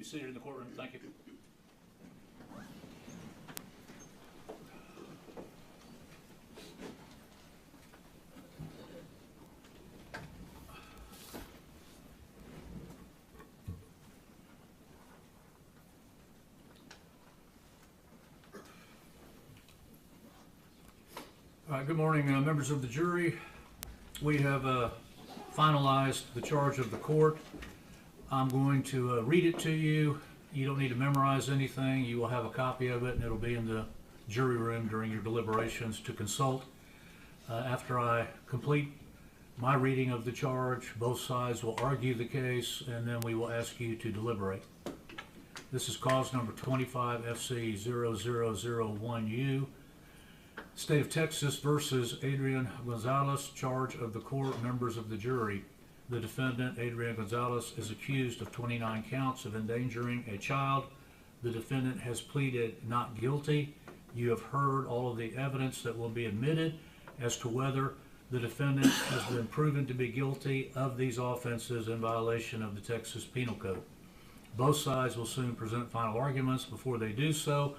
be seated in the courtroom. Thank you. Good morning, members of the jury. We have finalized the charge of the court. I'm going to read it to you. You don't need to memorize anything. You will have a copy of it, and it'll be in the jury room during your deliberations to consult. After I complete my reading of the charge, both sides will argue the case, and then we will ask you to deliberate. This is cause number 25 FC 0001U. State of Texas versus Adrián Gonzales. Charge of the court, members of the jury. The defendant, Adrián Gonzales, is accused of 29 counts of endangering a child. The defendant has pleaded not guilty. You have heard all of the evidence that will be admitted as to whether the defendant has been proven to be guilty of these offenses in violation of the Texas Penal Code. Both sides will soon present final arguments. Before they do so,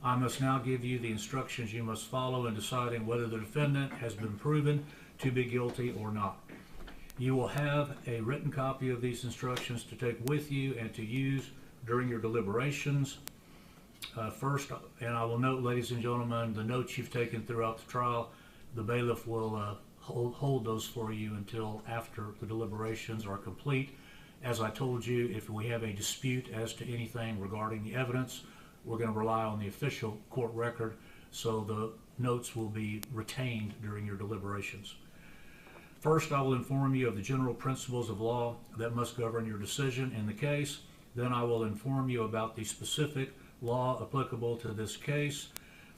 I must now give you the instructions you must follow in deciding whether the defendant has been proven to be guilty or not. You will have a written copy of these instructions to take with you and to use during your deliberations. First, and I will note, ladies and gentlemen, the notes you've taken throughout the trial, the bailiff will hold those for you until after the deliberations are complete. As I told you, if we have a dispute as to anything regarding the evidence, we're going to rely on the official court record, so the notes will be retained during your deliberations. First, I will inform you of the general principles of law that must govern your decision in the case. Then I will inform you about the specific law applicable to this case.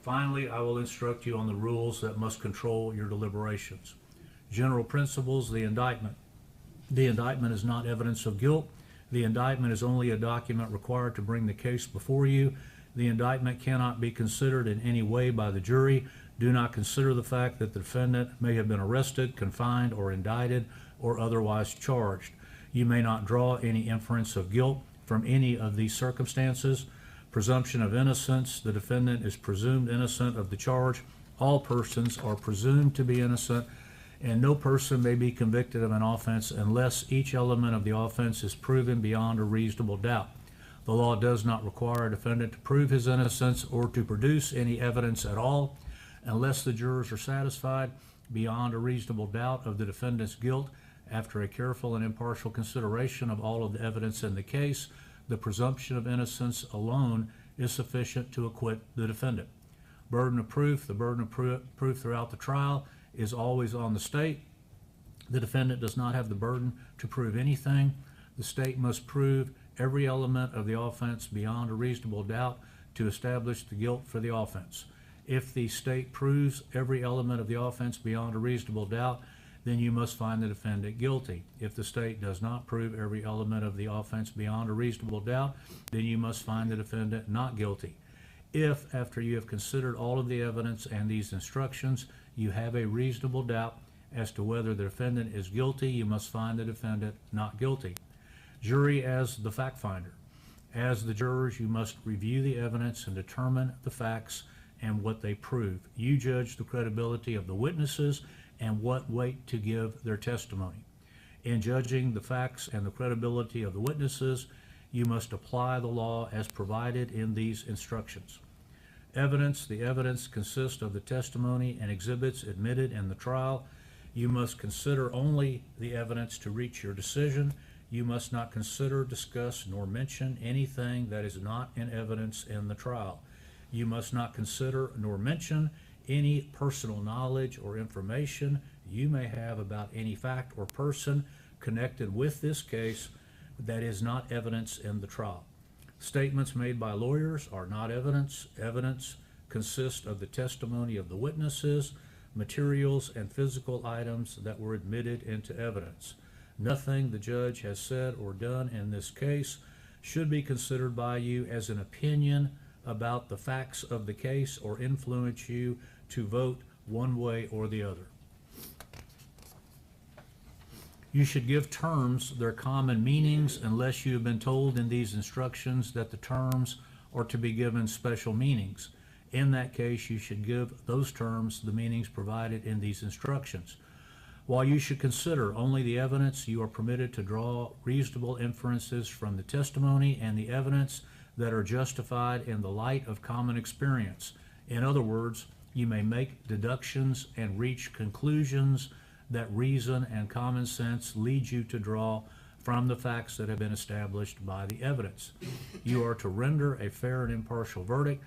Finally, I will instruct you on the rules that must control your deliberations. General principles: the indictment. The indictment is not evidence of guilt. The indictment is only a document required to bring the case before you. The indictment cannot be considered in any way by the jury. Do not consider the fact that the defendant may have been arrested, confined, or indicted, or otherwise charged. You may not draw any inference of guilt from any of these circumstances. Presumption of innocence: the defendant is presumed innocent of the charge. All persons are presumed to be innocent, and no person may be convicted of an offense unless each element of the offense is proven beyond a reasonable doubt. The law does not require a defendant to prove his innocence or to produce any evidence at all unless the jurors are satisfied beyond a reasonable doubt of the defendant's guilt. After a careful and impartial consideration of all of the evidence in the case, the presumption of innocence alone is sufficient to acquit the defendant. Burden of proof: the burden of proof throughout the trial is always on the state. The defendant does not have the burden to prove anything. The state must prove every element of the offense beyond a reasonable doubt to establish the guilt for the offense. If the state proves every element of the offense beyond a reasonable doubt, then you must find the defendant guilty. If the state does not prove every element of the offense beyond a reasonable doubt, then you must find the defendant not guilty. If, after you have considered all of the evidence and these instructions, you have a reasonable doubt as to whether the defendant is guilty, you must find the defendant not guilty. Jury as the fact finder. As the jurors, you must review the evidence and determine the facts and what they prove. You judge the credibility of the witnesses and what weight to give their testimony. In judging the facts and the credibility of the witnesses, you must apply the law as provided in these instructions. Evidence. The evidence consists of the testimony and exhibits admitted in the trial. You must consider only the evidence to reach your decision. You must not consider, discuss, nor mention anything that is not in evidence in the trial. You must not consider nor mention any personal knowledge or information you may have about any fact or person connected with this case that is not evidence in the trial. Statements made by lawyers are not evidence. Evidence consists of the testimony of the witnesses, materials, and physical items that were admitted into evidence. Nothing the judge has said or done in this case should be considered by you as an opinion about the facts of the case or influence you to vote one way or the other. You should give terms their common meanings unless you have been told in these instructions that the terms are to be given special meanings. In that case, you should give those terms the meanings provided in these instructions. While you should consider only the evidence, you are permitted to draw reasonable inferences from the testimony and the evidence that are justified in the light of common experience. In other words, you may make deductions and reach conclusions that reason and common sense lead you to draw from the facts that have been established by the evidence. You are to render a fair and impartial verdict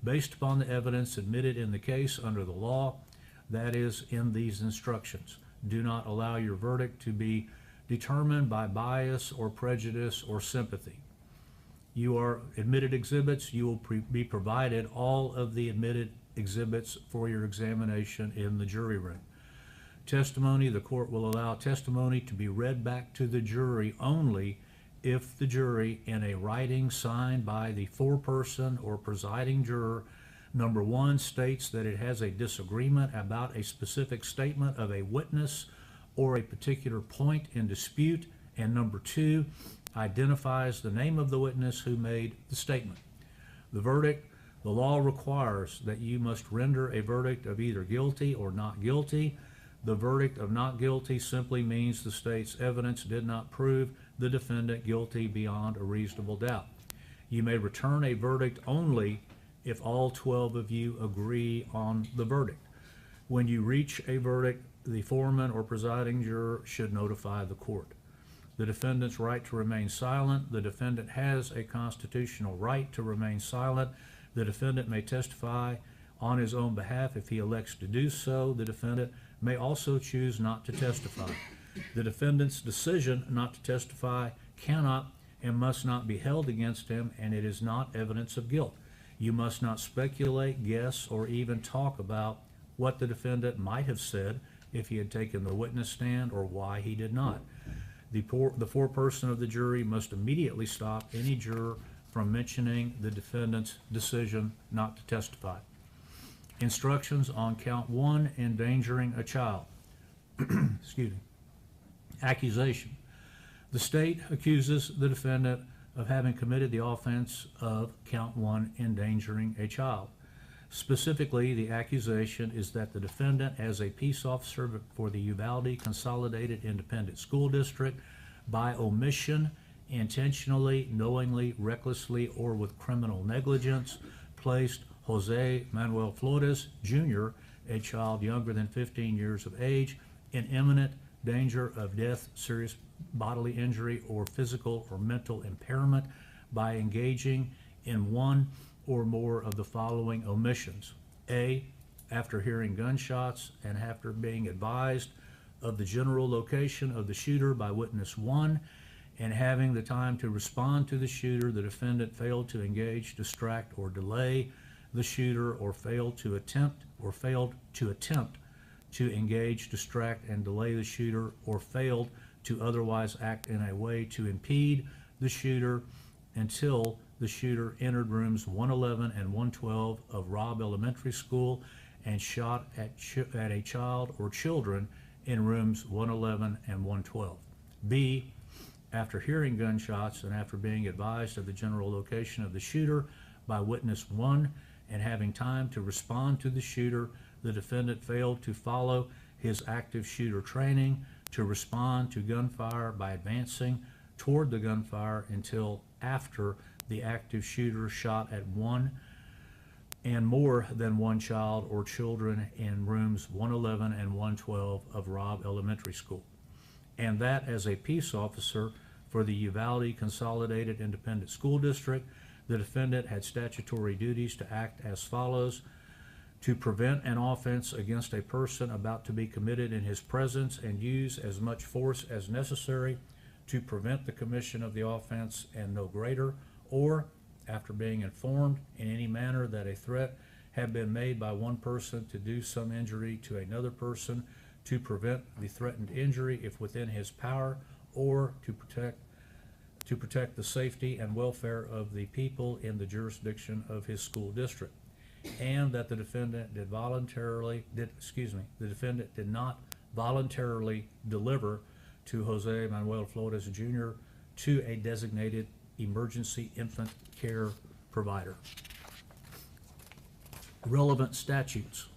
based upon the evidence admitted in the case under the law that is in these instructions. Do not allow your verdict to be determined by bias or prejudice or sympathy. You are admitted exhibits. You will be provided all of the admitted exhibits for your examination in the jury room. Testimony, the court will allow testimony to be read back to the jury only if the jury, in a writing signed by the foreperson or presiding juror, number one, states that it has a disagreement about a specific statement of a witness or a particular point in dispute, and number two, identifies the name of the witness who made the statement. The verdict, the law requires that you must render a verdict of either guilty or not guilty. The verdict of not guilty simply means the state's evidence did not prove the defendant guilty beyond a reasonable doubt. You may return a verdict only if all 12 of you agree on the verdict. When you reach a verdict, the foreman or presiding juror should notify the court. The defendant's right to remain silent. The defendant has a constitutional right to remain silent. The defendant may testify on his own behalf if he elects to do so. The defendant may also choose not to testify. The defendant's decision not to testify cannot and must not be held against him, and it is not evidence of guilt. You must not speculate, guess, or even talk about what the defendant might have said if he had taken the witness stand or why he did not. The foreperson of the jury must immediately stop any juror from mentioning the defendant's decision not to testify. Instructions on count one, endangering a child. Excuse me. Accusation. The state accuses the defendant of having committed the offense of count one, endangering a child. Specifically, the accusation is that the defendant, as a peace officer for the Uvalde Consolidated Independent School District, by omission, intentionally, knowingly, recklessly, or with criminal negligence, placed Jose Manuel Flores, Jr., a child younger than 15 years of age, in imminent danger of death, serious bodily injury, or physical or mental impairment by engaging in one or more of the following omissions. A, after hearing gunshots and after being advised of the general location of the shooter by witness one, and having the time to respond to the shooter, the defendant failed to engage, distract, or delay the shooter, or failed to attempt to engage, distract, and delay the shooter, or failed to otherwise act in a way to impede the shooter until the shooter entered rooms 111 and 112 of Robb Elementary School and shot at a child or children in rooms 111 and 112. B, after hearing gunshots and after being advised of the general location of the shooter by witness one and having time to respond to the shooter, the defendant failed to follow his active shooter training to respond to gunfire by advancing toward the gunfire until after the active shooter shot at one and more than one child or children in rooms 111 and 112 of Robb Elementary School. And that as a peace officer for the Uvalde Consolidated Independent School District, the defendant had statutory duties to act as follows: to prevent an offense against a person about to be committed in his presence and use as much force as necessary to prevent the commission of the offense and no greater, or after being informed in any manner that a threat had been made by one person to do some injury to another person, to prevent the threatened injury if within his power, or to protect the safety and welfare of the people in the jurisdiction of his school district, and that the defendant did not voluntarily deliver to Jose Manuel Flores Jr. to a designated emergency infant care provider. Relevant statutes.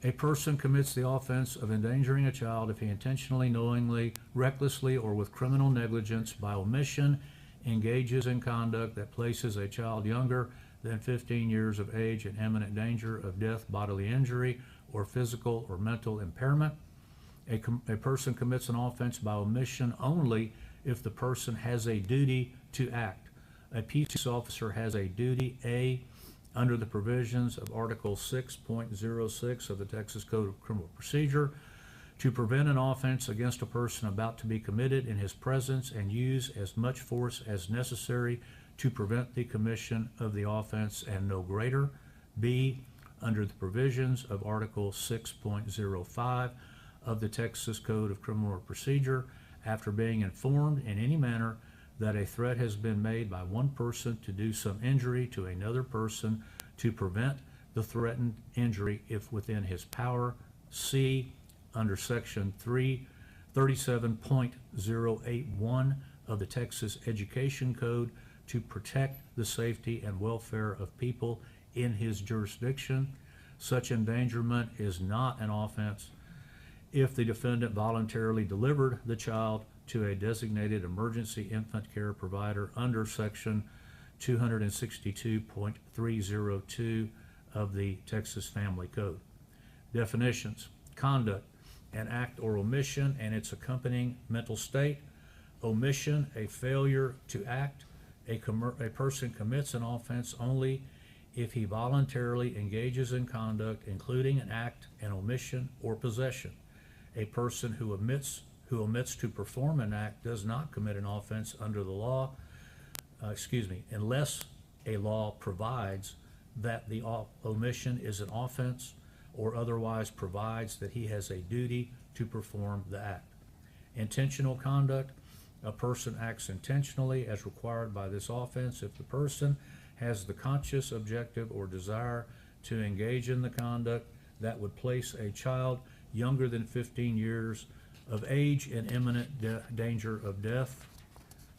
A person commits the offense of endangering a child if he intentionally, knowingly, recklessly, or with criminal negligence by omission engages in conduct that places a child younger than 15 years of age in imminent danger of death, bodily injury, or physical or mental impairment. A person commits an offense by omission only if the person has a duty to act. A peace officer has a duty, A, under the provisions of Article 6.06 of the Texas Code of Criminal Procedure, to prevent an offense against a person about to be committed in his presence and use as much force as necessary to prevent the commission of the offense and no greater. B, under the provisions of Article 6.05 of the Texas Code of Criminal Procedure, after being informed in any manner that a threat has been made by one person to do some injury to another person, to prevent the threatened injury if within his power. C, under Section 337.081 of the Texas Education Code, to protect the safety and welfare of people in his jurisdiction. Such endangerment is not an offense if the defendant voluntarily delivered the child to a designated emergency infant care provider under Section 262.302 of the Texas Family Code. Definitions: conduct, an act or omission and its accompanying mental state. Omission, a failure to act. A person commits an offense only if he voluntarily engages in conduct including an act, an omission, or possession. A person who omits to perform an act does not commit an offense under the law, unless a law provides that the omission is an offense or otherwise provides that he has a duty to perform the act. Intentional conduct, a person acts intentionally as required by this offense if the person has the conscious objective or desire to engage in the conduct that would place a child younger than 15 years of age in imminent danger of death,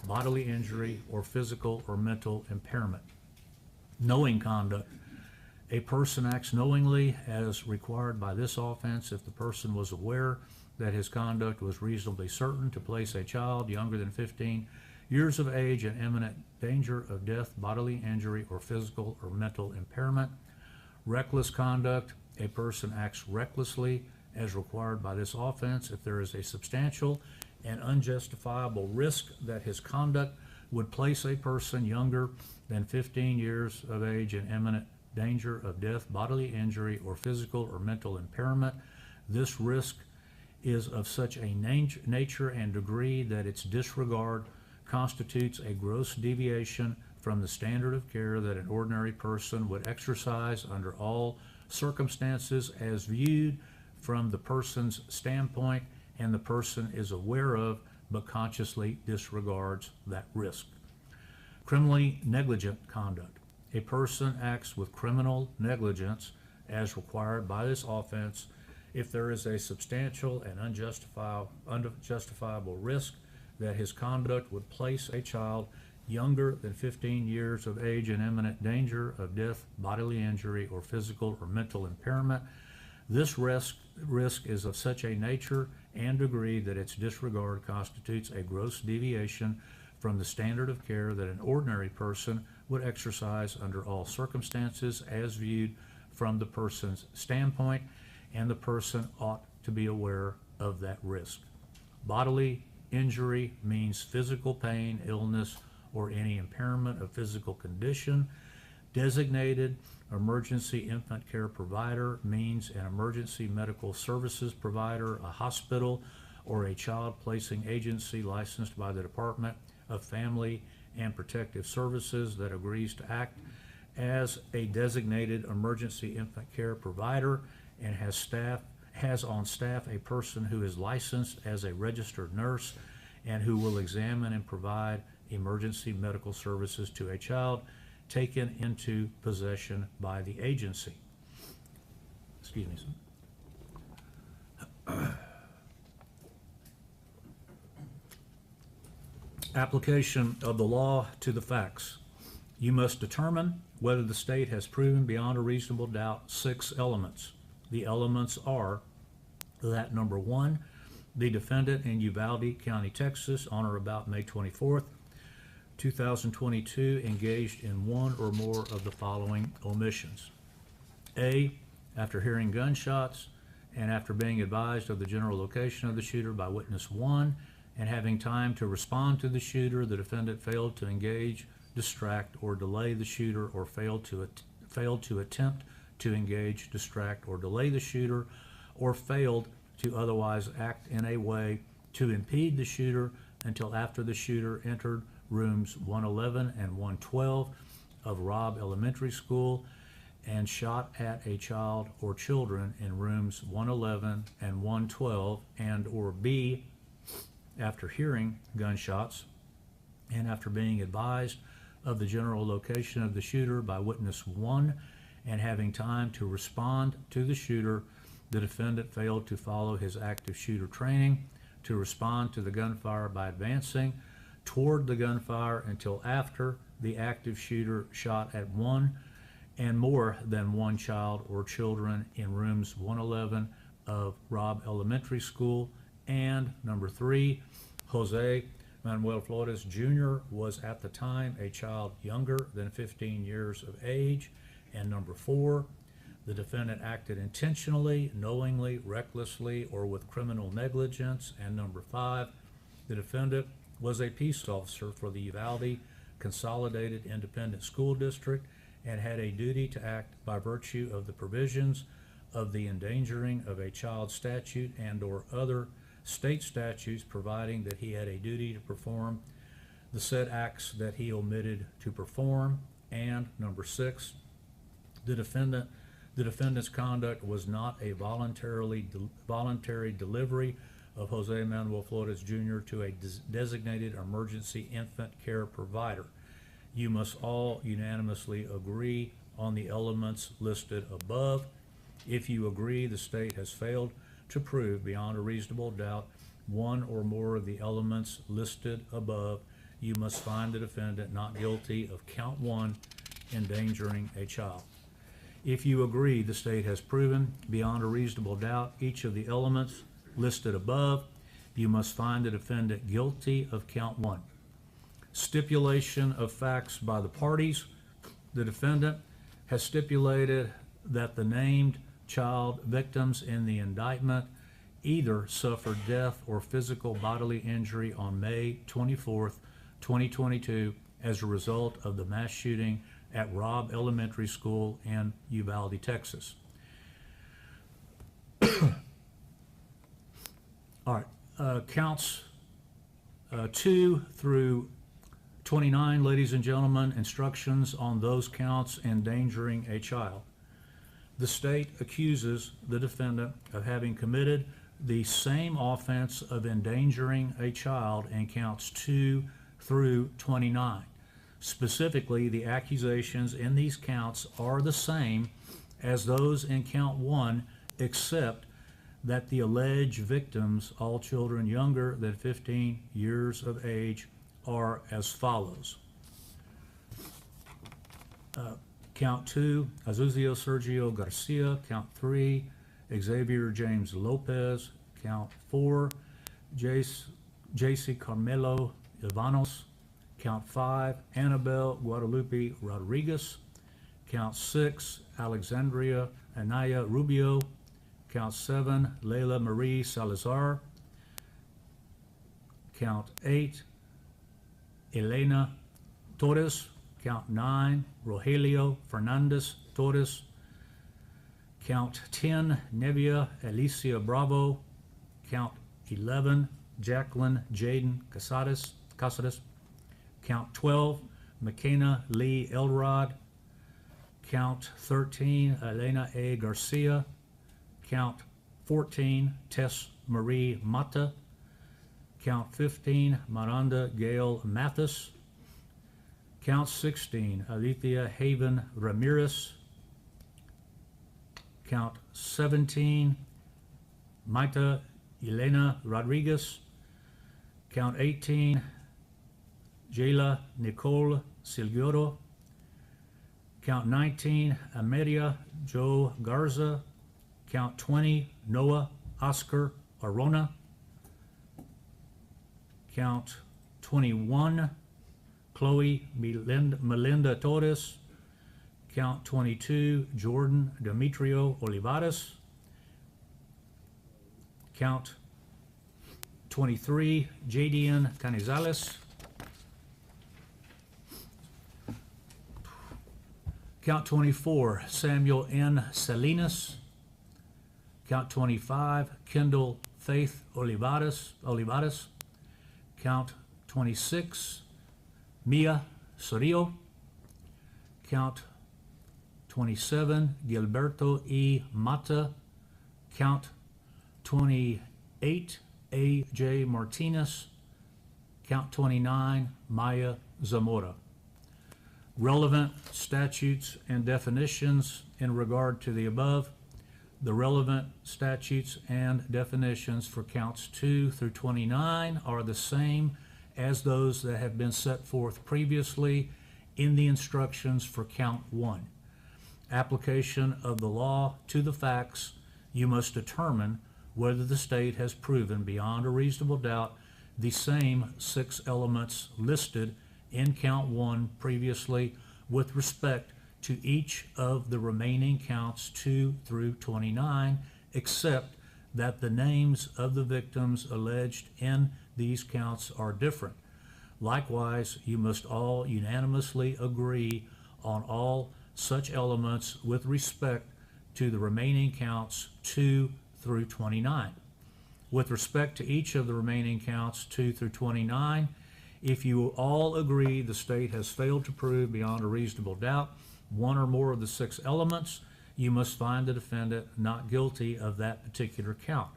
bodily injury, or physical or mental impairment. Knowing conduct, a person acts knowingly as required by this offense if the person was aware that his conduct was reasonably certain to place a child younger than 15 years of age in imminent danger of death, bodily injury, or physical or mental impairment. Reckless conduct, a person acts recklessly as required by this offense if there is a substantial and unjustifiable risk that his conduct would place a person younger than 15 years of age in imminent danger of death, bodily injury, or physical or mental impairment. This risk is of such a nature and degree that its disregard constitutes a gross deviation from the standard of care that an ordinary person would exercise under all circumstances as viewed from the person's standpoint, and the person is aware of but consciously disregards that risk. Criminally negligent conduct. A person acts with criminal negligence as required by this offense if there is a substantial and unjustifiable risk that his conduct would place a child younger than 15 years of age in imminent danger of death, bodily injury, or physical or mental impairment. This risk is of such a nature and degree that its disregard constitutes a gross deviation from the standard of care that an ordinary person would exercise under all circumstances as viewed from the person's standpoint, and the person ought to be aware of that risk. Bodily injury means physical pain, illness, or any impairment of physical condition. Designated emergency infant care provider means an emergency medical services provider, a hospital, or a child placing agency licensed by the Department of Family and Protective Services that agrees to act as a designated emergency infant care provider and has on staff a person who is licensed as a registered nurse and who will examine and provide emergency medical services to a child taken into possession by the agency. Excuse me, sir. Application of the law to the facts. You must determine whether the state has proven beyond a reasonable doubt 6 elements. The elements are that number 1, the defendant in Uvalde County, Texas, on or about May 24th, 2022, engaged in one or more of the following omissions. A, after hearing gunshots and after being advised of the general location of the shooter by witness 1 and having time to respond to the shooter, the defendant failed to engage, distract, or delay the shooter, or failed to attempt to engage, distract, or delay the shooter, or failed to otherwise act in a way to impede the shooter until after the shooter entered rooms 111 and 112 of Robb Elementary School and shot at a child or children in rooms 111 and 112, and or B, after hearing gunshots and after being advised of the general location of the shooter by witness 1 and having time to respond to the shooter, the defendant failed to follow his active shooter training to respond to the gunfire by advancing toward the gunfire until after the active shooter shot at one and more than one child or children in rooms 111 of Robb Elementary School. And number 3, Jose Manuel Flores Jr. was at the time a child younger than 15 years of age. And number 4, the defendant acted intentionally, knowingly, recklessly, or with criminal negligence. And number 5, the defendant was a peace officer for the Uvalde Consolidated Independent School District and had a duty to act by virtue of the provisions of the endangering of a child statute and or other state statutes, providing that he had a duty to perform the said acts that he omitted to perform. And number 6, the defendant's conduct was not a voluntary delivery of Jose Manuel Flores Jr. to a designated emergency infant care provider. You must all unanimously agree on the elements listed above. If you agree the state has failed to prove beyond a reasonable doubt one or more of the elements listed above, you must find the defendant not guilty of count 1, endangering a child. If you agree the state has proven beyond a reasonable doubt each of the elements listed above, you must find the defendant guilty of count 1. Stipulation of facts by the parties. The defendant has stipulated that the named child victims in the indictment either suffered death or physical bodily injury on May 24th, 2022 as a result of the mass shooting at Robb Elementary School in Uvalde, Texas. All right, counts 2 through 29, ladies and gentlemen, instructions on those counts endangering a child. The state accuses the defendant of having committed the same offense of endangering a child in counts 2 through 29. Specifically, the accusations in these counts are the same as those in count 1, except that the alleged victims, all children younger than 15 years of age, are as follows. Count 2, Azucio Sergio Garcia. Count 3, Xavier James Lopez. Count 4, J.C. Carmelo Ivanos. Count 5, Annabelle Guadalupe Rodriguez. Count 6, Alexandria Anaya Rubio. Count 7, Leila Marie Salazar. Count 8, Elena Torres. Count 9, Rogelio Fernandez Torres. Count 10, Nevia Alicia Bravo. Count 11, Jacqueline Jaden Casares. Count 12, McKenna Lee Elrod. Count 13, Elena A. Garcia. Count 14, Tess Marie Mata. Count 15, Miranda Gail Mathis. Count 16, Alethea Haven Ramirez. Count 17, Maita Elena Rodriguez. Count 18, Jayla Nicole Silguero. Count 19, Ameria Joe Garza. Count 20, Noah Oscar Arona. Count 21, Chloe Melinda Torres. Count 22, Jordan Demetrio Olivares. Count 23, Jadian Canizales. Count 24, Samuel N. Salinas. Count 25, Kendall Faith Olivares. Count 26, Mia Sorillo. Count 27, Gilberto E. Mata. Count 28, A.J. Martinez. Count 29, Maya Zamora. Relevant statutes and definitions in regard to the above. The relevant statutes and definitions for counts 2 through 29 are the same as those that have been set forth previously in the instructions for count 1. Application of the law to the facts, you must determine whether the state has proven beyond a reasonable doubt the same 6 elements listed in count 1 previously with respect to each of the remaining counts 2 through 29, except that the names of the victims alleged in these counts are different. Likewise, you must all unanimously agree on all such elements with respect to the remaining counts 2 through 29. With respect to each of the remaining counts 2 through 29, if you all agree the state has failed to prove beyond a reasonable doubt one or more of the 6 elements, you must find the defendant not guilty of that particular count.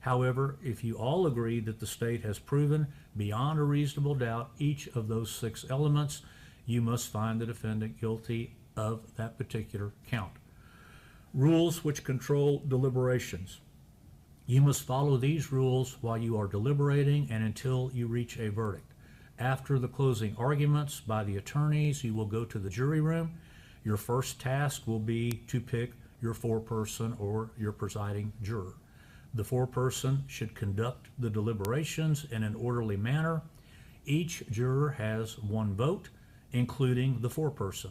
However, if you all agree that the state has proven beyond a reasonable doubt each of those 6 elements, you must find the defendant guilty of that particular count. Rules which control deliberations. You must follow these rules while you are deliberating and until you reach a verdict. After the closing arguments by the attorneys, you will go to the jury room. Your first task will be to pick your foreperson or your presiding juror. The foreperson should conduct the deliberations in an orderly manner. Each juror has 1 vote, including the foreperson.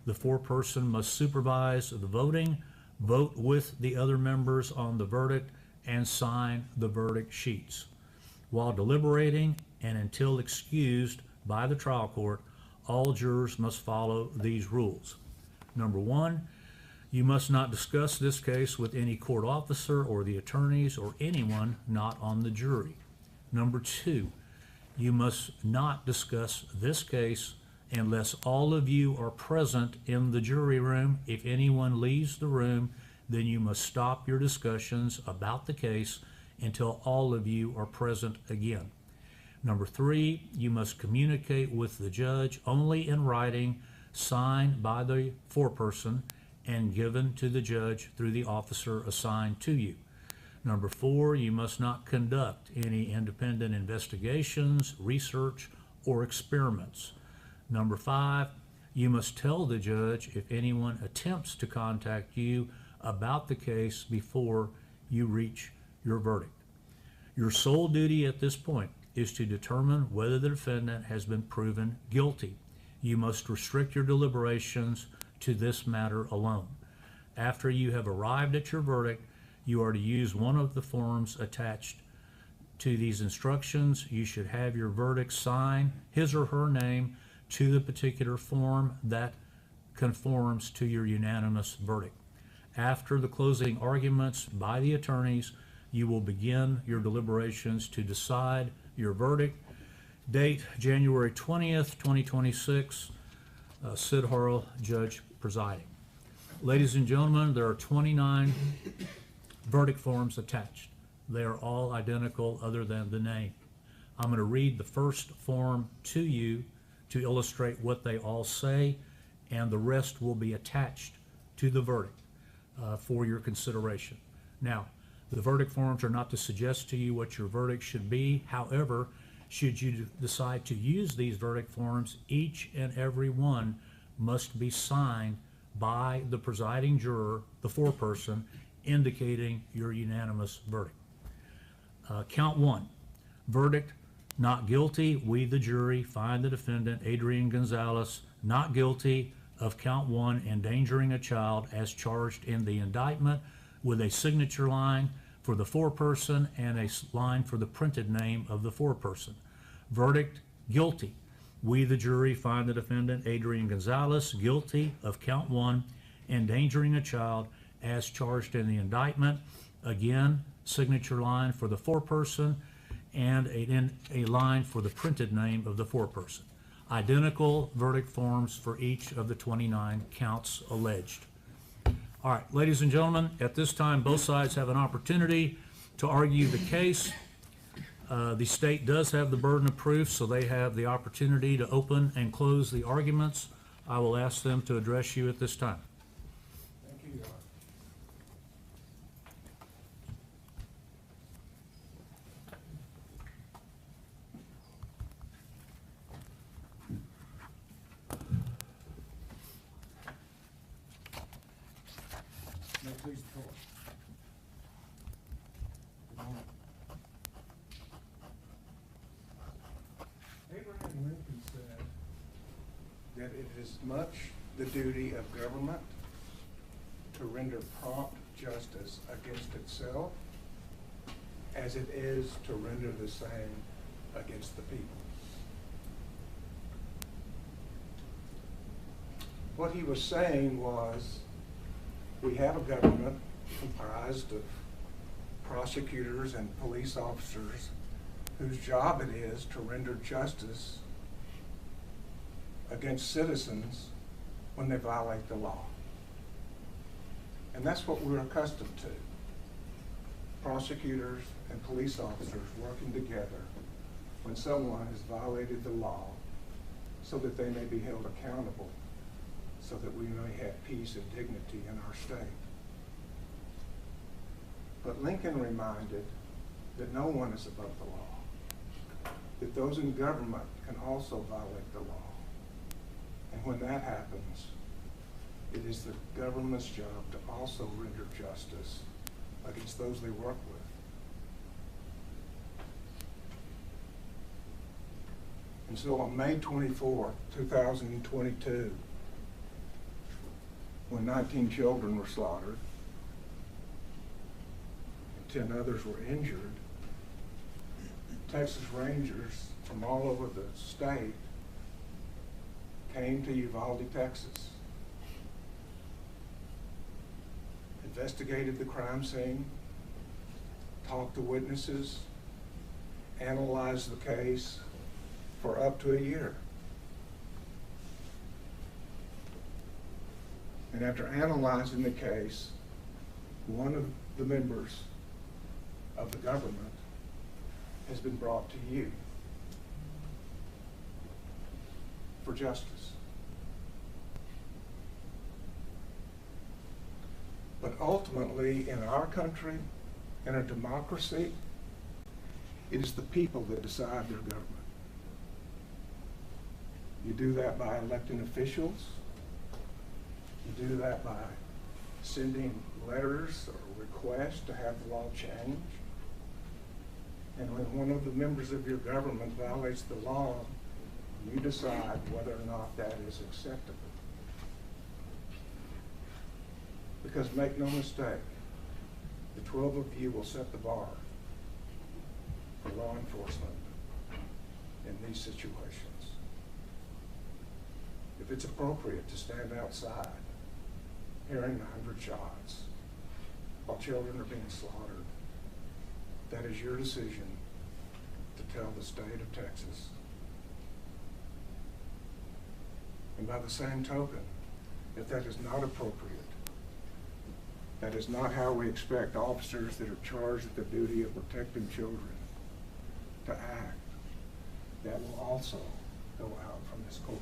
The foreperson must supervise the voting, vote with the other members on the verdict, and sign the verdict sheets. While deliberating and until excused by the trial court, all jurors must follow these rules. Number 1, you must not discuss this case with any court officer or the attorneys or anyone not on the jury. Number 2, you must not discuss this case unless all of you are present in the jury room. If anyone leaves the room, then you must stop your discussions about the case until all of you are present again. Number 3, you must communicate with the judge only in writing, signed by the foreperson, and given to the judge through the officer assigned to you. Number 4, you must not conduct any independent investigations, research, or experiments. Number 5, you must tell the judge if anyone attempts to contact you about the case before you reach your verdict. Your sole duty at this point is to determine whether the defendant has been proven guilty. You must restrict your deliberations to this matter alone. After you have arrived at your verdict, you are to use one of the forms attached to these instructions. You should have your verdict sign his or her name to the particular form that conforms to your unanimous verdict. After the closing arguments by the attorneys, you will begin your deliberations to decide your verdict. Date, January 20th, 2026. Sid Harrell, judge presiding. Ladies and gentlemen, there are 29 verdict forms attached. They are all identical other than the name. I'm going to read the first form to you to illustrate what they all say, and the rest will be attached to the verdict for your consideration. Now, the verdict forms are not to suggest to you what your verdict should be. However, Should you decide to use these verdict forms, each and every one must be signed by the presiding juror, the foreperson, indicating your unanimous verdict. Count 1, verdict, not guilty. We, the jury, find the defendant, Adrián Gonzales, not guilty of count 1, endangering a child, as charged in the indictment, with a signature line for the foreperson and a line for the printed name of the foreperson. Verdict, guilty. We, the jury, find the defendant, Adrián Gonzales, guilty of count 1, endangering a child, as charged in the indictment. Again, signature line for the foreperson and a line for the printed name of the foreperson. Identical verdict forms for each of the 29 counts alleged. All right, ladies and gentlemen, at this time, both sides have an opportunity to argue the case. The state does have the burden of proof, so they have the opportunity to open and close the arguments. I will ask them to address you at this time. Thank you, Your Honor. May it please the court. Good morning. Abraham Lincoln said that it is much the duty of government to render prompt justice against itself as it is to render the same against the people. What he was saying was, we have a government comprised of prosecutors and police officers whose job it is to render justice against citizens when they violate the law. And that's what we're accustomed to. Prosecutors and police officers working together when someone has violated the law so that they may be held accountable, so that we may have peace and dignity in our state. But Lincoln reminded that no one is above the law, that those in government can also violate the law. And when that happens, it is the government's job to also render justice against those they work with. And so on May 24, 2022, when 19 children were slaughtered and 10 others were injured, Texas Rangers from all over the state came to Uvalde, Texas, investigated the crime scene, talked to witnesses, analyzed the case for up to a year. And after analyzing the case, one of the members of the government has been brought to you for justice. But ultimately, in our country, in a democracy, it is the people that decide their government. You do that by electing officials. You do that by sending letters or requests to have the law changed. And when one of the members of your government violates the law, you decide whether or not that is acceptable. Because make no mistake, the 12 of you will set the bar for law enforcement in these situations. If it's appropriate to stand outside hearing 100 shots while children are being slaughtered, that is your decision to tell the state of Texas. And by the same token, if that is not appropriate, that is not how we expect officers that are charged with the duty of protecting children to act, that will also go out from this court.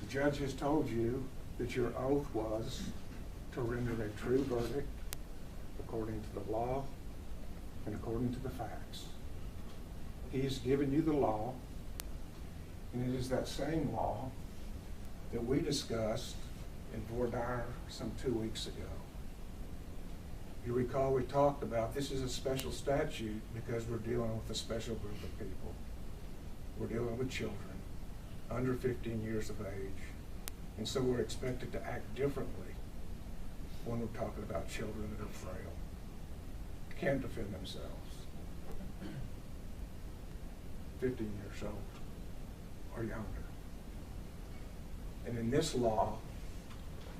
The judge has told you that your oath was to render a true verdict according to the law and according to the facts. He has given you the law, and it is that same law that we discussed in voir dire some 2 weeks ago. You recall we talked about this is a special statute because we're dealing with a special group of people. We're dealing with children under 15 years of age, and so we're expected to act differently when we're talking about children that are frail, can't defend themselves, 15 years old or younger. And in this law,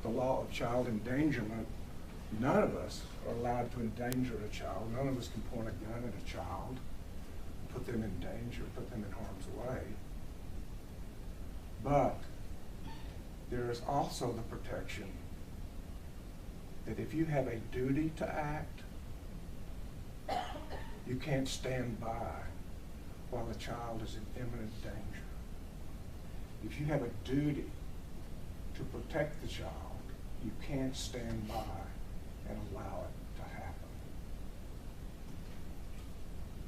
the law of child endangerment, none of us are allowed to endanger a child. None of us can point a gun at a child, put them in danger, put them in harm's way. But there is also the protection that if you have a duty to act, you can't stand by while the child is in imminent danger. If you have a duty to protect the child, you can't stand by and allow it to happen.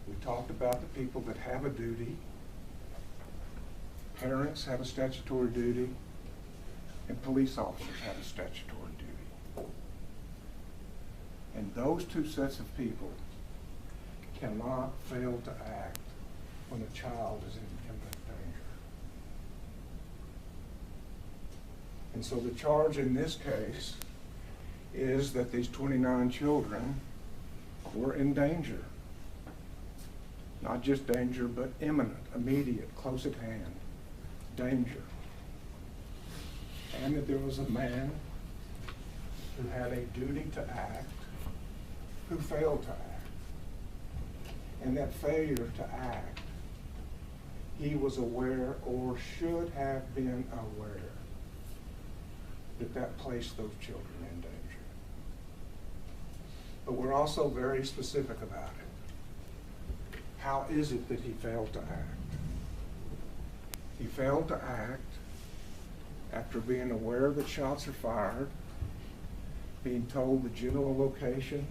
We talked about the people that have a duty. Parents have a statutory duty, and police officers have a statutory duty. And those two sets of people cannot fail to act when a child is in imminent danger. And so the charge in this case is that these 29 children were in danger. Not just danger, but imminent, immediate, close at hand danger. And that there was a man who had a duty to act, who failed to act. And that failure to act, he was aware or should have been aware that that placed those children in danger. But we're also very specific about it. How is it that he failed to act? He failed to act after being aware that shots are fired, being told the general location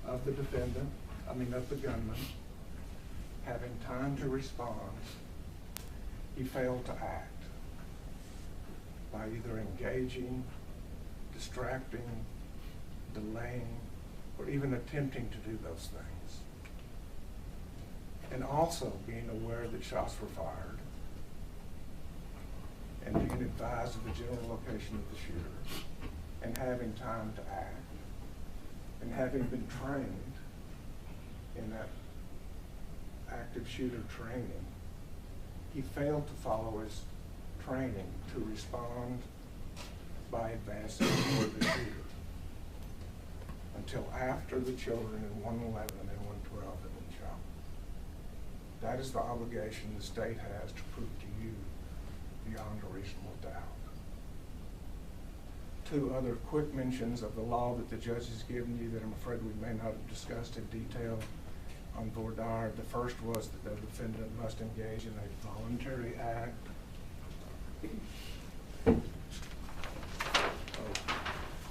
of the defendant, of the gunman, having time to respond. He failed to act by either engaging, distracting, delaying, or even attempting to do those things. And also being aware that shots were fired and being advised of the general location of the shooter and having time to act and having been trained in that active shooter training, he failed to follow his training to respond by advancing toward the shooter until after the children in 111 and 112 had been shot. That is the obligation the state has to prove to you beyond a reasonable doubt. Two other quick mentions of the law that the judge has given you that I'm afraid we may not have discussed in detail on voir dire. The first was that the defendant must engage in a voluntary act.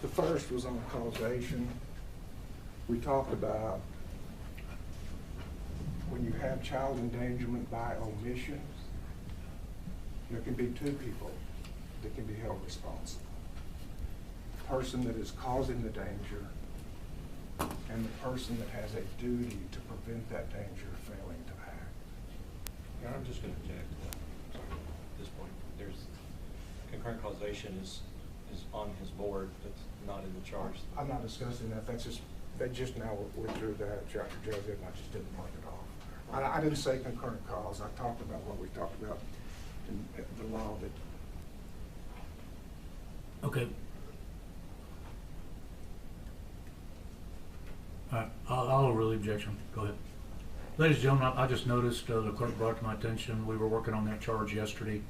The first was on causation. We talked about when you have child endangerment by omission, there can be two people that can be held responsible. The person that is causing the danger and the person that has a duty to prevent that danger failing to act. Yeah, I'm just going to object to that. At this point, there's concurrent causation is on his board, but not in the charge. I'm not discussing that. They just now went through that, Dr. Joseph, and I just didn't mark it off. I didn't say concurrent cause. I talked about what we talked about in the law that. Okay. All right, I'll overrule the objection. Go ahead. Ladies and gentlemen, I just noticed the clerk brought to my attention, we were working on that charge yesterday.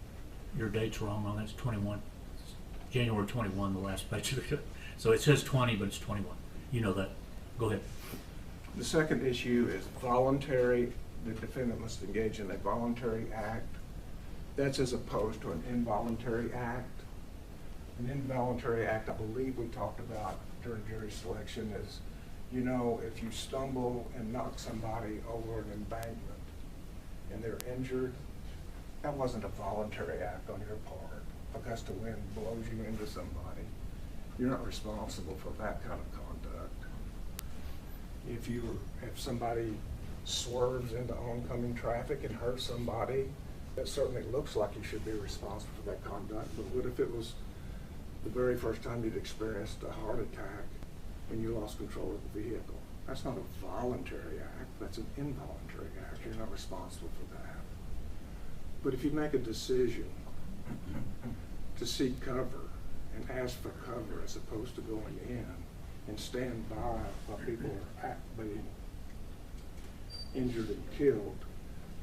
Your date's wrong on that, it's 21. It's January 21, the last page of it. So it says 20, but it's 21. You know that. Go ahead. The second issue is voluntary. The defendant must engage in a voluntary act. That's as opposed to an involuntary act. An involuntary act, I believe we talked about during jury selection, is You know, if you stumble and knock somebody over an embankment and they're injured, that wasn't a voluntary act on your part. A gust of wind blows you into somebody. You're not responsible for that kind of conduct. If somebody swerves into oncoming traffic and hurts somebody, that certainly looks like you should be responsible for that conduct. But what if it was the very first time you'd experienced a heart attack and you lost control of the vehicle? That's not a voluntary act, that's an involuntary act. You're not responsible for that. But if you make a decision to seek cover and ask for cover as opposed to going in and stand by while people are being injured and killed,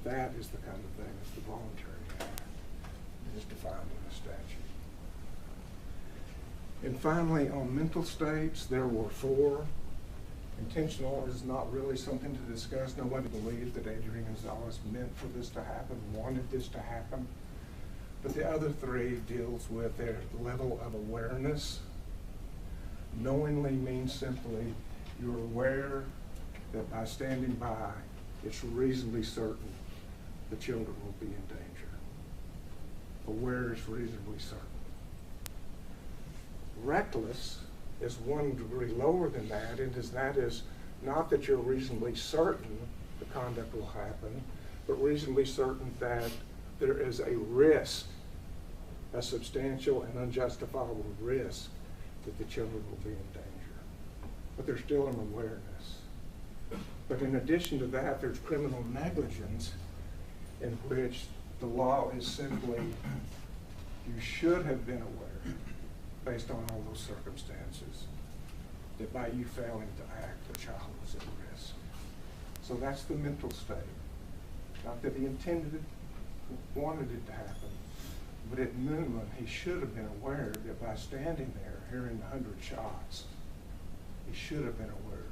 that is the kind of thing that's the voluntary act. It is defined in the statute. And finally, on mental states, there were 4. Intentional is not really something to discuss. Nobody believed that Adrián Gonzales meant for this to happen, wanted this to happen. But the other 3 deals with their level of awareness. Knowingly means simply you're aware that by standing by, it's reasonably certain the children will be in danger. Aware is reasonably certain. Reckless is 1 degree lower than that, and that is not that you're reasonably certain the conduct will happen, but reasonably certain that there is a risk, a substantial and unjustifiable risk that the children will be in danger. But there's still an awareness. But in addition to that, there's criminal negligence, in which the law is simply, you should have been aware, based on all those circumstances, that by you failing to act, the child was at risk. So that's the mental state. Not that he intended it, wanted it to happen, but at minimum, he should have been aware that by standing there, hearing 100 shots, he should have been aware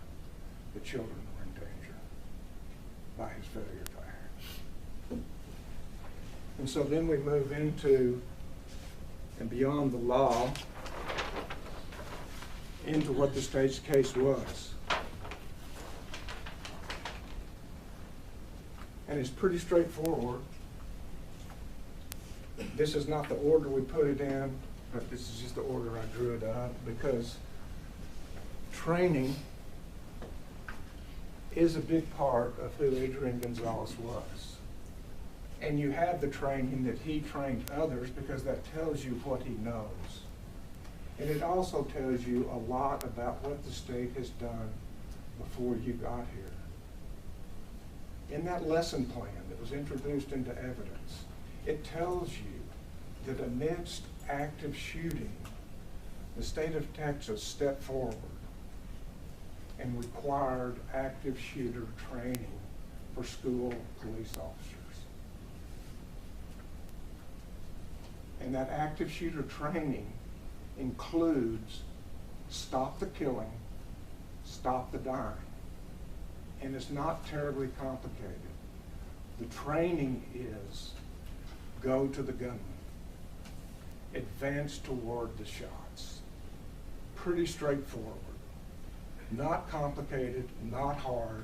that children were in danger by his failure to act. And so then we move into, and beyond the law, into what the state's case was. And it's pretty straightforward. This is not the order we put it in, but this is just the order I drew it up, because training is a big part of who Adrián Gonzales was. And you have the training that he trained others, because that tells you what he knows. And it also tells you a lot about what the state has done before you got here. In that lesson plan that was introduced into evidence, it tells you that amidst active shooting, the state of Texas stepped forward and required active shooter training for school police officers. And that active shooter training includes stop the killing, stop the dying. And it's not terribly complicated. The training is go to the gunman, advance toward the shots. Pretty straightforward. Not complicated, not hard.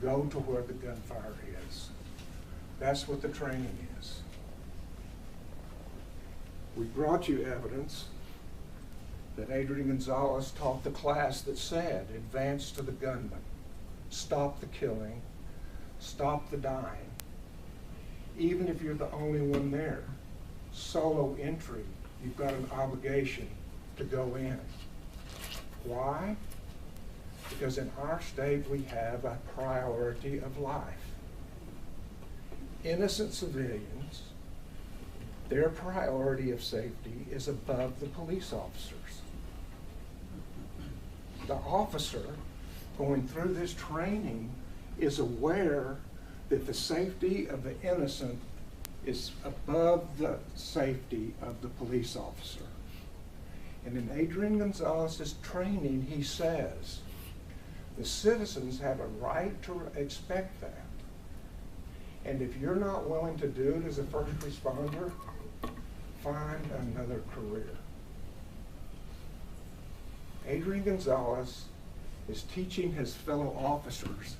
Go to where the gunfire is. That's what the training is. We brought you evidence that Adrián Gonzales taught the class that said, advance to the gunman, stop the killing, stop the dying. Even if you're the only one there, solo entry, you've got an obligation to go in. Why? Because in our state we have a priority of life. Innocent civilians, their priority of safety is above the police officers. The officer going through this training is aware that the safety of the innocent is above the safety of the police officer. And in Adrián Gonzales' training, he says, the citizens have a right to expect that. And if you're not willing to do it as a first responder, find another career. Adrián Gonzales is teaching his fellow officers,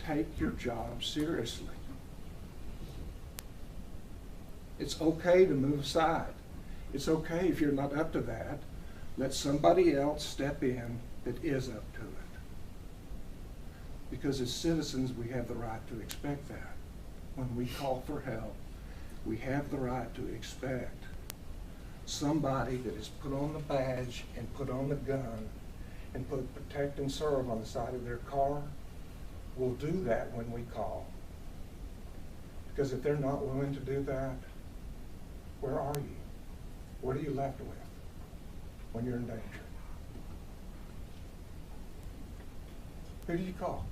take your job seriously. It's okay to move aside. It's okay if you're not up to that. Let somebody else step in that is up to it. Because as citizens, we have the right to expect that. When we call for help, we have the right to expect somebody that is put on the badge and put on the gun and put protect and serve on the side of their car will do that when we call. Because if they're not willing to do that, where are you? What are you left with when you're in danger? Who do you call?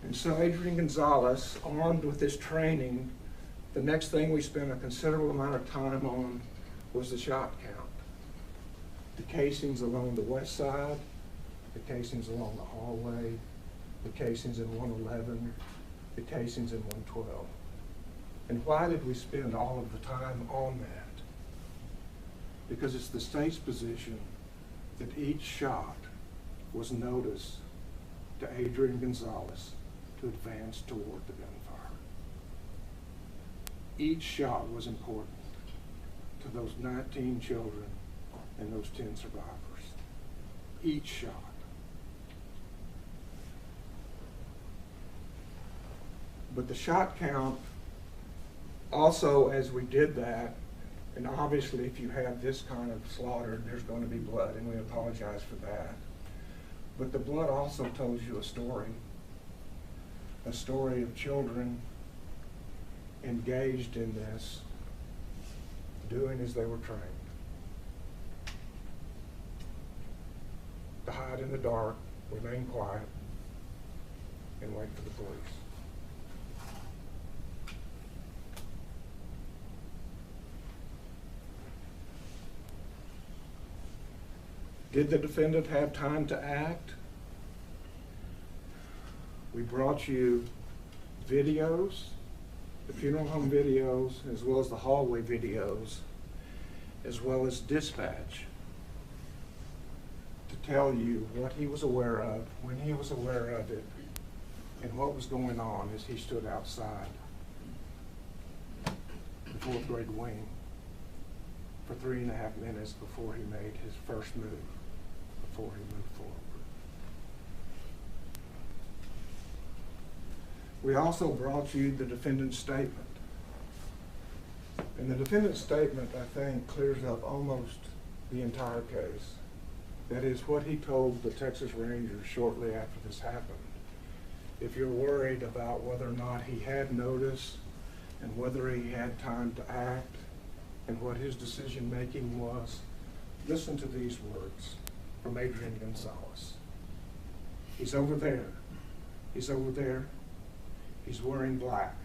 And so Adrián Gonzales, armed with this training, the next thing we spent a considerable amount of time on was the shot count. The casings along the west side, the casings along the hallway, the casings in 111, the casings in 112. And why did we spend all of the time on that? Because it's the state's position that each shot was notice to Adrián Gonzales to advance toward the gunfire. Each shot was important to those 19 children and those 10 survivors. Each shot. But the shot count also, as we did that, and obviously if you have this kind of slaughter, there's going to be blood, and we apologize for that. But the blood also tells you a story of children engaged in this, doing as they were trained. To hide in the dark, remain quiet, and wait for the police. Did the defendant have time to act? We brought you videos, the funeral home videos, as well as the hallway videos, as well as dispatch, to tell you what he was aware of, when he was aware of it, and what was going on as he stood outside the fourth grade wing for 3.5 minutes before he made his first move, before he moved forward. We also brought you the defendant's statement. And the defendant's statement, I think, clears up almost the entire case. That is what he told the Texas Rangers shortly after this happened. If you're worried about whether or not he had notice and whether he had time to act and what his decision-making was, listen to these words from Adrián Gonzales. He's over there. He's over there. He's wearing black.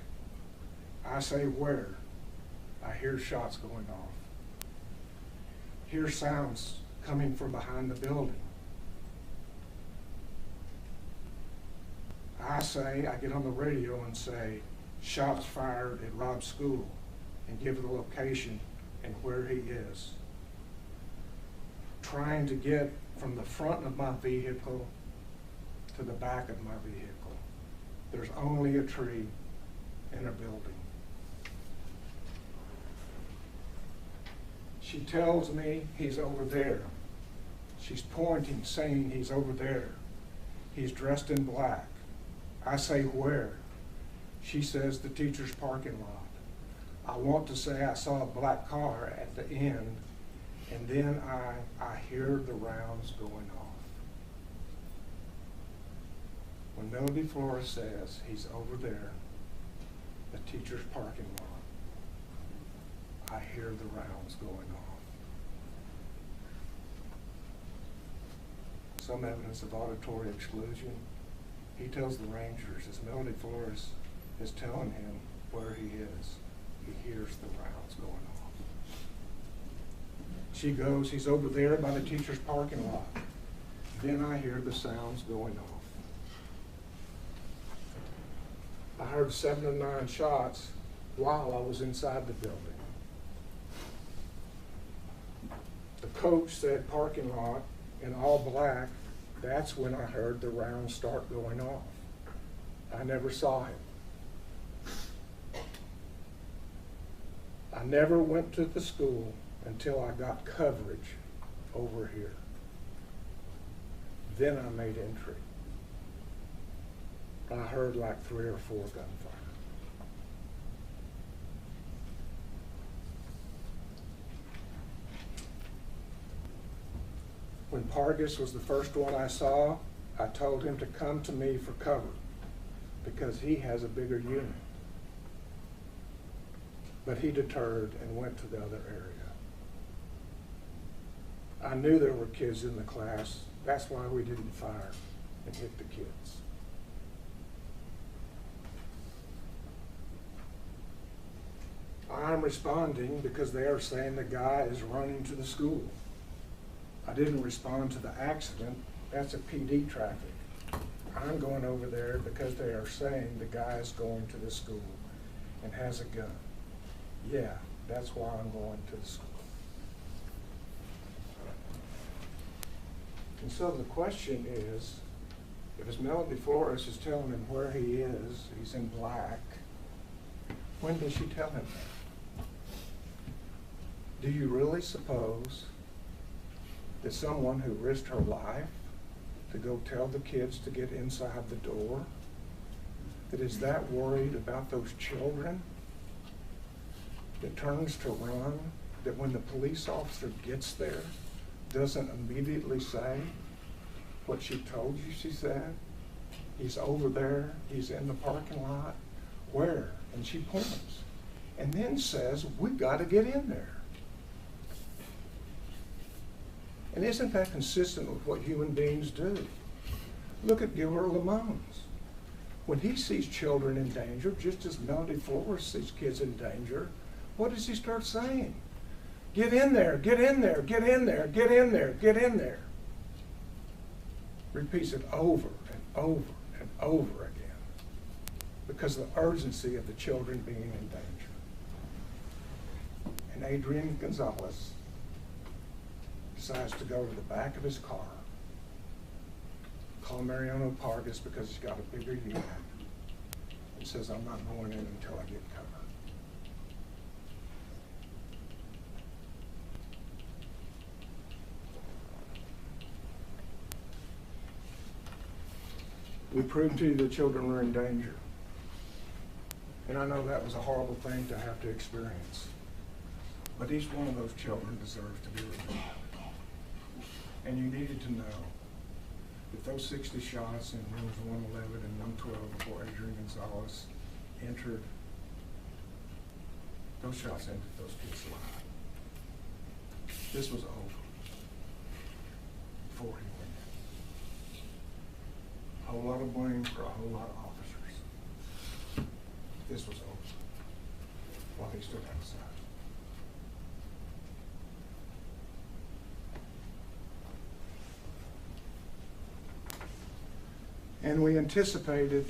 I say where? I hear shots going off. Hear sounds coming from behind the building. I get on the radio and say, shots fired at Rob's school, and give the location and where he is. Trying to get from the front of my vehicle to the back of my vehicle. There's only a tree in a building. She tells me he's over there. She's pointing, saying he's over there. He's dressed in black. I say where? She says the teacher's parking lot. I want to say I saw a black car at the end, and then I hear the rounds going off. When Melody Flores says he's over there, the teacher's parking lot, I hear the rounds going off. Some evidence of auditory exclusion. He tells the Rangers, as Melody Flores is telling him where he is, he hears the rounds going off. She goes, he's over there by the teacher's parking lot. Then I hear the sounds going off. I heard 7 or 9 shots while I was inside the building. the coach said parking lot in all black, that's when I heard the rounds start going off. I never saw him. I never went to the school until I got coverage over here. Then I made entry. I heard like 3 or 4 gunfire. When Pargus was the first one I saw, I told him to come to me for cover because he has a bigger unit. But he deterred and went to the other area. I knew there were kids in the class. That's why we didn't fire and hit the kids. I'm responding because they are saying the guy is running to the school. I didn't respond to the accident. That's a PD traffic. I'm going over there because they are saying the guy is going to the school and has a gun. Yeah, that's why I'm going to the school. And so the question is, if his Melody Flores is telling him where he is, he's in black, when did she tell him that? Do you really suppose that someone who risked her life to go tell the kids to get inside the door, that is that worried about those children, that turns to run, that when the police officer gets there, doesn't immediately say what she told you she said? He's over there, he's in the parking lot. Where? And she points. And then says, we've got to get in there. And isn't that consistent with what human beings do? Look at Gilbert Lamons. When he sees children in danger, just as Melody Flores sees kids in danger, what does he start saying? Get in there, get in there, get in there, get in there, get in there. Repeats it over and over and over again because of the urgency of the children being in danger. And Adrián Gonzales decides to go to the back of his car, call Mariano Pargas because he's got a bigger unit, and says, I'm not going in until I get cover. We proved to you the children were in danger. And I know that was a horrible thing to have to experience. But each one of those children deserves to be remembered. And you needed to know that those 60 shots in rooms 111 and 112 before Adrián Gonzales entered, those shots ended those kids' lives. This was over before he went in. A whole lot of blame for a whole lot of officers. This was over while he stood outside. And we anticipated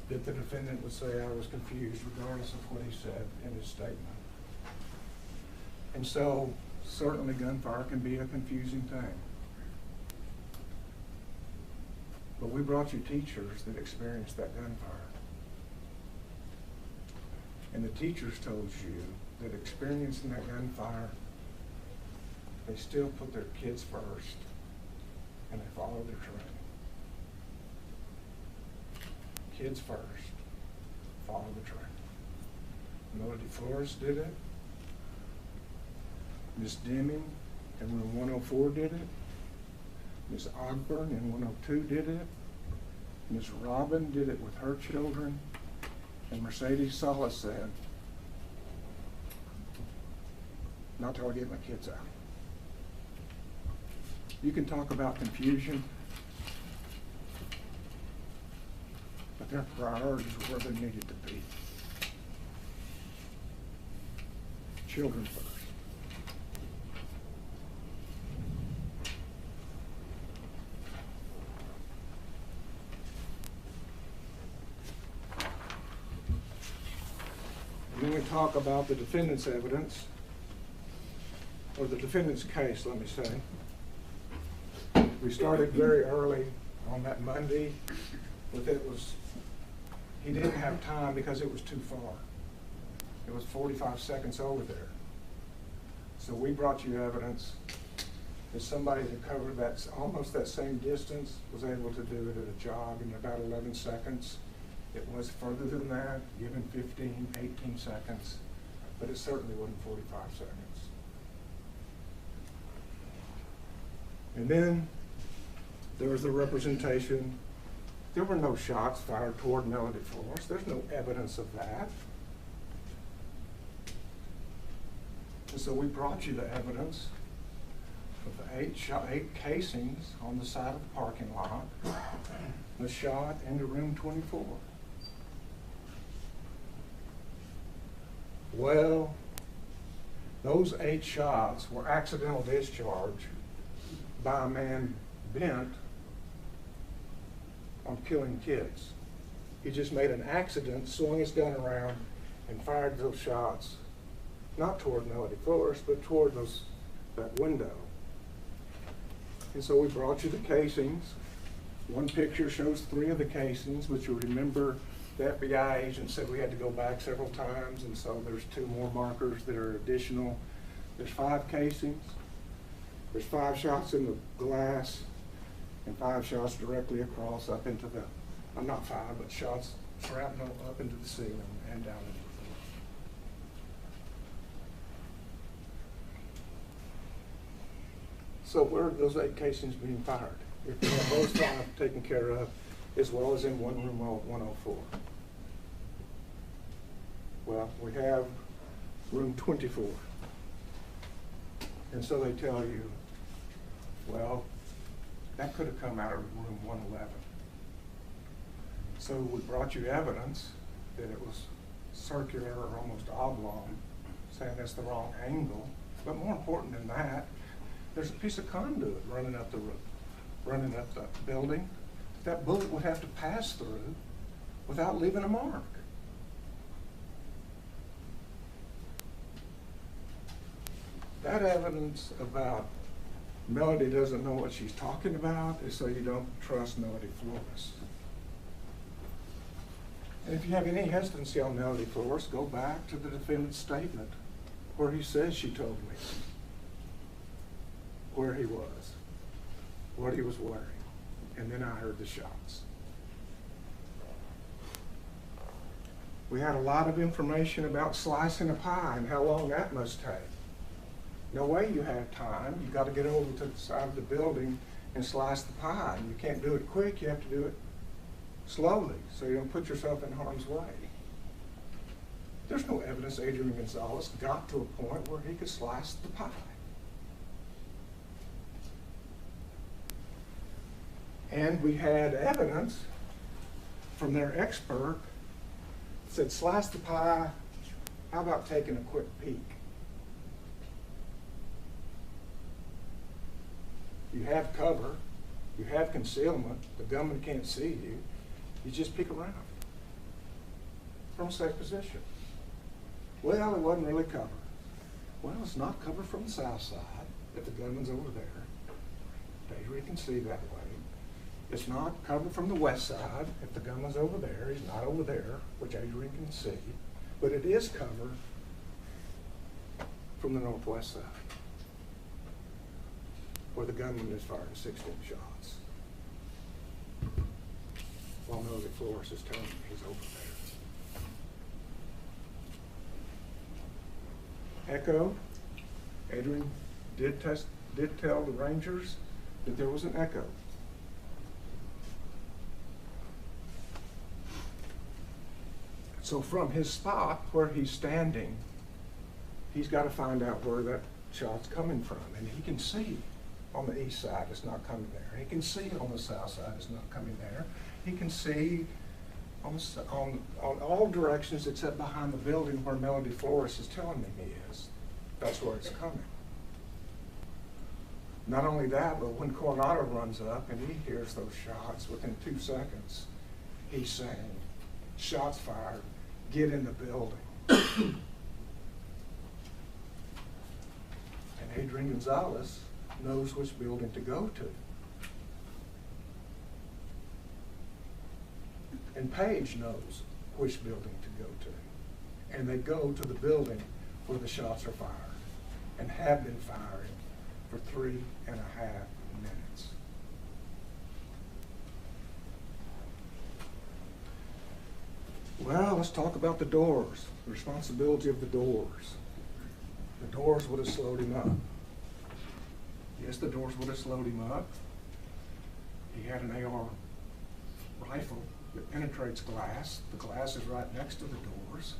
that the defendant would say I was confused regardless of what he said in his statement. And so certainly gunfire can be a confusing thing. But we brought you teachers that experienced that gunfire. And the teachers told you that experiencing that gunfire, they still put their kids first and they follow their training. Kids first, follow the training. Melody Flores did it. Miss Deming in room 104 did it. Ms. Ogburn in 102 did it. Ms. Robin did it with her children. And Mercedes Salas said, not till I get my kids out. You can talk about confusion, but their priorities were where they needed to be. Children first. And then we talk about the defendant's evidence. or the defendant's case, let me say. We started very early on that Monday, but he didn't have time because it was too far. It was 45 seconds over there. So we brought you evidence that somebody that covered almost that same distance was able to do it at a jog in about 11 seconds. It was further than that, given 15, 18 seconds, but it certainly wasn't 45 seconds. And then there was the representation. There were no shots fired toward Melody Flores. There's no evidence of that. And so we brought you the evidence of the 8 casings on the side of the parking lot, the shot into room 24. Well, those 8 shots were accidental discharge by a man bent on killing kids. He just made an accident, swung his gun around, and fired those shots, not toward Melody Flores, but toward that window. And so we brought you the casings. One picture shows 3 of the casings, but you remember the FBI agent said we had to go back several times, and so there's 2 more markers that are additional. There's 5 casings. There's 5 shots in the glass and 5 shots directly across up into the, not 5, but shots shrapnel up into the ceiling and down into the floor. So where are those 8 casings being fired? If we have those 5 taken care of, as well as in one room 104. Well, we have room 24. And so they tell you, well, that could have come out of room 111. So we brought you evidence that it was circular or almost oblong, saying that's the wrong angle. But more important than that, there's a piece of conduit running up the building. That bullet would have to pass through without leaving a mark. That evidence about Melody doesn't know what she's talking about is so you don't trust Melody Flores. And if you have any hesitancy on Melody Flores, go back to the defendant's statement where he says she told me where he was, what he was wearing, and then I heard the shots. We had a lot of information about slicing a pie and how long that must take. No way you have time. You got to get over to the side of the building and slice the pie. You can't do it quick. You have to do it slowly so you don't put yourself in harm's way. There's no evidence Adrián Gonzales got to a point where he could slice the pie. And we had evidence from their expert that said, slice the pie, how about taking a quick peek? You have cover, you have concealment, the gunman can't see you, you just peek around from a safe position. Well, it wasn't really cover. Well, it's not cover from the south side if the gunman's over there. Adrián can see that way. It's not cover from the west side if the gunman's over there. He's not over there, which Adrián can see. But it is cover from the northwest side, where the gunman is firing 16 shots, while Melody Flores is telling me he's over there. Echo, Adrián did tell the Rangers that there was an echo. So from his spot where he's standing, he's got to find out where that shot's coming from, and he can see on the east side it's not coming there. He can see on the south side it's not coming there. He can see on all directions except behind the building where Melody Flores is telling me he is. That's where it's coming. Not only that, but when Coronado runs up and he hears those shots within 2 seconds, he's saying, shots fired, get in the building. And Adrián Gonzales knows which building to go to. And Paige knows which building to go to. And they go to the building where the shots are fired and have been firing for 3.5 minutes. Well, let's talk about the doors, the responsibility of the doors. The doors would have slowed him up. Yes, the doors would have slowed him up. He had an AR rifle that penetrates glass. The glass is right next to the doors.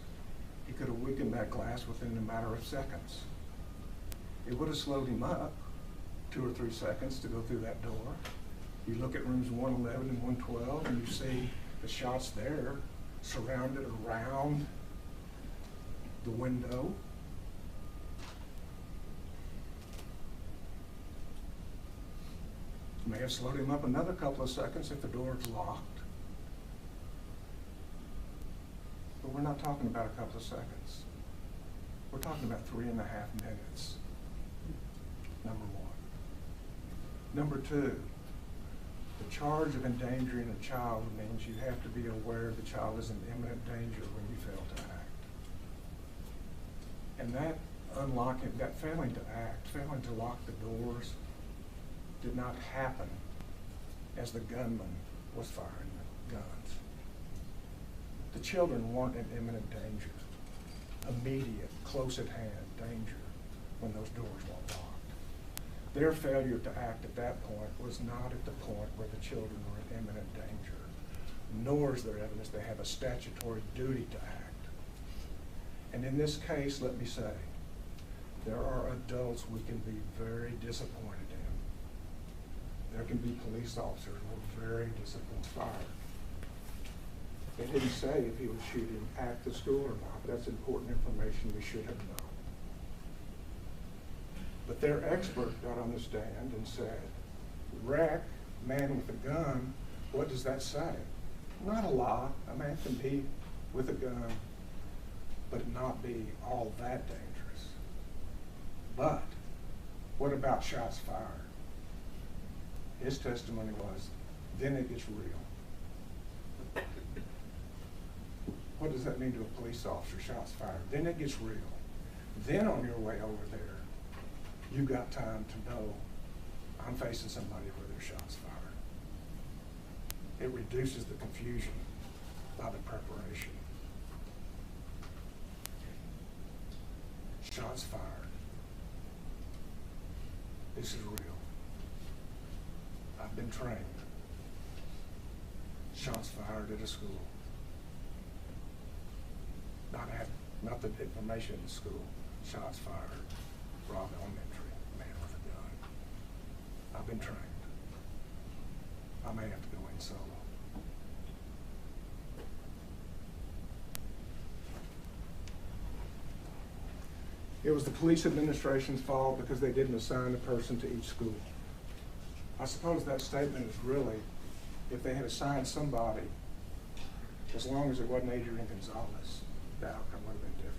He could have weakened that glass within a matter of seconds. It would have slowed him up 2 or 3 seconds to go through that door. You look at rooms 111 and 112 and you see the shots there surrounded around the window. May have slowed him up another couple of seconds if the door is locked. But we're not talking about a couple of seconds. We're talking about 3.5 minutes, number one. Number two, the charge of endangering a child means you have to be aware the child is in imminent danger when you fail to act. And that failing to act, failing to lock the doors, did not happen as the gunman was firing the guns. The children weren't in imminent danger, immediate, close at hand danger when those doors weren't locked. Their failure to act at that point was not at the point where the children were in imminent danger, nor is there evidence they have a statutory duty to act. And in this case, let me say, there are adults we can be very disappointed in. There can be police officers who are very disappointed. Fired. They didn't say if he was shooting at the school or not, but that's important information we should have known. But their expert got on the stand and said, wreck, man with a gun, what does that say? Not a lot. A man can be with a gun, but not be all that dangerous. But what about shots fired? His testimony was, then it gets real. What does that mean to a police officer? Shots fired. Then it gets real. Then on your way over there, you got time to know I'm facing somebody where there's shots fired. It reduces the confusion by the preparation. Shots fired. This is real. I've been trained. Shots fired at a school. Not the information in the school. Shots fired. Rob Elementary, man with a gun. I've been trained. I may have to go in solo. It was the police administration's fault because they didn't assign a person to each school. I suppose that statement is really, if they had assigned somebody, as long as it wasn't Adrián Gonzales, the outcome would have been different.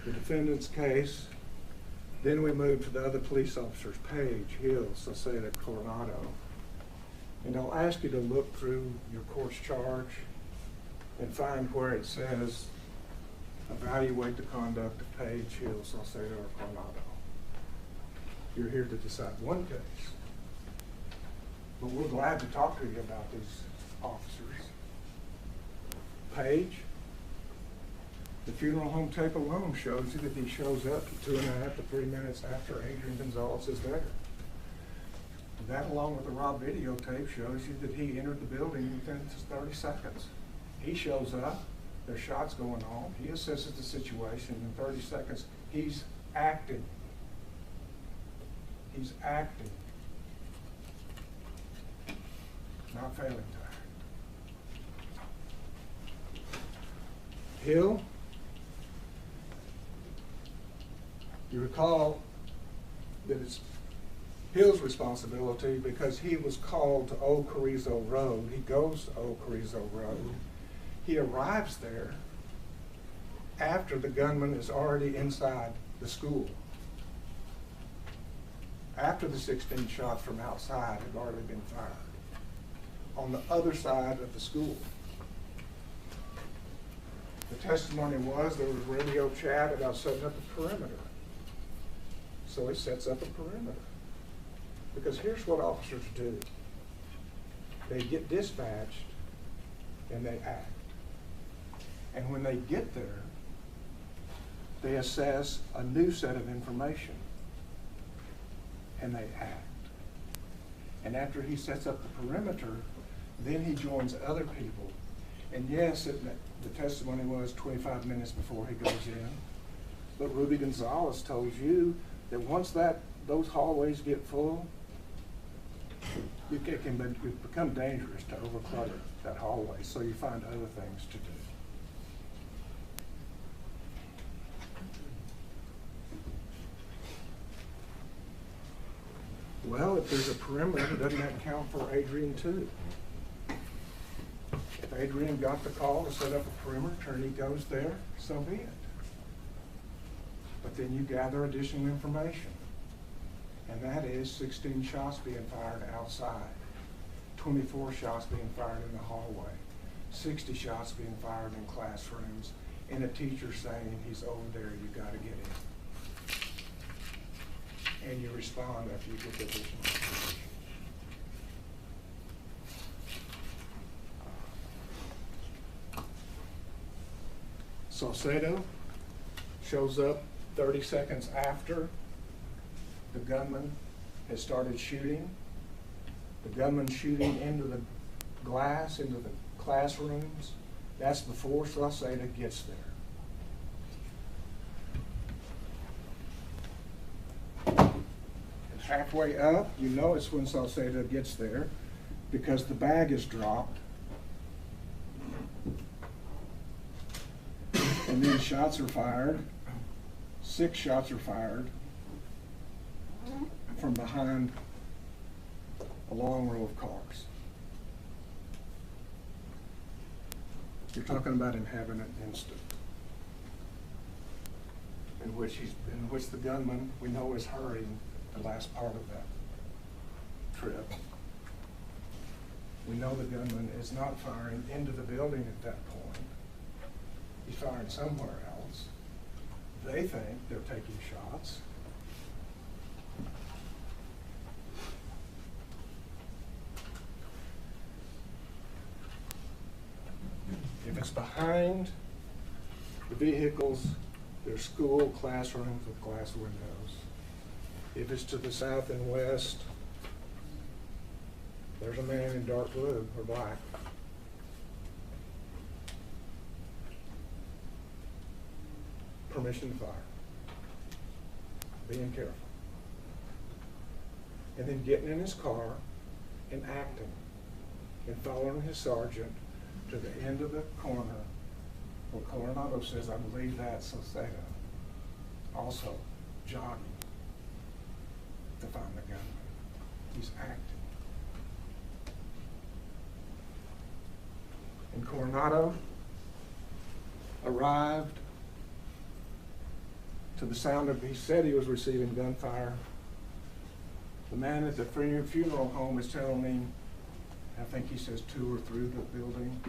The defendant's case, then we move to the other police officers, Paige, Hill, Sauceda, Coronado. And I'll ask you to look through your course charge and find where it says evaluate the conduct of Paige, Hill, Sauceda, or Coronado. You're here to decide one case. But we're glad to talk to you about these officers. Paige, the funeral home tape alone shows you that he shows up 2.5 to 3 minutes after Adrián Gonzales is there. That, along with the raw videotape, shows you that he entered the building within 30 seconds. He shows up, there's shots going on, he assesses the situation in 30 seconds. He's acting. He's acting. Not failing to act. Hill, you recall that it's his responsibility because he was called to Old Carrizo Road. He goes to Old Carrizo Road. He arrives there after the gunman is already inside the school. After the 16 shots from outside had already been fired on the other side of the school. The testimony was there was radio chat about setting up a perimeter. So he sets up a perimeter. Because here's what officers do. They get dispatched and they act. And when they get there, they assess a new set of information and they act. And after he sets up the perimeter, then he joins other people. And yes, the testimony was 25 minutes before he goes in. But Ruby Gonzales told you that once those hallways get full, it can become dangerous to overclutter that hallway, so you find other things to do. Well, if there's a perimeter, doesn't that count for Adrian too? If Adrian got the call to set up a perimeter and he goes there, so be it. But then you gather additional information. And that is 16 shots being fired outside, 24 shots being fired in the hallway, 60 shots being fired in classrooms, and a teacher saying, he's over there, you gotta get him. And you respond after you get the additional information. Salcedo shows up 30 seconds after the gunman has started shooting. The gunman shooting into the glass, into the classrooms. That's before Salcedo gets there. And halfway up, you know it's when Salcedo gets there because the bag is dropped. And then shots are fired. 6 shots are fired from behind a long row of cars. You're talking about him having an instant in which the gunman we know is hurrying the last part of that trip. We know the gunman is not firing into the building at that point. He's firing somewhere else. They think they're taking shots. If it's behind the vehicles, there's school classrooms with glass windows. If it's to the south and west, there's a man in dark blue or black. Permission to fire. Being careful. And then getting in his car and acting and following his sergeant to the end of the corner where Coronado says, I believe that's Salcedo. Also jogging to find the gunman. He's acting. And Coronado arrived to the sound of, he said he was receiving gunfire. The man at the funeral home is telling him, I think he says 2 or 3 the building.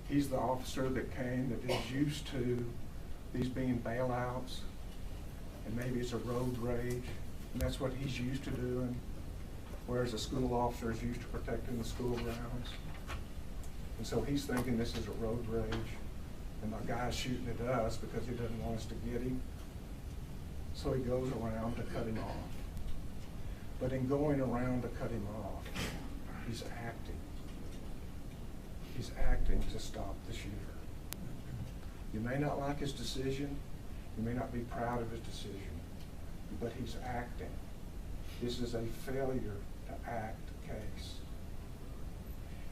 He's the officer that came that is used to these being bailouts, and maybe it's a road rage, and that's what he's used to doing, whereas a school officer is used to protecting the school grounds. And so he's thinking this is a road rage, and the guy's shooting at us because he doesn't want us to get him. So he goes around to cut him off. But in going around to cut him off, he's acting. He's acting to stop the shooter. You may not like his decision. You may not be proud of his decision, but he's acting. This is a failure to act case.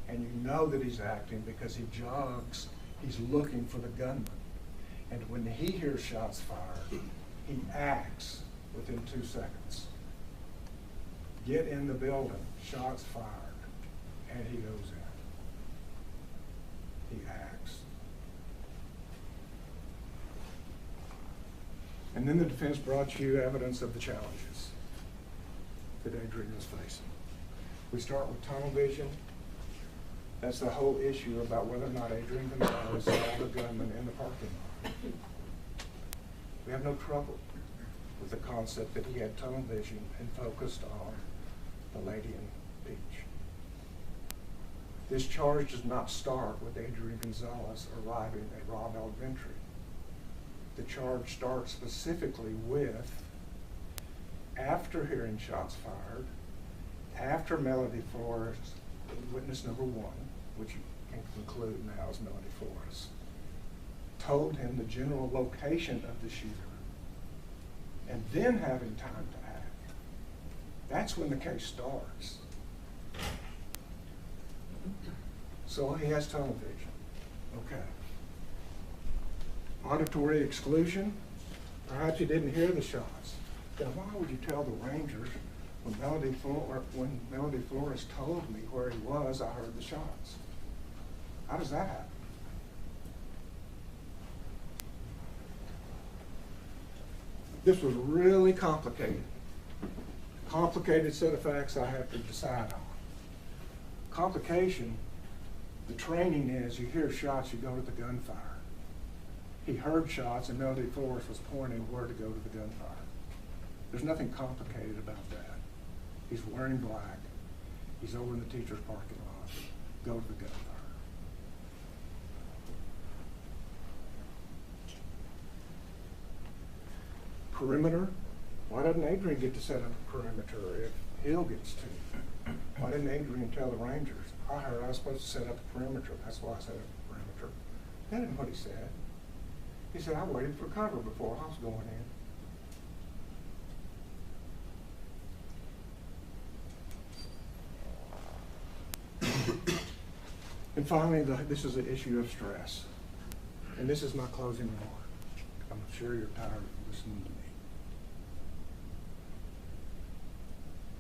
And you know that he's acting because he jogs. He's looking for the gunman. And when he hears shots fired, he acts within 2 seconds. get in the building, shots fired, and he goes in. He acts. And then the defense brought you evidence of the challenges that Adrian was facing. We start with tunnel vision. That's the whole issue about whether or not Adrián González saw the gunman in the parking lot. We have no trouble with the concept that he had tunnel vision and focused on the lady in peach. This charge does not start with Adrián González arriving at Robb Elementary. The charge starts specifically with, after hearing shots fired, after Melody Flores, witness number 1, which you can conclude now is Melody Flores, told him the general location of the shooter, and then having time to act. That's when the case starts. So he has tunnel vision. Okay. Auditory exclusion. Perhaps he didn't hear the shots. Then why would you tell the Rangers when Melody Flores told me where he was, I heard the shots? How does that happen? This was really complicated. Complicated set of facts I have to decide on. Complication, the training is you hear shots, you go to the gunfire. He heard shots and Melody Flores was pointing where to go to the gunfire. There's nothing complicated about that. He's wearing black. He's over in the teacher's parking lot. Go to the gunfire. Perimeter. Why doesn't Adrian get to set up a perimeter if Hill gets to? Why didn't Adrian tell the Rangers? I heard I was supposed to set up a perimeter. That's why I set up a perimeter. That isn't what he said. He said, I waited for cover before I was going in. And finally, this is an issue of stress. And this is my closing remark. I'm sure you're tired of listening to me.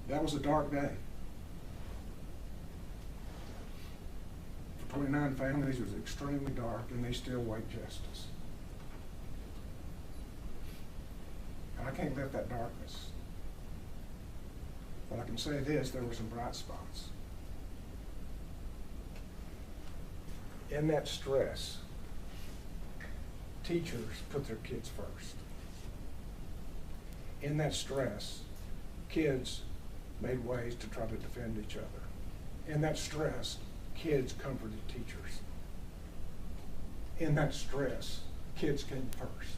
That was a dark day. For 29 families, it was extremely dark, and they still await justice. And I can't live that darkness. But I can say this, there were some bright spots. In that stress, teachers put their kids first. In that stress, kids made ways to try to defend each other. In that stress, kids comforted teachers. In that stress, kids came first.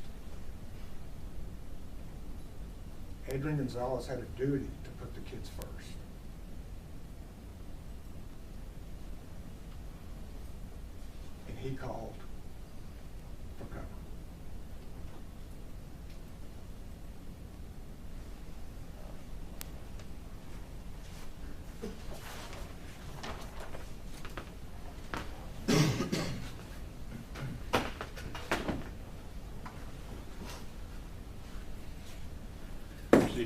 Adrián González had a duty to put the kids first. And he called for cover.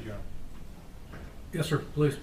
John. Yes, sir, please.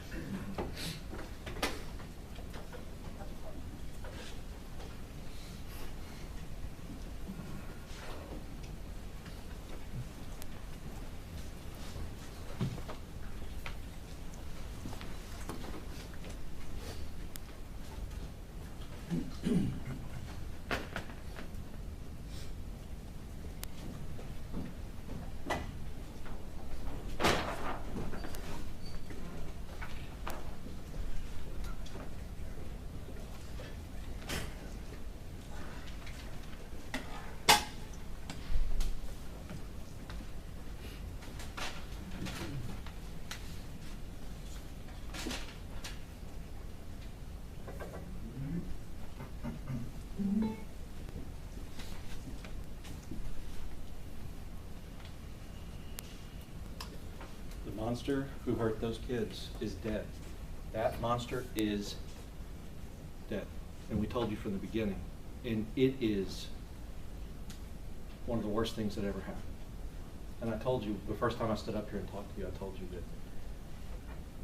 The monster who hurt those kids is dead. That monster is dead. And we told you from the beginning. And it is one of the worst things that ever happened. And I told you, the first time I stood up here and talked to you, I told you that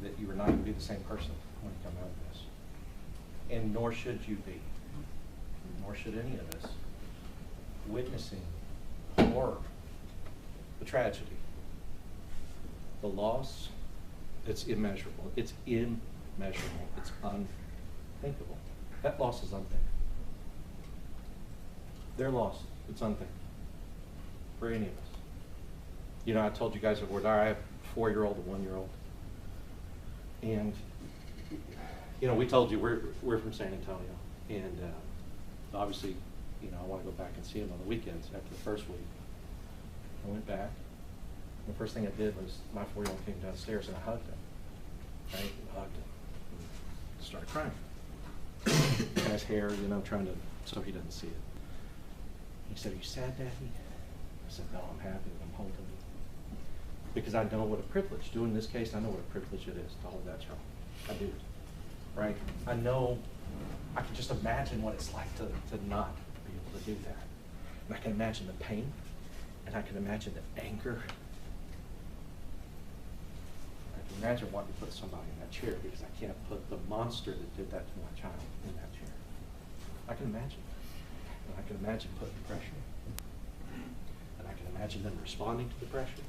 that you are not going to be the same person when you come out of this. And nor should you be. Nor should any of us. Witnessing horror, the tragedy, the loss, it's immeasurable. It's immeasurable. It's unthinkable. That loss is unthinkable. Their loss, it's unthinkable for any of us. You know, I told you guys before, I have a 4-year-old and 1-year-old. And, you know, we told you we're from San Antonio. And obviously, you know, I want to go back and see him on the weekends after the first week. I went back. The first thing I did was my 4-year-old came downstairs and I hugged him. Right? I hugged him. And started crying. And his hair, you know, trying to, so he doesn't see it. He said, "Are you sad, Daddy?" I said, "No, I'm happy that I'm holding you." Because I know what a privilege, doing this case, I know what a privilege it is to hold that child. I do. Right? I know, I can just imagine what it's like to not be able to do that. And I can imagine the pain, and I can imagine the anger. I can imagine wanting to put somebody in that chair because I can't put the monster that did that to my child in that chair. I can imagine. And I can imagine putting pressure. And I can imagine them responding to the pressure.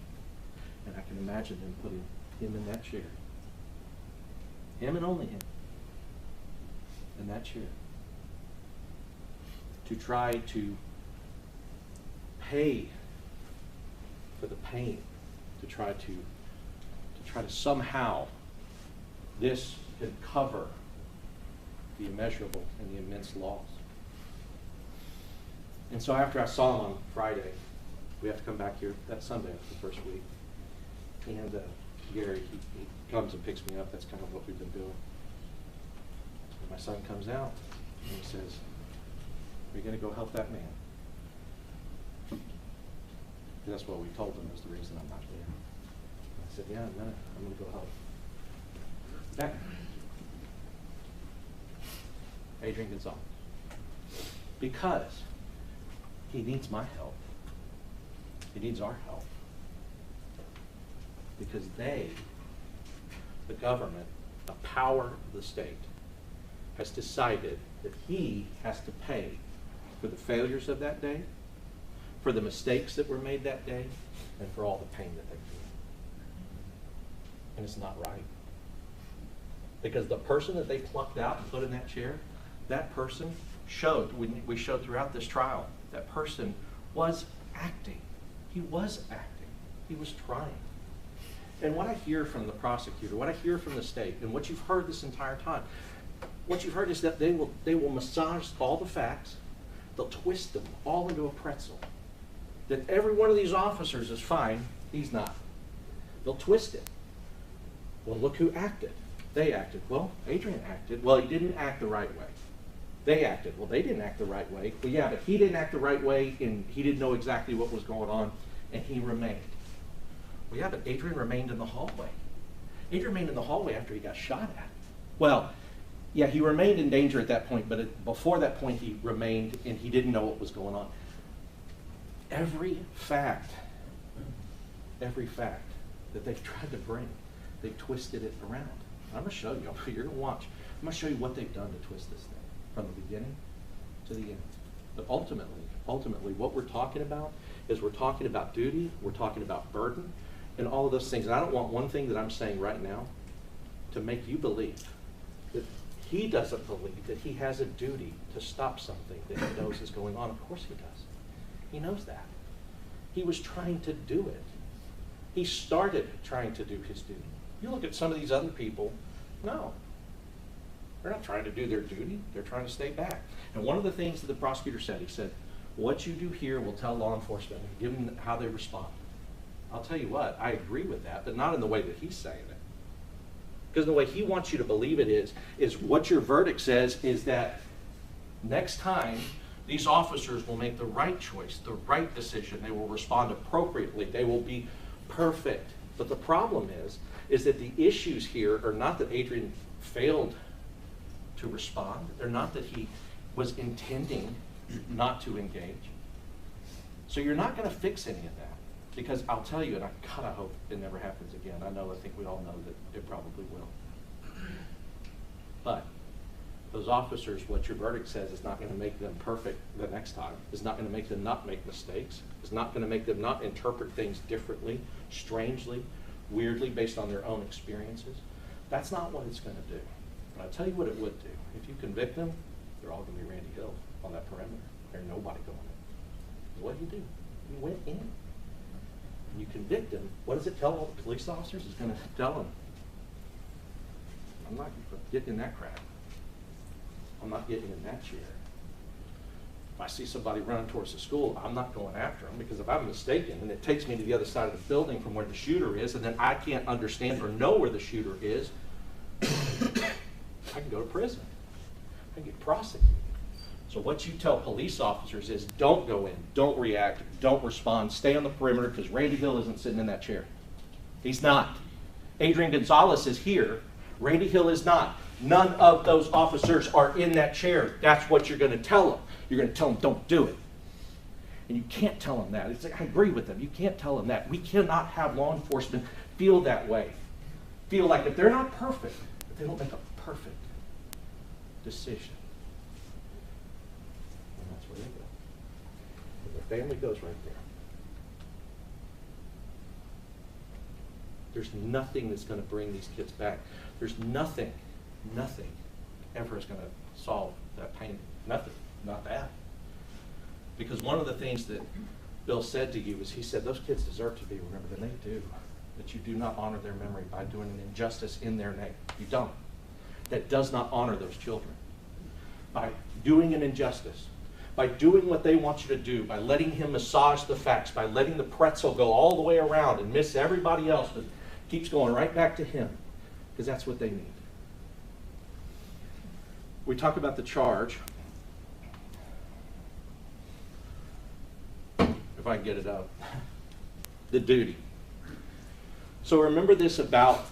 And I can imagine them putting him in that chair. Him and only him. In that chair. To try to pay for the pain. To try to somehow this can cover the immeasurable and the immense loss. And so after I saw him on Friday, we have to come back here that Sunday after the first week. And Gary, he comes and picks me up. That's kind of what we've been doing. And my son comes out and he says, "Are you going to go help that man?" That's what we told him was the reason I'm not there. I said, "Yeah, in a minute, I'm going to go help that man." Adrián Gonzales. Because he needs my help. He needs our help. Because they, the government, the power of the state, has decided that he has to pay for the failures of that day, for the mistakes that were made that day, and for all the pain that they feel. And it's not right. Because the person that they plucked out and put in that chair, that person showed, we showed throughout this trial, that person was acting. He was acting. He was trying. And what I hear from the prosecutor, what I hear from the state, and what you've heard this entire time, what you've heard is that they will massage all the facts, they'll twist them all into a pretzel. That every one of these officers is fine, he's not. They'll twist it. Well, look who acted. They acted. Well, Adrián acted. Well, he didn't act the right way. They acted. Well, they didn't act the right way. Well, yeah, but he didn't act the right way, and he didn't know exactly what was going on, and he remained. Well, yeah, but Adrián remained in the hallway. Adrián remained in the hallway after he got shot at. Well, yeah, he remained in danger at that point, but before that point he remained, and he didn't know what was going on. Every fact that they've tried to bring, they've twisted it around. I'm going to show you. You're going to watch. I'm going to show you what they've done to twist this thing from the beginning to the end. But ultimately, what we're talking about is we're talking about duty, we're talking about burden, and all of those things. And I don't want one thing that I'm saying right now to make you believe that he doesn't believe that he has a duty to stop something that he knows is going on. Of course he does. He knows that. He was trying to do it. He started trying to do his duty. You look at some of these other people, no. They're not trying to do their duty. They're trying to stay back. And one of the things that the prosecutor said, he said, what you do here will tell law enforcement, give them how they respond. I'll tell you what, I agree with that, but not in the way that he's saying it. Because the way he wants you to believe it is what your verdict says is that next time, these officers will make the right choice, the right decision. They will respond appropriately. They will be perfect. But the problem is that the issues here are not that Adrián failed to respond. They're not that he was intending not to engage. So you're not going to fix any of that. Because I'll tell you, and I kind of hope it never happens again. I think we all know that it probably will. But those officers, what your verdict says is not going to make them perfect the next time. It's not going to make them not make mistakes. It's not going to make them not interpret things differently, strangely, weirdly, based on their own experiences. That's not what it's going to do. But I'll tell you what it would do. If you convict them, they're all going to be Randy Hill on that perimeter. There's nobody going in. What do? You went in. You convict them. What does it tell all the police officers? It's going to tell them, I'm not getting in that crap. I'm not getting in that chair. If I see somebody running towards the school, I'm not going after them, because if I'm mistaken and it takes me to the other side of the building from where the shooter is, and then I can't understand or know where the shooter is, I can go to prison. I can get prosecuted. So what you tell police officers is don't go in, don't react, don't respond, stay on the perimeter, because Randy Hill isn't sitting in that chair. He's not. Adrián Gonzales is here. Randy Hill is not. None of those officers are in that chair. That's what you're going to tell them. You're going to tell them, don't do it. And you can't tell them that. It's like, I agree with them. You can't tell them that. We cannot have law enforcement feel that way. Feel like if they're not perfect, if they don't make a perfect decision. And that's where they go. And their family goes right there. There's nothing that's going to bring these kids back. There's nothing ever is going to solve that pain. Nothing, not that. Because one of the things that Bill said to you is, he said, those kids deserve to be remembered, and they do. That you do not honor their memory by doing an injustice in their name. You don't. That does not honor those children. By doing an injustice, by doing what they want you to do, by letting him massage the facts, by letting the pretzel go all the way around and miss everybody else, but keeps going right back to him, because that's what they need. We talk about the charge. If I can get it up. The duty. So remember this about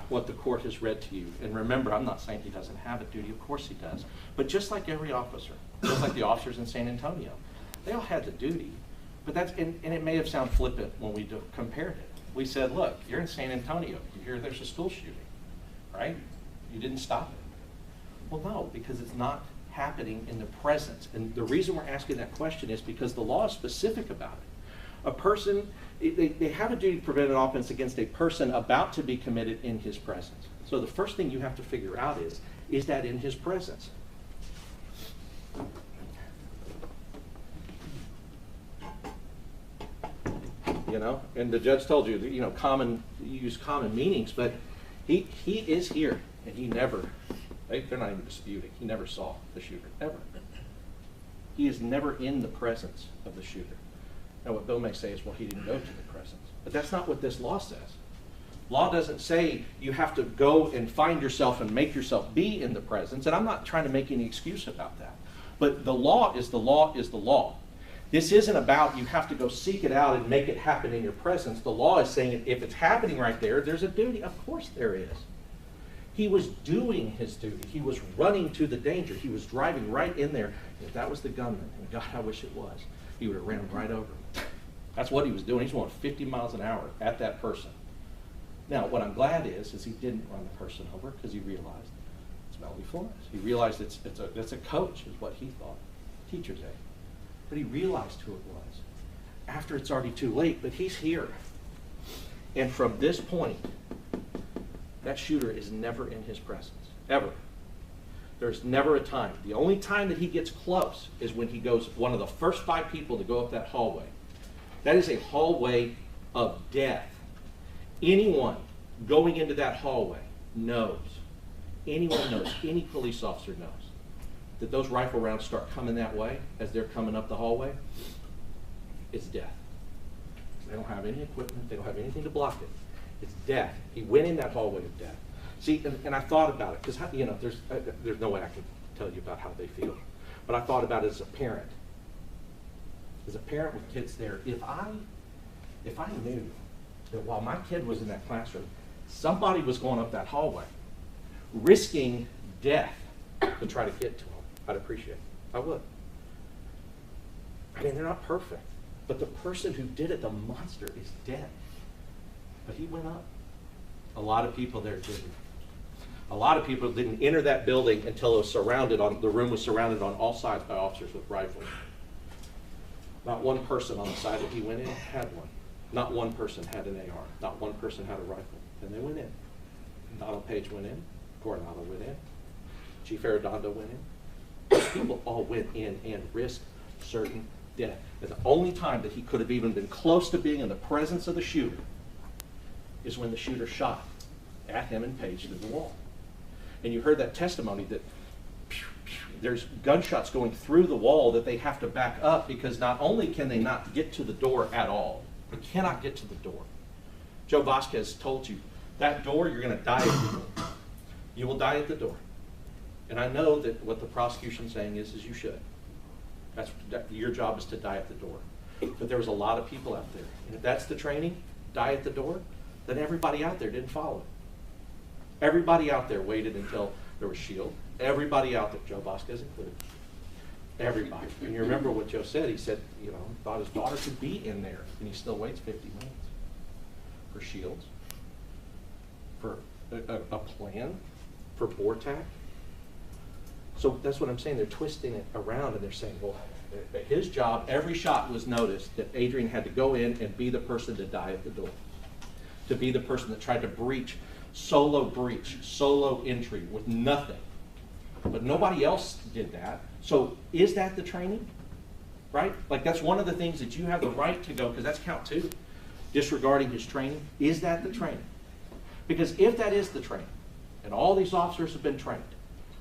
what the court has read to you. And remember, I'm not saying he doesn't have a duty. Of course he does. But just like every officer, just like the officers in San Antonio, they all had the duty. But that's, and it may have sounded flippant when we compared it. We said, look, you're in San Antonio. You hear there's a school shooting, right? You didn't stop it. Well, no, because it's not happening in the presence. And the reason we're asking that question is because the law is specific about it. A person, they have a duty to prevent an offense against a person about to be committed in his presence. So the first thing you have to figure out is that in his presence? You know, and the judge told you, you know, you use common meanings, but he is here, and he never, they're not even disputing, he never saw the shooter, ever. He is never in the presence of the shooter. Now what Bill may say is, well, he didn't go to the presence. But that's not what this law says. Law doesn't say you have to go and find yourself and make yourself be in the presence, and I'm not trying to make any excuse about that. But the law is the law is the law. This isn't about you have to go seek it out and make it happen in your presence. The law is saying if it's happening right there, there's a duty. Of course there is. He was doing his duty. He was running to the danger. He was driving right in there. If that was the gunman, and God, I wish it was, he would have ran him right over. That's what he was doing. He's going 50 miles an hour at that person. Now, what I'm glad is he didn't run the person over because he realized it's Melanie Flores. He realized it's a coach is what he thought, teacher's aide. But he realized who it was after it's already too late, but he's here. And from this point, that shooter is never in his presence, ever. There's never a time. The only time that he gets close is when he goes, one of the first 5 people to go up that hallway. That is a hallway of death. Anyone going into that hallway knows, anyone knows, any police officer knows, that those rifle rounds start coming that way as they're coming up the hallway, it's death. They don't have any equipment. They don't have anything to block it. It's death. He went in that hallway of death. See, and I thought about it, because, you know, there's no way I can tell you about how they feel. But I thought about it as a parent. As a parent with kids there, if I knew that while my kid was in that classroom, somebody was going up that hallway, risking death to try to get to him, I'd appreciate it. I would. I mean, they're not perfect. But the person who did it, the monster, is dead. But he went up. A lot of people there didn't. A lot of people didn't enter that building until it was surrounded on, the room was surrounded on all sides by officers with rifles. Not one person on the side that he went in had one. Not one person had an AR. Not one person had a rifle. And they went in. Donald Page went in. Coronado went in. Chief Arredondo went in. Those people all went in and risked certain death. And the only time that he could have even been close to being in the presence of the shooter is when the shooter shot at him and Page through the wall. And you heard that testimony that there's gunshots going through the wall that they have to back up because not only can they not get to the door at all, they cannot get to the door. Joe Vasquez told you, that door, you're going to die at the door. You will die at the door. And I know that what the prosecution's saying is you should. Your job is to die at the door. But there was a lot of people out there. And if that's the training, die at the door, then everybody out there didn't follow it. Everybody out there waited until there was shield. Everybody out there, Joe Vasquez included. Everybody. And you remember what Joe said. He said, you know, thought his daughter could be in there. And he still waits 50 minutes for shields, for a plan, for BORTAC. So that's what I'm saying. They're twisting it around and they're saying, well, his job, every shot was noticed that Adrian had to go in and be the person to die at the door. To be the person that tried to breach, solo entry with nothing. But nobody else did that. So is that the training? Right? Like that's one of the things that you have the right to go, because that's count 2, disregarding his training. Is that the training? Because if that is the training, and all these officers have been trained,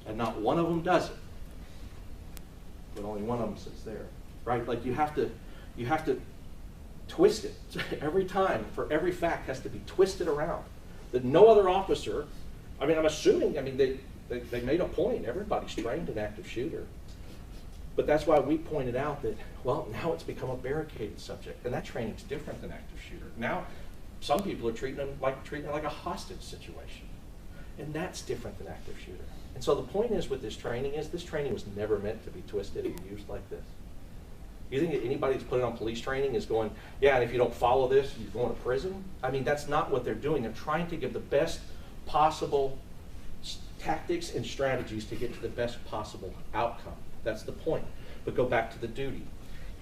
and not one of them does it, but only one of them sits there, right? Like you have to twist it. Every time, for every fact has to be twisted around. That no other officer, I mean, I'm assuming, I mean, they made a point. Everybody's trained an active shooter. But that's why we pointed out that, well, now it's become a barricaded subject. And that training's different than active shooter. Now, some people are treating it like a hostage situation. And that's different than active shooter. And so the point is with this training is this training was never meant to be twisted and used like this. You think that anybody that's put it on police training is going, yeah, and if you don't follow this, you're going to prison? I mean, that's not what they're doing. They're trying to give the best possible tactics and strategies to get to the best possible outcome. That's the point. But go back to the duty.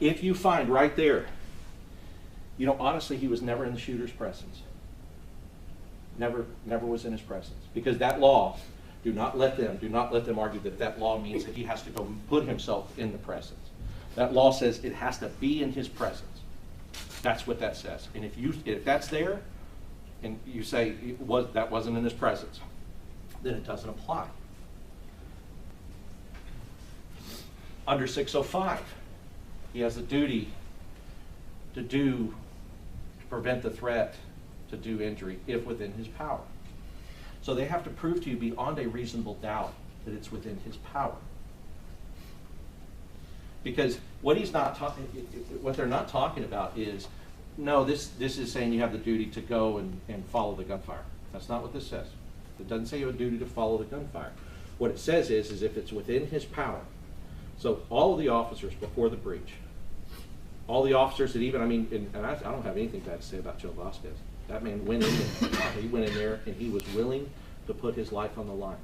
If you find right there, you know, honestly, he was never in the shooter's presence. Never was in his presence. Because that law, do not let them argue that law means that he has to go put himself in the presence. That law says it has to be in his presence. That's what that says. And if that's there, and you say that wasn't in his presence, then it doesn't apply. Under 605, he has a duty to prevent the threat to do injury if within his power. So they have to prove to you beyond a reasonable doubt that it's within his power. Because what they're not talking about is, no, this is saying you have the duty to go and follow the gunfire. That's not what this says. It doesn't say you have a duty to follow the gunfire. What it says is if it's within his power. So all of the officers before the breach, all the officers that even, I mean, and I don't have anything bad to say about Joe Vasquez. That man went in there. He went in there and he was willing to put his life on the line.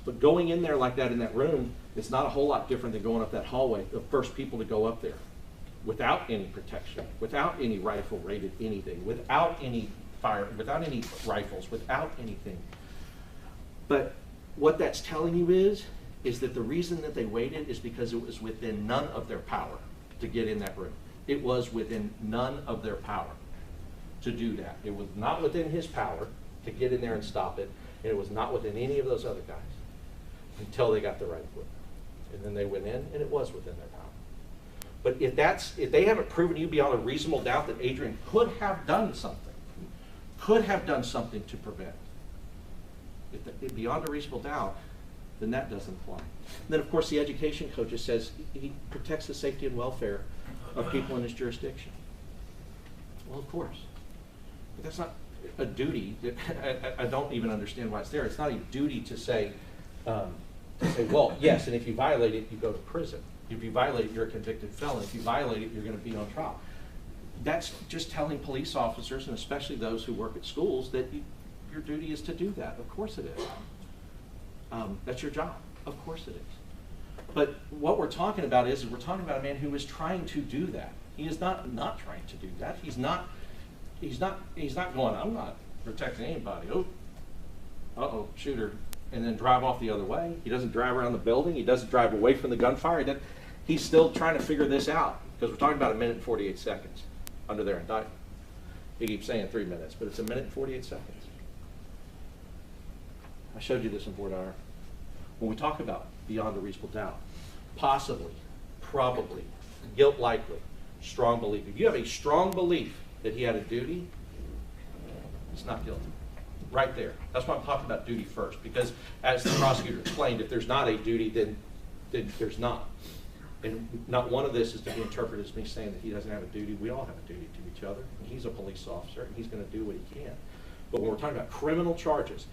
But going in there like that in that room, it's not a whole lot different than going up that hallway, the first people to go up there, without any protection, without any rifle rated anything, without any fire, without any rifles, without anything. But what that's telling you is that the reason that they waited is because it was within none of their power to get in that room. It was within none of their power to do that. It was not within his power to get in there and stop it, and it was not within any of those other guys until they got the right equipment. And then they went in, and it was within their power. But if they haven't proven you beyond a reasonable doubt that Adrian could have done something to prevent, if beyond a reasonable doubt, then that doesn't apply. And then, of course, the education code just says he protects the safety and welfare of people in his jurisdiction. Well, of course. But that's not a duty. I don't even understand why it's there. It's not a duty to say, well, yes, and if you violate it, you go to prison. If you violate it, you're a convicted felon. If you violate it, you're going to be on trial. That's just telling police officers, and especially those who work at schools, that your duty is to do that. Of course it is. That's your job. Of course it is. But what we're talking about is we're talking about a man who is trying to do that. He is not trying to do that. He's not going, I'm not protecting anybody. Oh, uh-oh, shooter. And then drive off the other way. He doesn't drive around the building. He doesn't drive away from the gunfire. He's still trying to figure this out, because we're talking about 1 minute and 48 seconds under their indictment. He keeps saying 3 minutes, but it's 1 minute and 48 seconds. I showed you this in voir dire. When we talk about beyond a reasonable doubt, possibly, probably, guilt likely, strong belief. If you have a strong belief that he had a duty, it's not guilty. Right there. That's why I'm talking about duty first, because as the prosecutor explained, if there's not a duty, then there's not. And not one of this is to be interpreted as me saying that he doesn't have a duty. We all have a duty to each other. And he's a police officer, and he's going to do what he can. But when we're talking about criminal charges,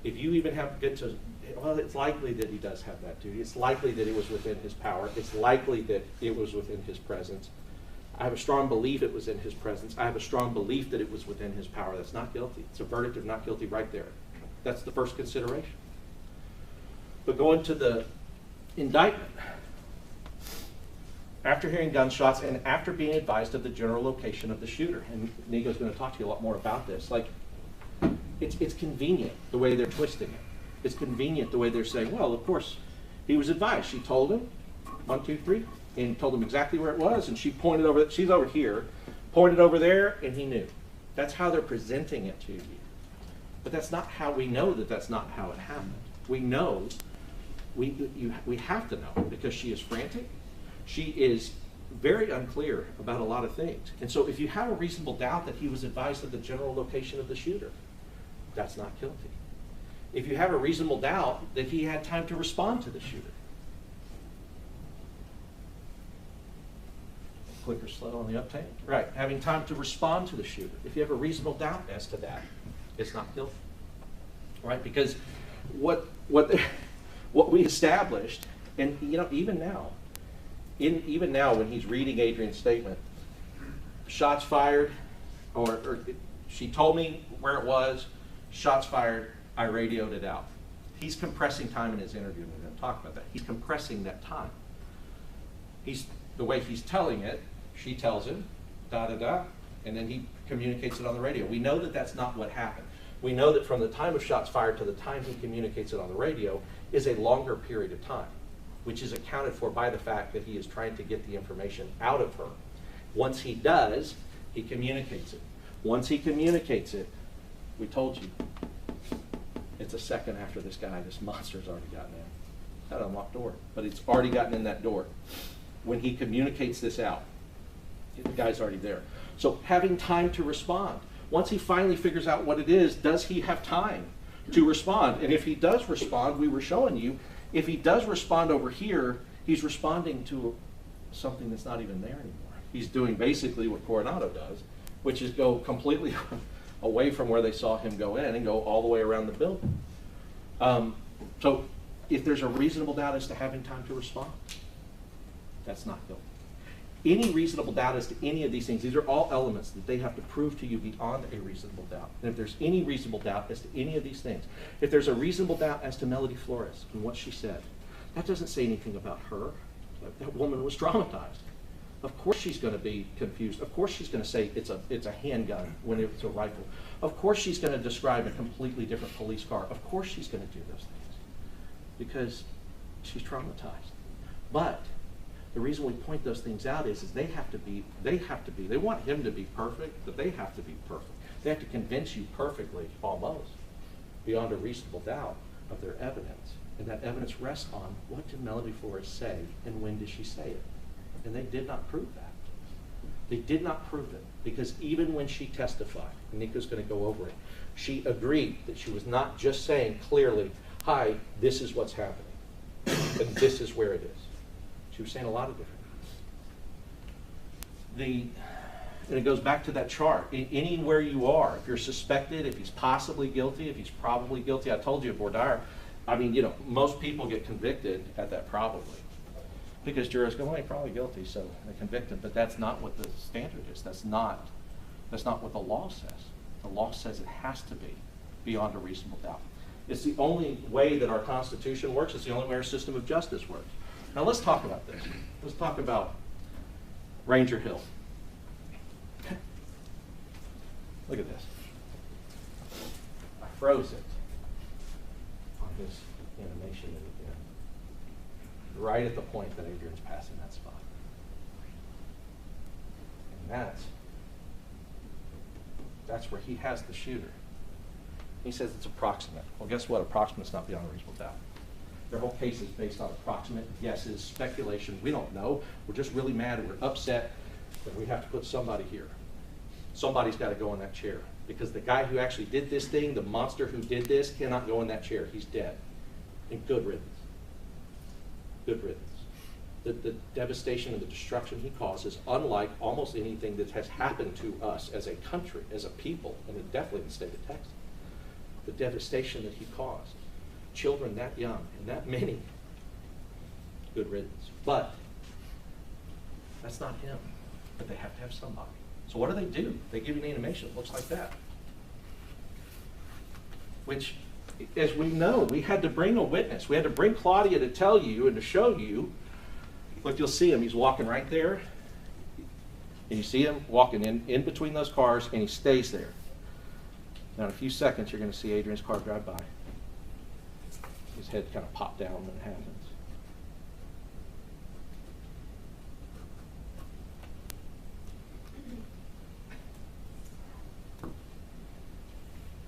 if you even get to, well, it's likely that he does have that duty. It's likely that it was within his power. It's likely that it was within his presence. I have a strong belief it was in his presence. I have a strong belief that it was within his power. That's not guilty. It's a verdict of not guilty right there. That's the first consideration. But going to the indictment, after hearing gunshots and after being advised of the general location of the shooter, and Nico's going to talk to you a lot more about this, like, it's convenient the way they're twisting it. It's convenient the way they're saying, well, of course, he was advised. She told him, 1, 2, 3, and told him exactly where it was, and she pointed over, she's over here, pointed over there, and he knew. That's how they're presenting it to you. But that's not how we know that that's not how it happened. We know, we have to know, because she is frantic. She is very unclear about a lot of things. And so if you have a reasonable doubt that he was advised of the general location of the shooter, that's not guilty. If you have a reasonable doubt that he had time to respond to the shooter, clicker slow on the uptake. Right, having time to respond to the shooter. If you have a reasonable doubt as to that, it's not guilty. Right, because what we established, and even now when he's reading Adrian's statement, shots fired, or she told me where it was, shots fired, I radioed it out. He's compressing time in his interview. We're going to talk about that. He's compressing that time. The way he's telling it, she tells him, da-da-da, and then he communicates it on the radio. We know that that's not what happened. We know that from the time of shots fired to the time he communicates it on the radio is a longer period of time, which is accounted for by the fact that he is trying to get the information out of her. Once he does, he communicates it. Once he communicates it, we told you, it's a second after this monster's already gotten in. That unlocked door, but it's already gotten in that door. When he communicates this out, the guy's already there. So having time to respond. Once he finally figures out what it is, does he have time to respond? And if he does respond, we were showing you, if he does respond over here, he's responding to something that's not even there anymore. He's doing basically what Coronado does, which is go completely away from where they saw him go in and go all the way around the building. So if there's a reasonable doubt as to having time to respond, that's not guilty. Any reasonable doubt as to any of these things, these are all elements that they have to prove to you beyond a reasonable doubt. And if there's any reasonable doubt as to any of these things, if there's a reasonable doubt as to Melody Flores and what she said, that doesn't say anything about her. That woman was traumatized. Of course she's going to be confused. Of course she's going to say it's a handgun when it's a rifle. Of course she's going to describe a completely different police car. Of course she's going to do those things because she's traumatized. But the reason we point those things out is they want him to be perfect, but they have to be perfect. They have to convince you perfectly, almost, beyond a reasonable doubt of their evidence. And that evidence rests on what did Melody Flores say and when did she say it? And they did not prove that. They did not prove it because even when she testified, and Nico's going to go over it, she agreed that she was not just saying clearly, hi, this is what's happening, and this is where it is. She was saying a lot of different things. And it goes back to that chart. Anywhere you are, if you're suspected, if he's possibly guilty, if he's probably guilty, I told you at voir dire, I mean, most people get convicted at that probably. Because jurors go, well, he's probably guilty, so they convict him. But that's not what the standard is. That's not what the law says. The law says it has to be beyond a reasonable doubt. It's the only way that our Constitution works. It's the only way our system of justice works. Now let's talk about this. Let's talk about Ranger Hill. Look at this. I froze it on this animation that we did. Right at the point that Adrian's passing that spot. And that's where he has the shooter. He says it's approximate. Well, guess what? Approximate's not beyond a reasonable doubt. Their whole case is based on approximate guesses, speculation. We don't know. We're just really mad and we're upset that we have to put somebody here. Somebody's got to go in that chair. Because the guy who actually did this thing, the monster who did this, cannot go in that chair. He's dead. And good riddance. Good riddance. The devastation and the destruction he causes, unlike almost anything that has happened to us as a country, as a people, and definitely in the state of Texas. The devastation that he caused. Children that young and that many. Good riddance. But that's not him. But they have to have somebody. So what do? They give you an animation that looks like that. Which, as we know, we had to bring a witness. We had to bring Claudia to tell you and to show you. Look, you'll see him. He's walking right there. And you see him walking in between those cars, and he stays there. Now, in a few seconds, you're going to see Adrian's car drive by. His head kind of popped down when it happens.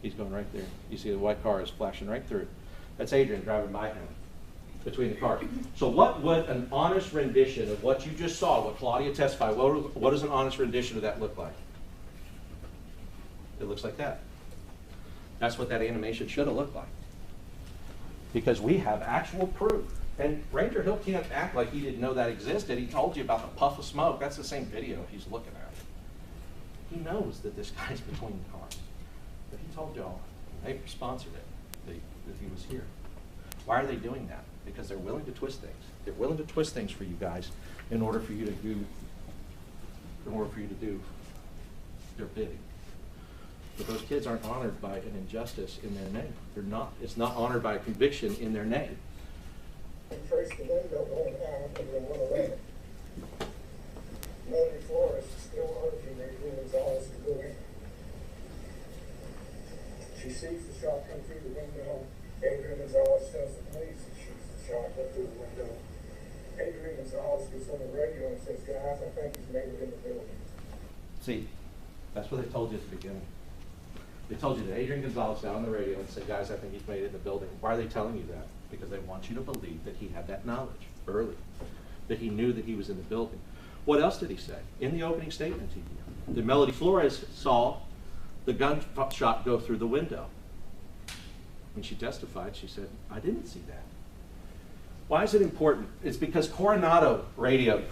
He's going right there. You see the white car is flashing right through. That's Adrian driving by him between the cars. So what would an honest rendition of what you just saw, what Claudia testified, what does an honest rendition of that look like? It looks like that. That's what that animation should have looked like. Because we have actual proof. And Ranger Hill can't act like he didn't know that existed. He told you about the puff of smoke. That's the same video he's looking at. He knows that this guy's between the cars. But he told y'all, they sponsored it, that he was here. Why are they doing that? Because they're willing to twist things. They're willing to twist things for you guys in order for you to do their bidding. But those kids aren't honored by an injustice in their name. They're not. It's not honored by a conviction in their name. Trace the window going out and then 111. Melody Flores is still urging Adrián Gonzales to go in. She sees the shot come through the window. Adrián Gonzales tells the police that she's the shot come through the window. Adrián Gonzales gets on the radio and says, guys, I think he's made it in the building. See, that's what they told you at the beginning. They told you that Adrián Gonzales got on the radio and said, guys, I think he's made it in the building. Why are they telling you that? Because they want you to believe that he had that knowledge early, that he knew that he was in the building. What else did he say? In the opening statement to you, that Melody Flores saw the gunshot go through the window. When she testified, she said, I didn't see that. Why is it important? It's because Coronado radio,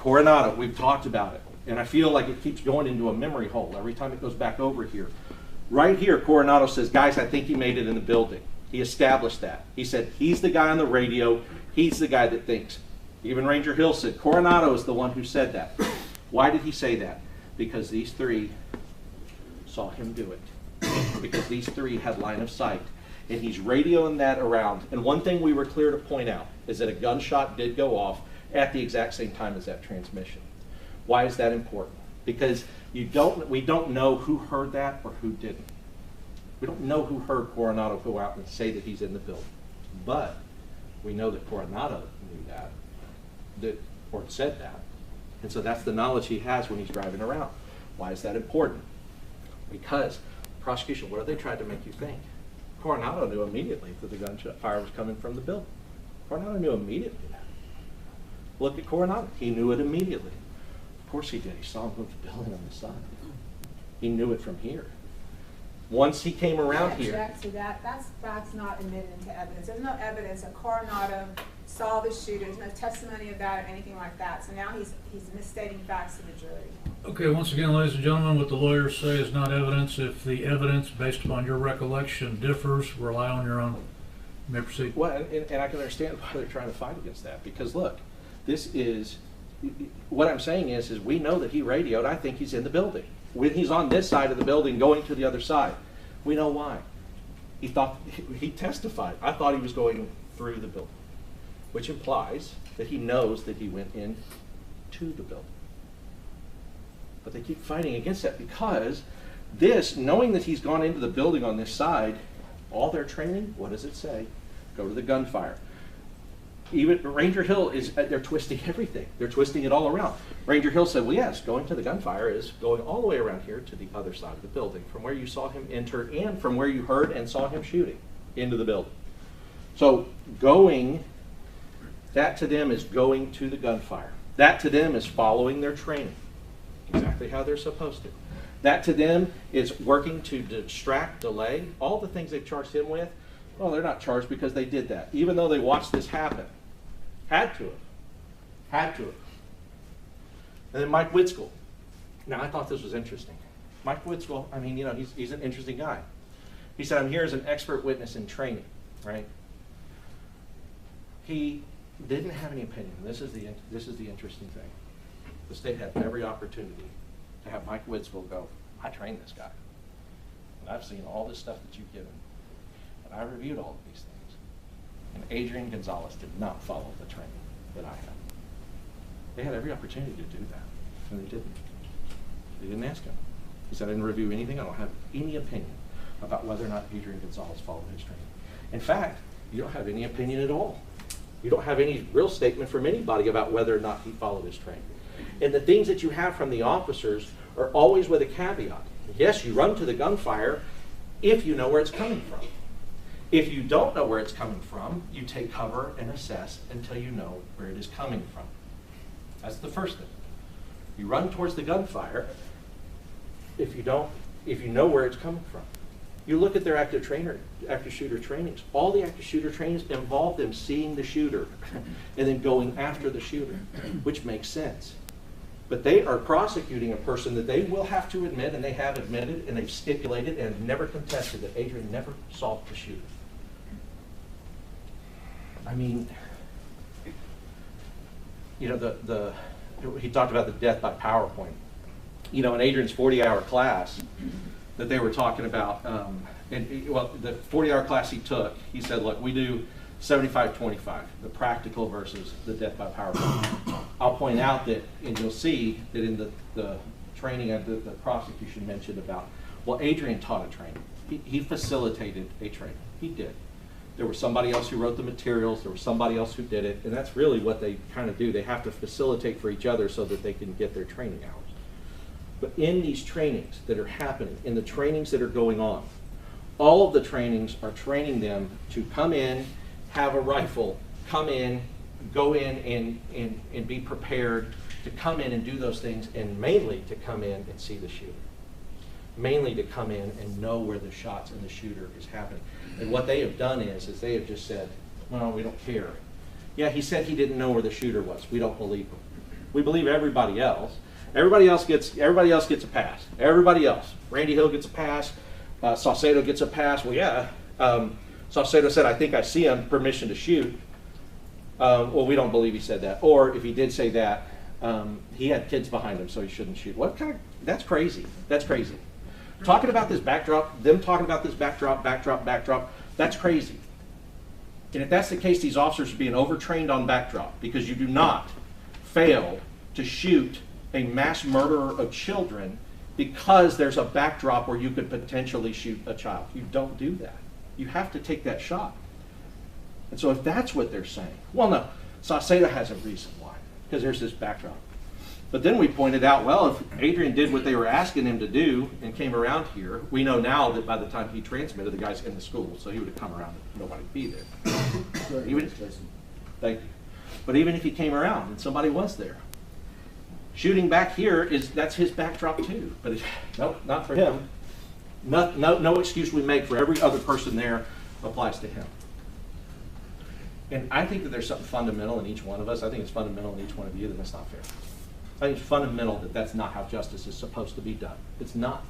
we've talked about it, and I feel like it keeps going into a memory hole every time it goes back over here. Right here, Coronado says, guys, I think he made it in the building. He established that. He said, he's the guy on the radio. He's the guy that thinks. Even Ranger Hill said, Coronado is the one who said that. Why did he say that? Because these three saw him do it. Because these three had line of sight. And he's radioing that around. And one thing we were clear to point out is that a gunshot did go off at the exact same time as that transmission. Why is that important? Because we don't know who heard that or who didn't. We don't know who heard Coronado go out and say that he's in the building. But we know that Coronado knew that or said that. And so that's the knowledge he has when he's driving around. Why is that important? Because prosecution, what have they tried to make you think? Coronado knew immediately that the gunshot fire was coming from the building. Coronado knew immediately that. Look at Coronado. He knew it immediately. Of course he did. He saw him move the building on the side. He knew it from here. Once he came around here. Jack, so that's not admitted into evidence. There's no evidence that Coronado saw the shooter. There's no testimony about it or anything like that. So now he's misstating facts to the jury. Okay, once again, ladies and gentlemen, what the lawyers say is not evidence. If the evidence, based upon your recollection, differs, rely on your own. You may proceed. Well, and I can understand why they're trying to fight against that. Because look, This is, what I'm saying is we know that he radioed, I think he's in the building. When he's on this side of the building going to the other side, we know why. He testified, I thought he was going through the building, which implies that he knows that he went in to the building. But they keep fighting against that because this, knowing that he's gone into the building on this side, all their training, what does it say? Go to the gunfire. Even Ranger Hill they're twisting everything. They're twisting it all around. Ranger Hill said, well, yes, going to the gunfire is going all the way around here to the other side of the building, from where you saw him enter and from where you heard and saw him shooting into the building. So that to them is going to the gunfire. That to them is following their training, exactly how they're supposed to. That to them is working to distract, delay, all the things they've charged him with. Well, they're not charged because they did that, even though they watched this happen. Had to have. And then Mike Witzkel. Now, I thought this was interesting. Mike Witzkel, I mean, he's an interesting guy. He said, I'm here as an expert witness in training, right? He didn't have any opinion. This is the interesting thing. The state had every opportunity to have Mike Witzkel go, I trained this guy. And I've seen all this stuff that you've given. And I reviewed all of these things. And Adrián Gonzales did not follow the training that I had. They had every opportunity to do that, and they didn't. They didn't ask him. He said, I didn't review anything. I don't have any opinion about whether or not Adrián Gonzales followed his training. In fact, you don't have any opinion at all. You don't have any real statement from anybody about whether or not he followed his training. And the things that you have from the officers are always with a caveat. Yes, you run to the gunfire if you know where it's coming from. If you don't know where it's coming from, you take cover and assess until you know where it is coming from. That's the first thing. You run towards the gunfire if you know where it's coming from. You look at their active shooter trainings. All the active shooter trainings involve them seeing the shooter and then going after the shooter, which makes sense. But they are prosecuting a person that they will have to admit, and they have admitted, and they've stipulated and never contested that Adrián never saw the shooter. I mean, he talked about the death by PowerPoint. In Adrián's 40-hour class that they were talking about, the 40-hour class he took, he said, look, we do 75-25, the practical versus the death by PowerPoint. I'll point out that, and you'll see that in the training the prosecution mentioned about, well, Adrián taught a training. He facilitated a training. He did. There was somebody else who wrote the materials. There was somebody else who did it. And that's really what they kind of do. They have to facilitate for each other so that they can get their training hours. But in these trainings that are happening, in the trainings that are going on, all of the trainings are training them to come in, have a rifle, come in, go in and be prepared to come in and do those things, and mainly to come in and see the shooter. Mainly to come in and know where the shots and the shooter is happening. And what they have done is they have just said, well, we don't care. Yeah, he said he didn't know where the shooter was. We don't believe him. We believe everybody else. Everybody else gets a pass. Everybody else. Randy Hill gets a pass. Saucedo gets a pass. Well, yeah. Saucedo said, I think I see him, permission to shoot. Well, we don't believe he said that. Or if he did say that, he had kids behind him, so he shouldn't shoot. What kind of, that's crazy. That's crazy. Talking about this backdrop, them talking about this backdrop, that's crazy. And if that's the case, these officers are being overtrained on backdrop, because you do not fail to shoot a mass murderer of children because there's a backdrop where you could potentially shoot a child. You don't do that. You have to take that shot. And so if that's what they're saying, well, no, Saucedo has a reason why, because there's this backdrop. But then we pointed out, well, if Adrián did what they were asking him to do and came around here, we know now that by the time he transmitted, the guy's in the school, so he would have come around and nobody would be there. Thank you. But even if he came around and somebody was there, shooting back here, that's his backdrop too. But nope, not for him. No excuse we make for every other person there applies to him. And I think that there's something fundamental in each one of us. I think it's fundamental in each one of you that that's not fair. I think it's fundamental that that's not how justice is supposed to be done. It's not.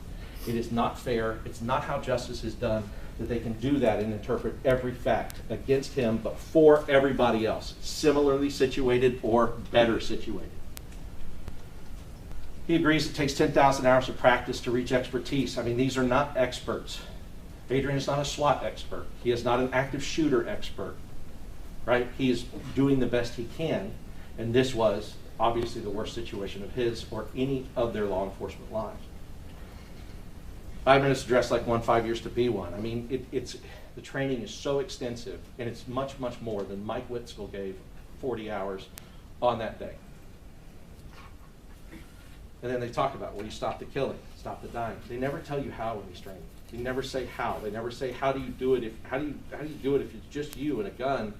It is not fair. It's not how justice is done that they can do that and interpret every fact against him, but for everybody else, similarly situated or better situated. He agrees it takes 10,000 hours of practice to reach expertise. I mean, these are not experts. Adrian is not a SWAT expert. He is not an active shooter expert, right? He is doing the best he can, and this was obviously the worst situation of his or any of their law enforcement lives. 5 minutes to dress like one, 5 years to be one. I mean, the training is so extensive, and it's much, much more than Mike Whitskill gave 40 hours on that day. And then they talk about, well, you stop the killing, stop the dying. They never tell you how when he's training. They never say how. They never say, how do you do it how do you do it if it's just you and a gun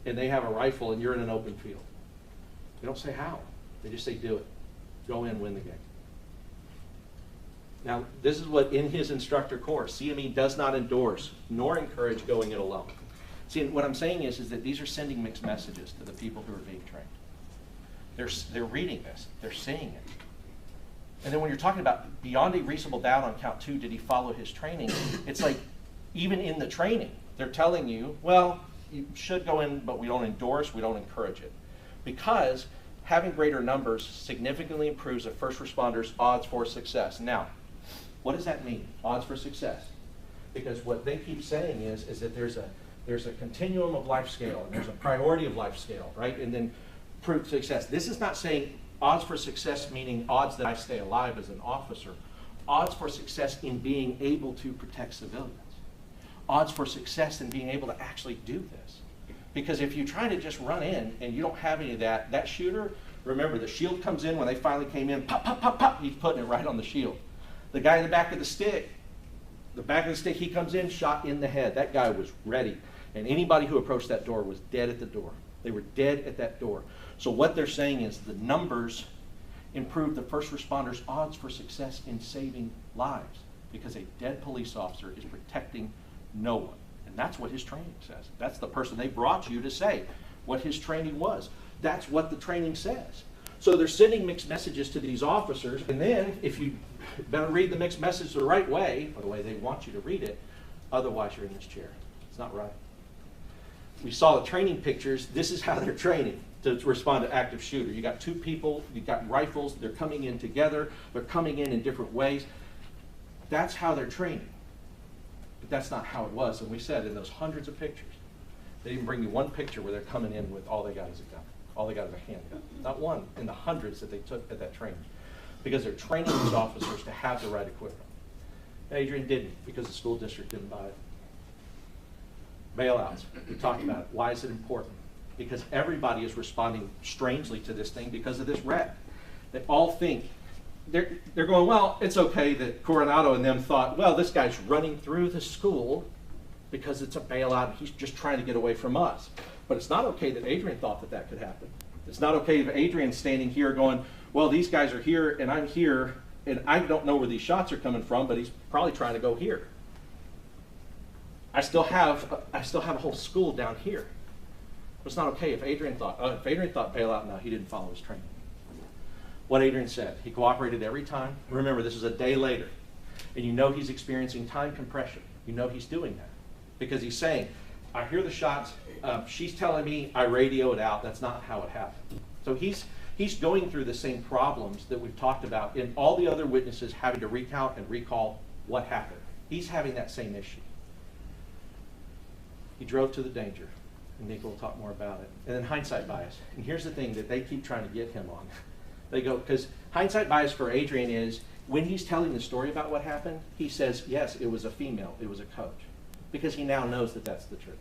and they have a rifle and you're in an open field? They don't say how. They just say do it. Go in, win the game. Now, this is what in his instructor course, CME does not endorse nor encourage going it alone. See, what I'm saying is that these are sending mixed messages to the people who are being trained. They're reading this. They're seeing it. And then when you're talking about beyond a reasonable doubt on count 2, did he follow his training? It's like, even in the training, they're telling you, well, you should go in, but we don't endorse, we don't encourage it. Because having greater numbers significantly improves a first responder's odds for success. Now, what does that mean, odds for success? Because what they keep saying is that there's a continuum of life scale, and there's a priority of life scale, right? And then proof success. This is not saying odds for success meaning odds that I stay alive as an officer. Odds for success in being able to protect civilians. Odds for success in being able to actually do this. Because if you try to just run in and you don't have any of that, that shooter, remember the shield comes in when they finally came in, pop, pop, pop, pop, he's putting it right on the shield. The guy in the back of the stick, he comes in, shot in the head. That guy was ready. And anybody who approached that door was dead at the door. They were dead at that door. So what they're saying is the numbers improve the first responders' odds for success in saving lives, because a dead police officer is protecting no one. And that's what his training says. That's the person they brought you to say what his training was. That's what the training says. So they're sending mixed messages to these officers, and then if you better read the mixed message the right way, or the way they want you to read it, otherwise you're in this chair. It's not right. We saw the training pictures. This is how they're training to respond to active shooter. You got 2 people, you got rifles, they're coming in together, they're coming in different ways. That's how they're training. But that's not how it was. And we said in those hundreds of pictures, they didn't bring you one picture where they're coming in with all they got is a gun. All they got is a handgun. Not one in the hundreds that they took at that training. Because they're training these officers to have the right equipment. Adrian didn't, because the school district didn't buy it. Bailouts, we talked about it. Why is it important? Because everybody is responding strangely to this thing because of this wreck. They all think, they're going, well, it's okay that Coronado and them thought, well, this guy's running through the school because it's a bailout, he's just trying to get away from us. But it's not okay that Adrian thought that that could happen. It's not okay if Adrian's standing here going, well, these guys are here and I'm here and I don't know where these shots are coming from, but he's probably trying to go here. I still have a whole school down here. It's not okay if Adrian thought bailout, no, he didn't follow his training. What Adrian said, he cooperated every time. Remember, this is a day later, and you know he's experiencing time compression. You know he's doing that because he's saying, I hear the shots, she's telling me I radio it out. That's not how it happened. So he's going through the same problems that we've talked about in all the other witnesses having to recount and recall what happened. He's having that same issue. He drove to the danger, and Nick will talk more about it. And then hindsight bias. And here's the thing that they keep trying to get him on. They go, because hindsight bias for Adrian is, when he's telling the story about what happened, he says, yes, it was a female, it was a coach. Because he now knows that that's the truth.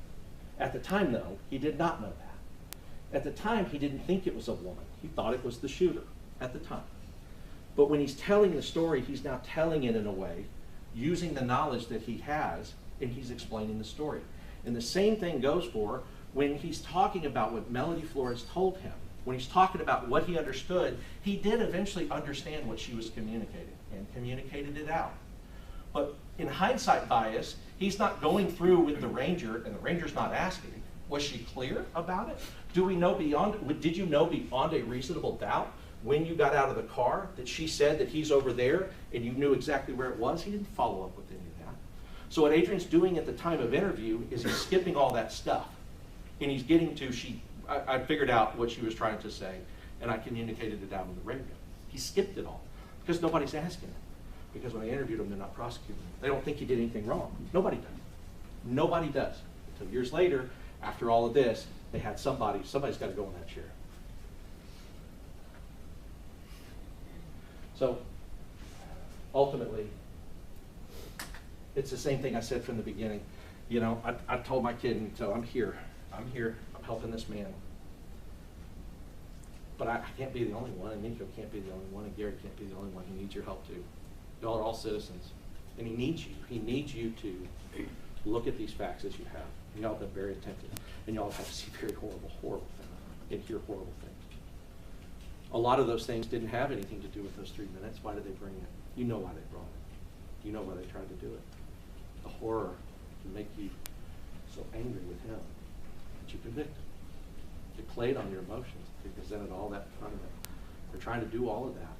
At the time, though, he did not know that. At the time, he didn't think it was a woman. He thought it was the shooter at the time. But when he's telling the story, he's now telling it in a way, using the knowledge that he has, and he's explaining the story. And the same thing goes for when he's talking about what Melody Flores told him. When he's talking about what he understood, he did eventually understand what she was communicating and communicated it out. But in hindsight bias, he's not going through with the ranger, and the ranger's not asking, was she clear about it? Do we know beyond, did you know beyond a reasonable doubt when you got out of the car that she said that he's over there and you knew exactly where it was? He didn't follow up with any of that. So what Adrian's doing at the time of interview is he's skipping all that stuff. And he's getting to, I figured out what she was trying to say, and I communicated it down on the radio. He skipped it all because nobody's asking him. Because when I interviewed him, they're not prosecuting him. They don't think he did anything wrong. Nobody does. Nobody does. Until years later, after all of this, they had somebody's got to go in that chair. So ultimately, it's the same thing I said from the beginning. You know, I told my kid, and so I'm here, I'm helping this man. But I can't be the only one, and Nico can't be the only one, and Gary can't be the only one. He needs your help too. Y'all are all citizens, and he needs you. He needs you to look at these facts as you have. Y'all have been very attentive, and y'all have to see very horrible things, and hear horrible things. A lot of those things didn't have anything to do with those 3 minutes. Why did they bring it? You know why they brought it. You know why they tried to do it. The horror can make you so angry with him that you convict him. They played on your emotions. They presented all that in front of them. They're trying to do all of that,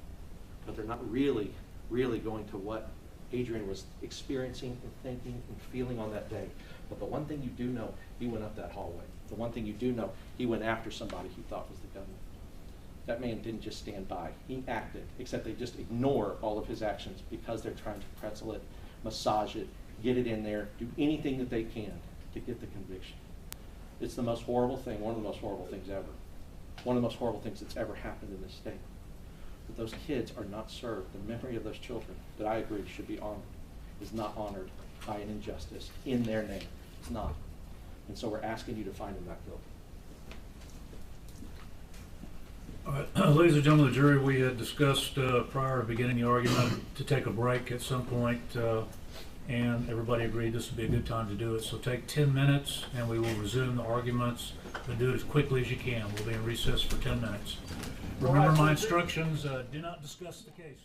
but they're not really going to what Adrian was experiencing and thinking and feeling on that day. But the one thing you do know, he went up that hallway. The one thing you do know, he went after somebody he thought was the gunman. That man didn't just stand by. He acted, except they just ignore all of his actions because they're trying to pretzel it, massage it, get it in there, do anything that they can to get the conviction. It's the most horrible thing, one of the most horrible things ever. One of the most horrible things that's ever happened in this state. But those kids are not served. The memory of those children, that I agree should be honored, is not honored by an injustice in their name. It's not. And so we're asking you to find him not guilty. All right, ladies and gentlemen of the jury, we had discussed prior to beginning the argument to take a break at some point, and everybody agreed this would be a good time to do it. So take 10 minutes and we will resume the arguments, but do it as quickly as you can. We'll be in recess for 10 minutes. Remember my instructions, do not discuss the case.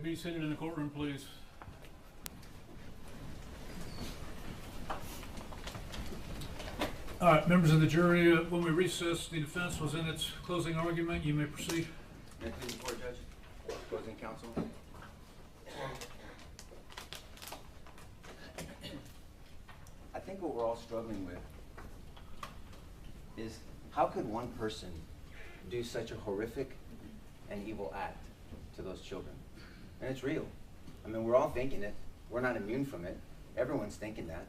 be seated in the courtroom, please. All right, members of the jury, when we recessed, the defense was in its closing argument. You may proceed. May I please report, Judge? Closing counsel. I think what we're all struggling with is how could one person do such a horrific and evil act to those children? And it's real. I mean, we're all thinking it. We're not immune from it. Everyone's thinking that.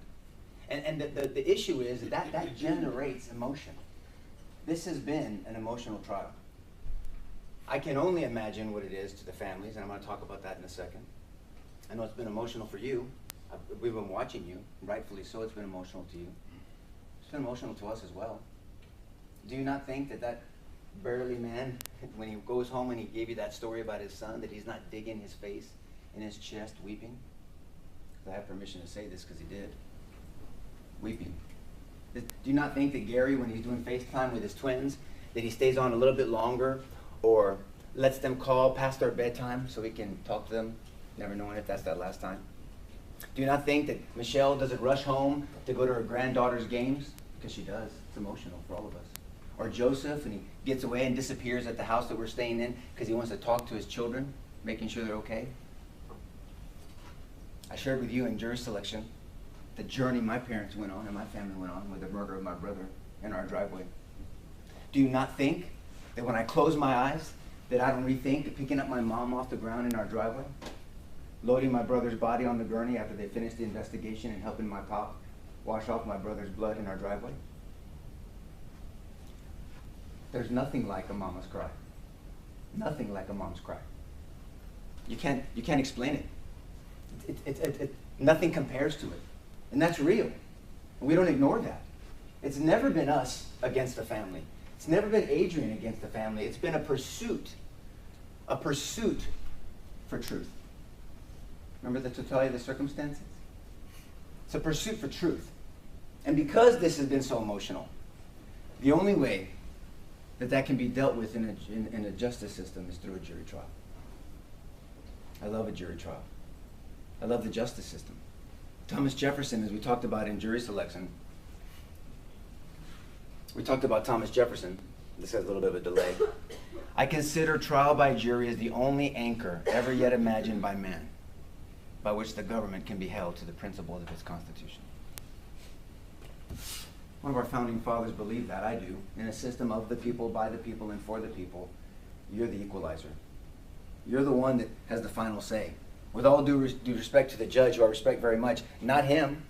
And the issue is that generates emotion. This has been an emotional trial. I can only imagine what it is to the families, and I'm going to talk about that in a second. I know it's been emotional for you. We've been watching you, rightfully so. It's been emotional to you. It's been emotional to us as well. Do you not think that that burly man, when he goes home and he gave you that story about his son, that he's not digging his face in his chest, weeping? I have permission to say this because he did. Weeping. Do you not think that Gary, when he's doing FaceTime with his twins, that he stays on a little bit longer or lets them call past their bedtime so he can talk to them, never knowing if that's that last time? Do you not think that Michelle doesn't rush home to go to her granddaughter's games? Because she does. It's emotional for all of us. Or Joseph, and he gets away and disappears at the house that we're staying in because he wants to talk to his children, making sure they're okay. I shared with you in jury selection the journey my parents went on and my family went on with the murder of my brother in our driveway. Do you not think that when I close my eyes that I don't rethink picking up my mom off the ground in our driveway, loading my brother's body on the gurney after they finished the investigation and helping my pop wash off my brother's blood in our driveway? There's nothing like a mama's cry. Nothing like a mom's cry. You can't explain it. Nothing compares to it. And that's real. And we don't ignore that. It's never been us against the family. It's never been Adrian against the family. It's been a pursuit for truth. Remember the totality of the circumstances? It's a pursuit for truth. And because this has been so emotional, the only way that can be dealt with in a justice system is through a jury trial. I love a jury trial. I love the justice system. Thomas Jefferson, as we talked about in jury selection, we talked about Thomas Jefferson. This has a little bit of a delay. I consider trial by jury as the only anchor ever yet imagined by man, by which the government can be held to the principles of its Constitution. One of our founding fathers believed that. I do. In a system of the people, by the people, and for the people, you're the equalizer. You're the one that has the final say. With all due respect to the judge, who I respect very much, not him,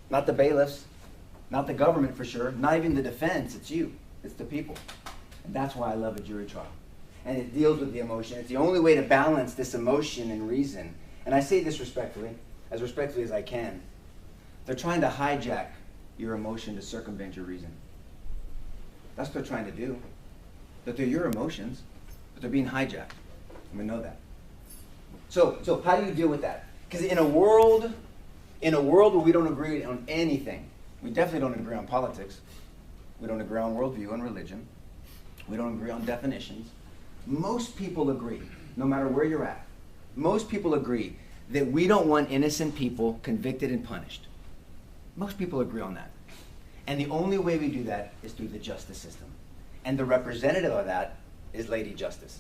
not the bailiffs, not the government for sure, not even the defense, it's you, it's the people. And that's why I love a jury trial. And it deals with the emotion. It's the only way to balance this emotion and reason. And I say this respectfully as I can. They're trying to hijack your emotion to circumvent your reason. That's what they're trying to do. That they're your emotions, but they're being hijacked. And we know that. So how do you deal with that? Because in a world where we don't agree on anything, we definitely don't agree on politics. We don't agree on worldview and religion. We don't agree on definitions. Most people agree, no matter where you're at, most people agree that we don't want innocent people convicted and punished. Most people agree on that. And the only way we do that is through the justice system. And the representative of that is Lady Justice.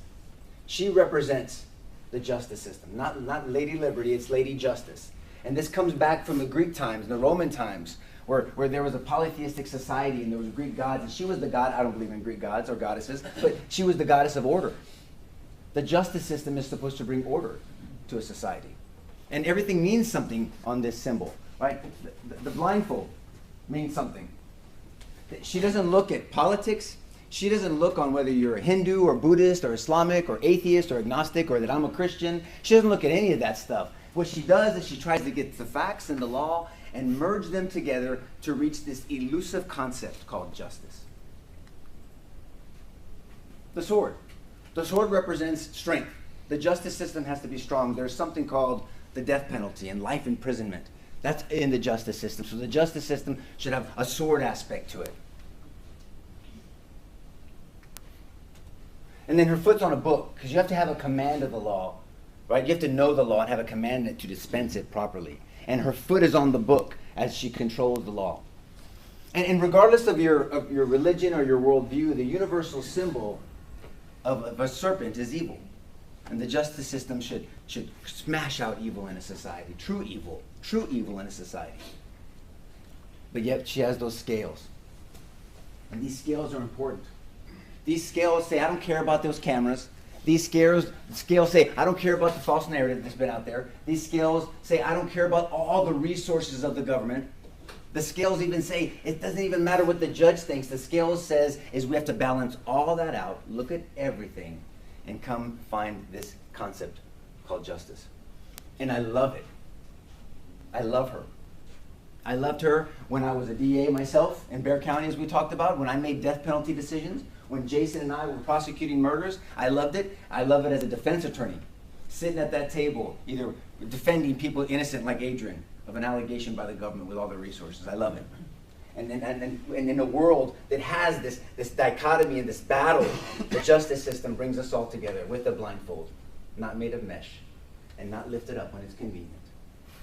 She represents the justice system. Not Lady Liberty, it's Lady Justice. And this comes back from the Greek times, the Roman times, where there was a polytheistic society and there was Greek gods, and she was the god. I don't believe in Greek gods or goddesses, but she was the goddess of order. The justice system is supposed to bring order to a society. And everything means something on this symbol, right? The blindfold means something. She doesn't look at politics. She doesn't look on whether you're a Hindu or Buddhist or Islamic or atheist or agnostic or that I'm a Christian. She doesn't look at any of that stuff. What she does is she tries to get the facts and the law and merge them together to reach this elusive concept called justice. The sword. The sword represents strength. The justice system has to be strong. There's something called the death penalty and life imprisonment. That's in the justice system. So the justice system should have a sword aspect to it. And then her foot's on a book, because you have to have a command of the law right? You have to know the law and have a commandment to dispense it properly. And her foot is on the book as she controls the law. And regardless of your religion or your worldview, the universal symbol of a serpent is evil. And the justice system should smash out evil in a society, true evil in a society. But yet she has those scales. And these scales are important. These scales say, I don't care about those cameras. These scales say, I don't care about the false narrative that's been out there. These scales say, I don't care about all the resources of the government. The scales even say, it doesn't even matter what the judge thinks. The scales says is we have to balance all that out, look at everything, and come find this concept called justice. And I love it. I love her. I loved her when I was a DA myself in Bexar County, as we talked about, when I made death penalty decisions, when Jason and I were prosecuting murders. I loved it. I love it as a defense attorney, sitting at that table, either defending people innocent like Adrian of an allegation by the government with all the resources. I love it. And in a world that has this dichotomy and this battle, the justice system brings us all together with a blindfold, not made of mesh, and not lifted up when it's convenient.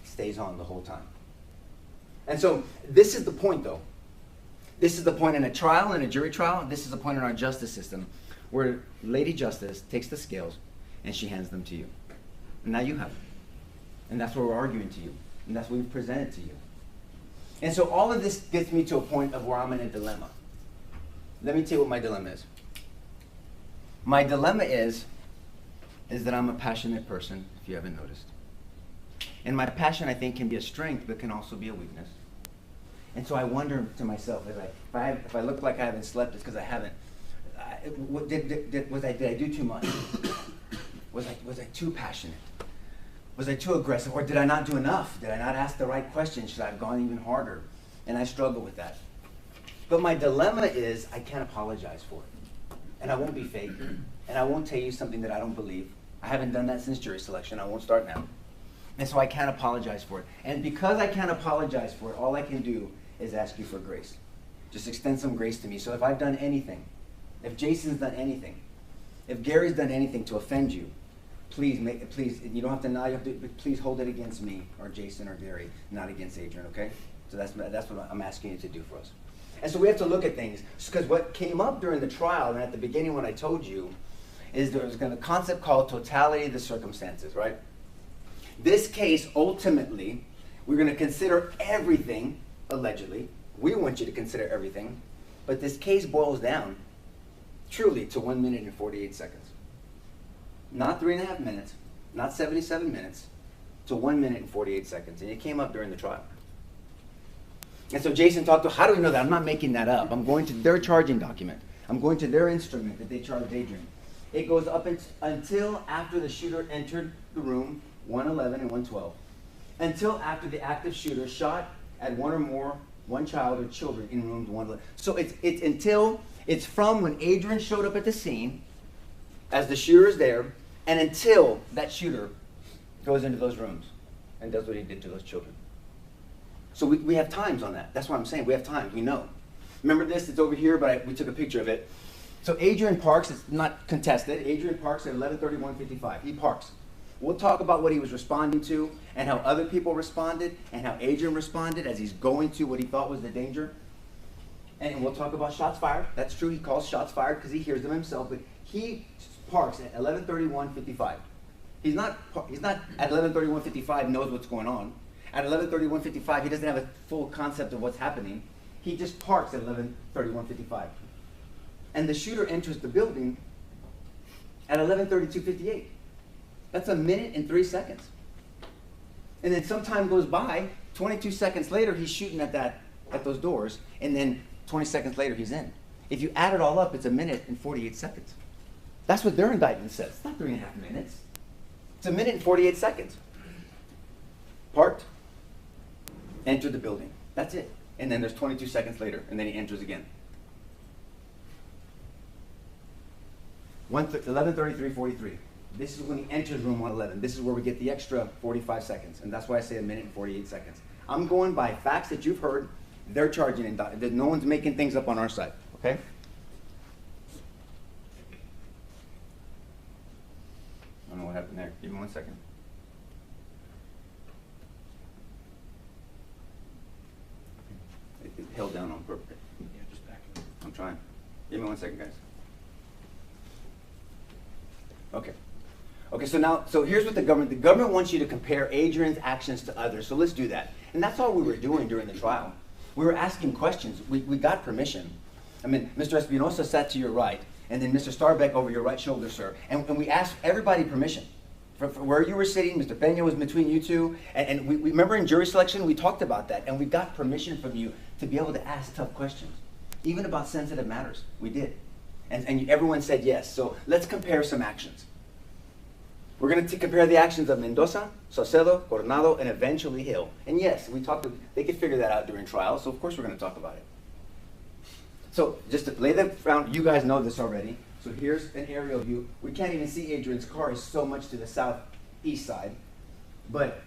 It stays on the whole time. And so this is the point, though. This is the point in a trial, in a jury trial. This is the point in our justice system where Lady Justice takes the scales and she hands them to you. And now you have them. And that's what we're arguing to you. And that's what we've presented to you. And so all of this gets me to a point of where I'm in a dilemma. Let me tell you what my dilemma is. My dilemma is that I'm a passionate person, if you haven't noticed. And my passion, I think, can be a strength, but can also be a weakness. And so I wonder to myself, if I look like I haven't slept, it's because I haven't. Did I do too much? Was I too passionate? Was I too aggressive? Or did I not do enough? Did I not ask the right questions? Should I have gone even harder? And I struggle with that. But my dilemma is I can't apologize for it. And I won't be fake. And I won't tell you something that I don't believe. I haven't done that since jury selection. I won't start now. And so I can't apologize for it. And because I can't apologize for it, all I can do is ask you for grace. Just extend some grace to me. So if I've done anything, if Jason's done anything, if Gary's done anything to offend you, please, you don't have to now, please hold it against me or Jason or Gary, not against Adrian, okay? So that's what I'm asking you to do for us. And so we have to look at things, because what came up during the trial, and at the beginning when I told you, is there was a concept called totality of the circumstances, right? This case, ultimately, we're going to consider everything, allegedly. We want you to consider everything. But this case boils down, truly, to 1 minute and 48 seconds. Not 3.5 minutes, not 77 minutes, to 1 minute and 48 seconds. And it came up during the trial. And so Jason talked to, how do we know that? I'm not making that up. I'm going to their charging document. I'm going to their instrument that they charged Adrian. It goes up until after the shooter entered the room, 111 and 112. Until after the active shooter shot at one or more, one child or children in rooms 111. So it's from when Adrian showed up at the scene, as the shooter is there, and until that shooter goes into those rooms and does what he did to those children. So we have times on that. That's what I'm saying. We have times. We know. Remember this? It's over here, but we took a picture of it. So Adrian parks. It's not contested. Adrian parks at 11:31:55. He parks. We'll talk about what he was responding to and how other people responded and how Adrian responded as he's going to what he thought was the danger. And we'll talk about shots fired. That's true. He calls shots fired because he hears them himself. But he parks at 11:31:55. He's not at 11:31:55 knows what's going on. At 11:31:55, he doesn't have a full concept of what's happening. He just parks at 11:31:55. And the shooter enters the building at 11:32:58. That's 1 minute and 3 seconds. And then some time goes by, 22 seconds later, he's shooting at those doors, and then 20 seconds later, he's in. If you add it all up, it's 1 minute and 48 seconds. That's what their indictment says. It's not 3.5 minutes. It's 1 minute and 48 seconds. Parked, entered the building. That's it. And then there's 22 seconds later, and then he enters again. 11:33:43. This is when he enters room 111. This is where we get the extra 45 seconds, and that's why I say 1 minute and 48 seconds. I'm going by facts that you've heard. They're charging, and that no one's making things up on our side, okay? I don't know what happened there. Give me 1 second. It held down on purpose. Yeah, just back it up. I'm trying. Give me 1 second, guys. Okay. Okay, so here's what the government wants you to compare Adrian's actions to others. So let's do that. And that's all we were doing during the trial. We were asking questions. We got permission. I mean, Mr. Espinosa sat to your right, and then Mr. Starbeck over your right shoulder, sir. And we asked everybody permission. For where you were sitting, Mr. Peña was between you two, and we remember in jury selection, we talked about that, and we got permission from you to be able to ask tough questions. Even about sensitive matters, we did. And everyone said yes. So let's compare some actions. We're going to compare the actions of Mendoza, Saucedo, Coronado, and eventually Hill. And yes, they could figure that out during trial, so of course we're going to talk about it. So just to lay the ground, you guys know this already. So here's an aerial view. We can't even see Adrian's car. He's so much to the southeast side. But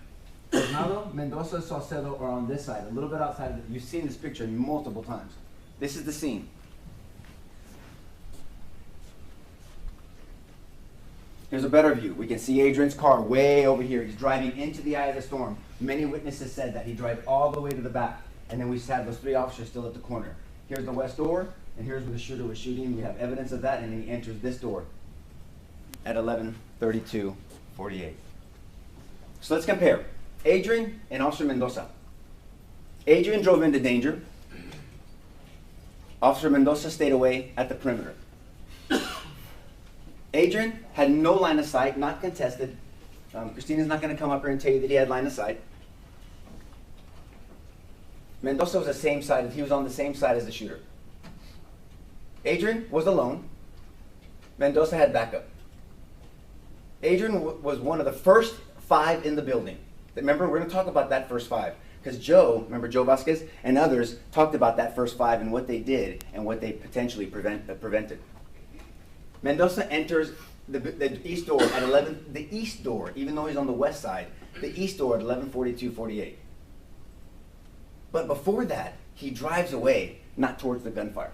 Coronado, Mendoza, Saucedo are on this side, a little bit outside of it. You've seen this picture multiple times. This is the scene. Here's a better view. We can see Adrian's car way over here. He's driving into the eye of the storm. Many witnesses said that. He drove all the way to the back. And then we had those three officers still at the corner. Here's the west door, and here's where the shooter was shooting. We have evidence of that, and then he enters this door at 11:32:48. So let's compare Adrian and Officer Mendoza. Adrian drove into danger. Officer Mendoza stayed away at the perimeter. Adrian had no line of sight, not contested. Christina's not going to come up here and tell you that he had line of sight. Mendoza was the same side. He was on the same side as the shooter. Adrian was alone. Mendoza had backup. Adrian was one of the first 5 in the building. Remember, we're going to talk about that first 5. Because remember Joe Vasquez and others talked about that first 5 and what they did and what they potentially prevented. Mendoza enters the east door at the east door, even though he's on the west side, the east door at 11:42:48. But before that, he drives away, not towards the gunfire.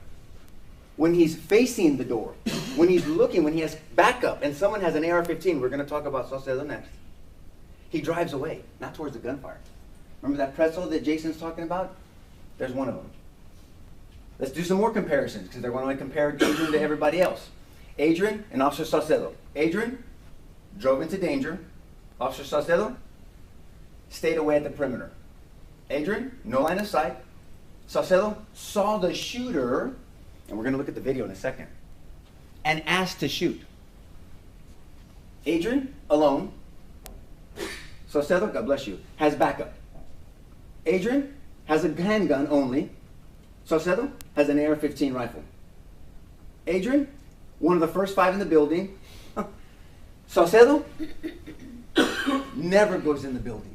When he's facing the door, when he's looking, when he has backup, and someone has an AR-15, we're going to talk about Saucedo next, he drives away, not towards the gunfire. Remember that pretzel that Jason's talking about? There's one of them. Let's do some more comparisons, because they're going to compare Adrian to everybody else. Adrian and Officer Saucedo. Adrian drove into danger. Officer Saucedo stayed away at the perimeter. Adrian, no line of sight. Saucedo saw the shooter, and we're going to look at the video in a second, and asked to shoot. Adrian, alone. Saucedo, God bless you, has backup. Adrian has a handgun only. Saucedo has an AR-15 rifle. Adrian, one of the first 5 in the building. Saucedo never goes in the building.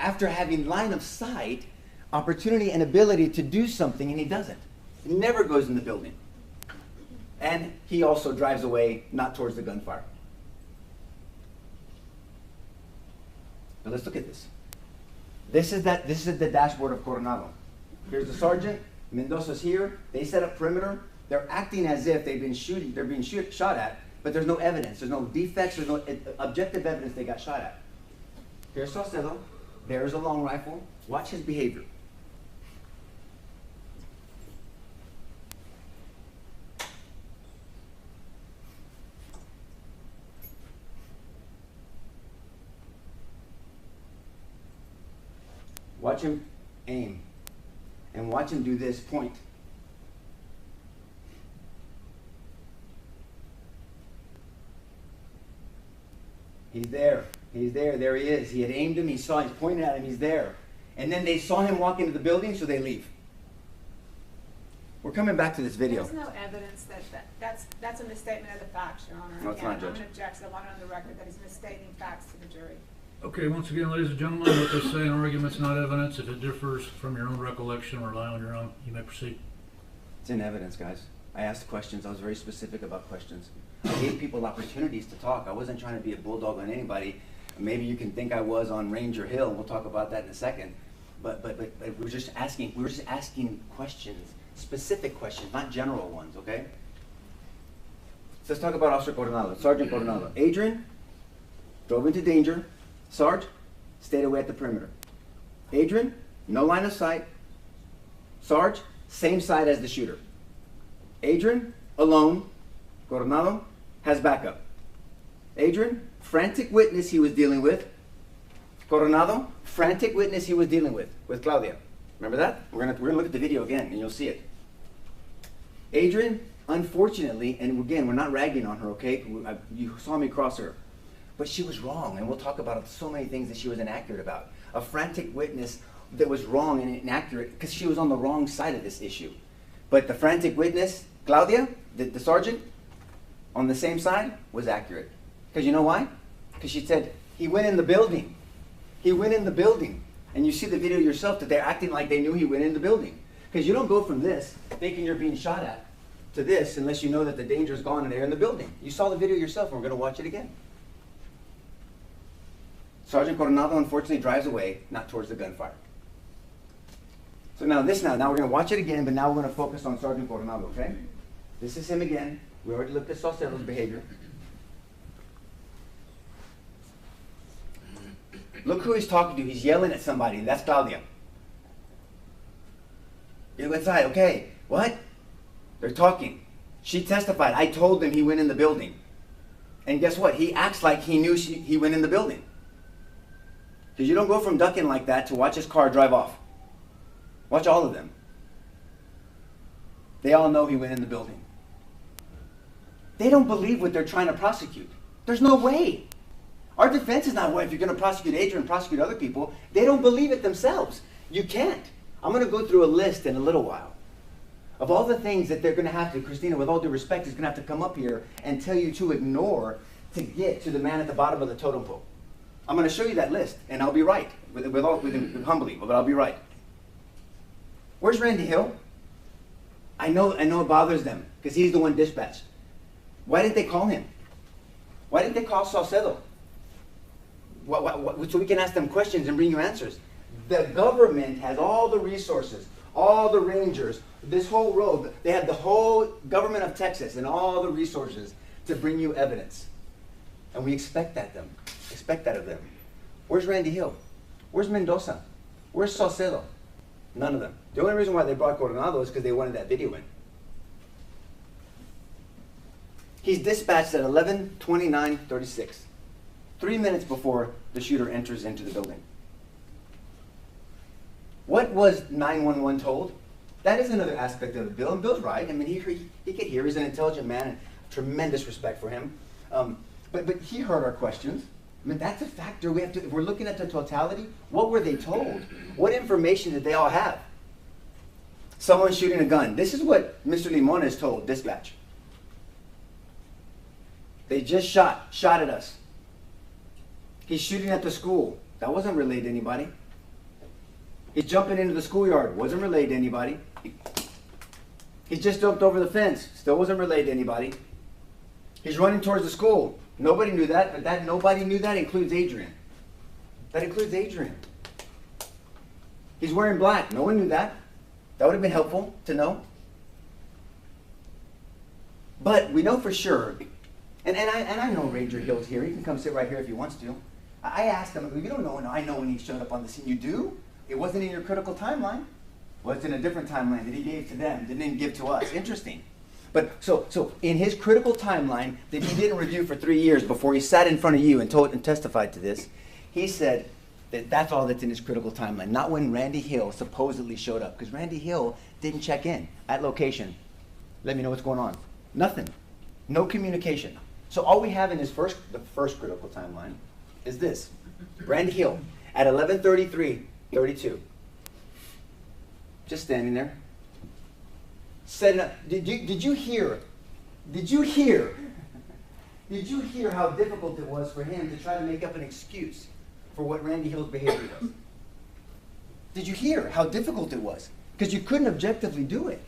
After having line of sight, opportunity and ability to do something, and he doesn't. He never goes in the building. And he also drives away, not towards the gunfire. Now let's look at this. This is the dashboard of Coronado. Here's the sergeant. Mendoza's here. They set up perimeter. They're acting as if they're being shot at, but there's no evidence. There's no defects. There's no objective evidence they got shot at. Here's Saucedo. There's a long rifle. Watch his behavior. Watch him aim. And watch him do this point. He's there. He's there. There he is. He had aimed him. He's pointing at him. He's there. And then they saw him walk into the building, so they leave. We're coming back to this video. There's no evidence that's a misstatement of the facts, Your Honor. No, it's not, Judge. I'm going to object. I want it on the record that he's misstating facts to the jury. Okay, once again, ladies and gentlemen, what they say in argument's not evidence. If it differs from your own recollection or rely on your own, you may proceed. It's in evidence, guys. I asked questions. I was very specific about questions. I gave people opportunities to talk. I wasn't trying to be a bulldog on anybody. Maybe you can think I was on Ranger Hill. We'll talk about that in a second. But we're just asking questions, specific questions, not general ones, okay? So let's talk about Officer Coronado, Sergeant Coronado. Adrian drove into danger. Sarge, stayed away at the perimeter. Adrian, no line of sight. Sarge, same side as the shooter. Adrian, alone. Coronado has backup. Adrian, frantic witness he was dealing with. Coronado, frantic witness he was dealing with Claudia. Remember that? We're gonna look at the video again and you'll see it. Adrian, unfortunately, and again, we're not ragging on her, okay? You saw me cross her. But she was wrong, and we'll talk about so many things that she was inaccurate about. A frantic witness that was wrong and inaccurate because she was on the wrong side of this issue. But the frantic witness, Claudia, the sergeant, on the same side, was accurate. Because you know why? Because she said, he went in the building. He went in the building. And you see the video yourself that they're acting like they knew he went in the building. Because you don't go from this, thinking you're being shot at, to this unless you know that the danger is gone and they're in the building. You saw the video yourself, and we're going to watch it again. Sergeant Coronado unfortunately drives away, not towards the gunfire. So now we're going to watch it again, but now we're going to focus on Sergeant Coronado, okay? This is him again. We already looked at Saucedo's behavior. Look who he's talking to. He's yelling at somebody. That's Claudia. You go inside. Okay. What? They're talking. She testified. I told them he went in the building. And guess what? He acts like he knew he went in the building. Because you don't go from ducking like that to watch his car drive off. Watch all of them. They all know he went in the building. They don't believe what they're trying to prosecute. There's no way. Our defense is not, well, if you're going to prosecute Adrian, prosecute other people. They don't believe it themselves. You can't. I'm going to go through a list in a little while of all the things that they're going to have to, Christina, with all due respect, is going to have to come up here and tell you to ignore to get to the man at the bottom of the totem pole. I'm going to show you that list, and I'll be right, humbly, but I'll be right. Where's Randy Hill? I know it bothers them, because he's the one dispatched. Why didn't they call him? Why didn't they call Saucedo? So we can ask them questions and bring you answers. The government has all the resources, all the rangers, this whole road. They have the whole government of Texas and all the resources to bring you evidence. And we expect that of them. Where's Randy Hill? Where's Mendoza? Where's Saucedo? None of them. The only reason why they brought Coronado is because they wanted that video in. He's dispatched at 11:29:36, 3 minutes before the shooter enters into the building. What was 911 told? That is another aspect of the bill, and Bill's right. I mean, he could hear. He's an intelligent man, and tremendous respect for him. But he heard our questions. I mean, that's a factor. We have to. If we're looking at the totality, what were they told? What information did they all have? Someone shooting a gun. This is what Mr. Limon is told, dispatch. They just shot at us. He's shooting at the school. That wasn't relayed to anybody. He's jumping into the schoolyard. Wasn't relayed to anybody. He just jumped over the fence. Still wasn't relayed to anybody. He's running towards the school. Nobody knew that, but that nobody knew that includes Adrian. That includes Adrian. He's wearing black. No one knew that. That would have been helpful to know. But we know for sure, and I know Ranger Hill's here. He can come sit right here if he wants to. I asked him, you don't know, I know when he showed up on the scene. You do? It wasn't in your critical timeline. Well, it's in a different timeline that he gave to them, didn't give to us. Interesting. But so in his critical timeline that he didn't review for 3 years before he sat in front of you and testified to this, he said that that's all that's in his critical timeline. Not when Randy Hill supposedly showed up, because Randy Hill didn't check in at location. Let me know what's going on. Nothing. No communication. So all we have in the first critical timeline is this. Randy Hill at 11:33:32. Just standing there. Setting up. Did you hear how difficult it was for him to try to make up an excuse for what Randy Hill's behavior was? Did you hear how difficult it was? Because you couldn't objectively do it.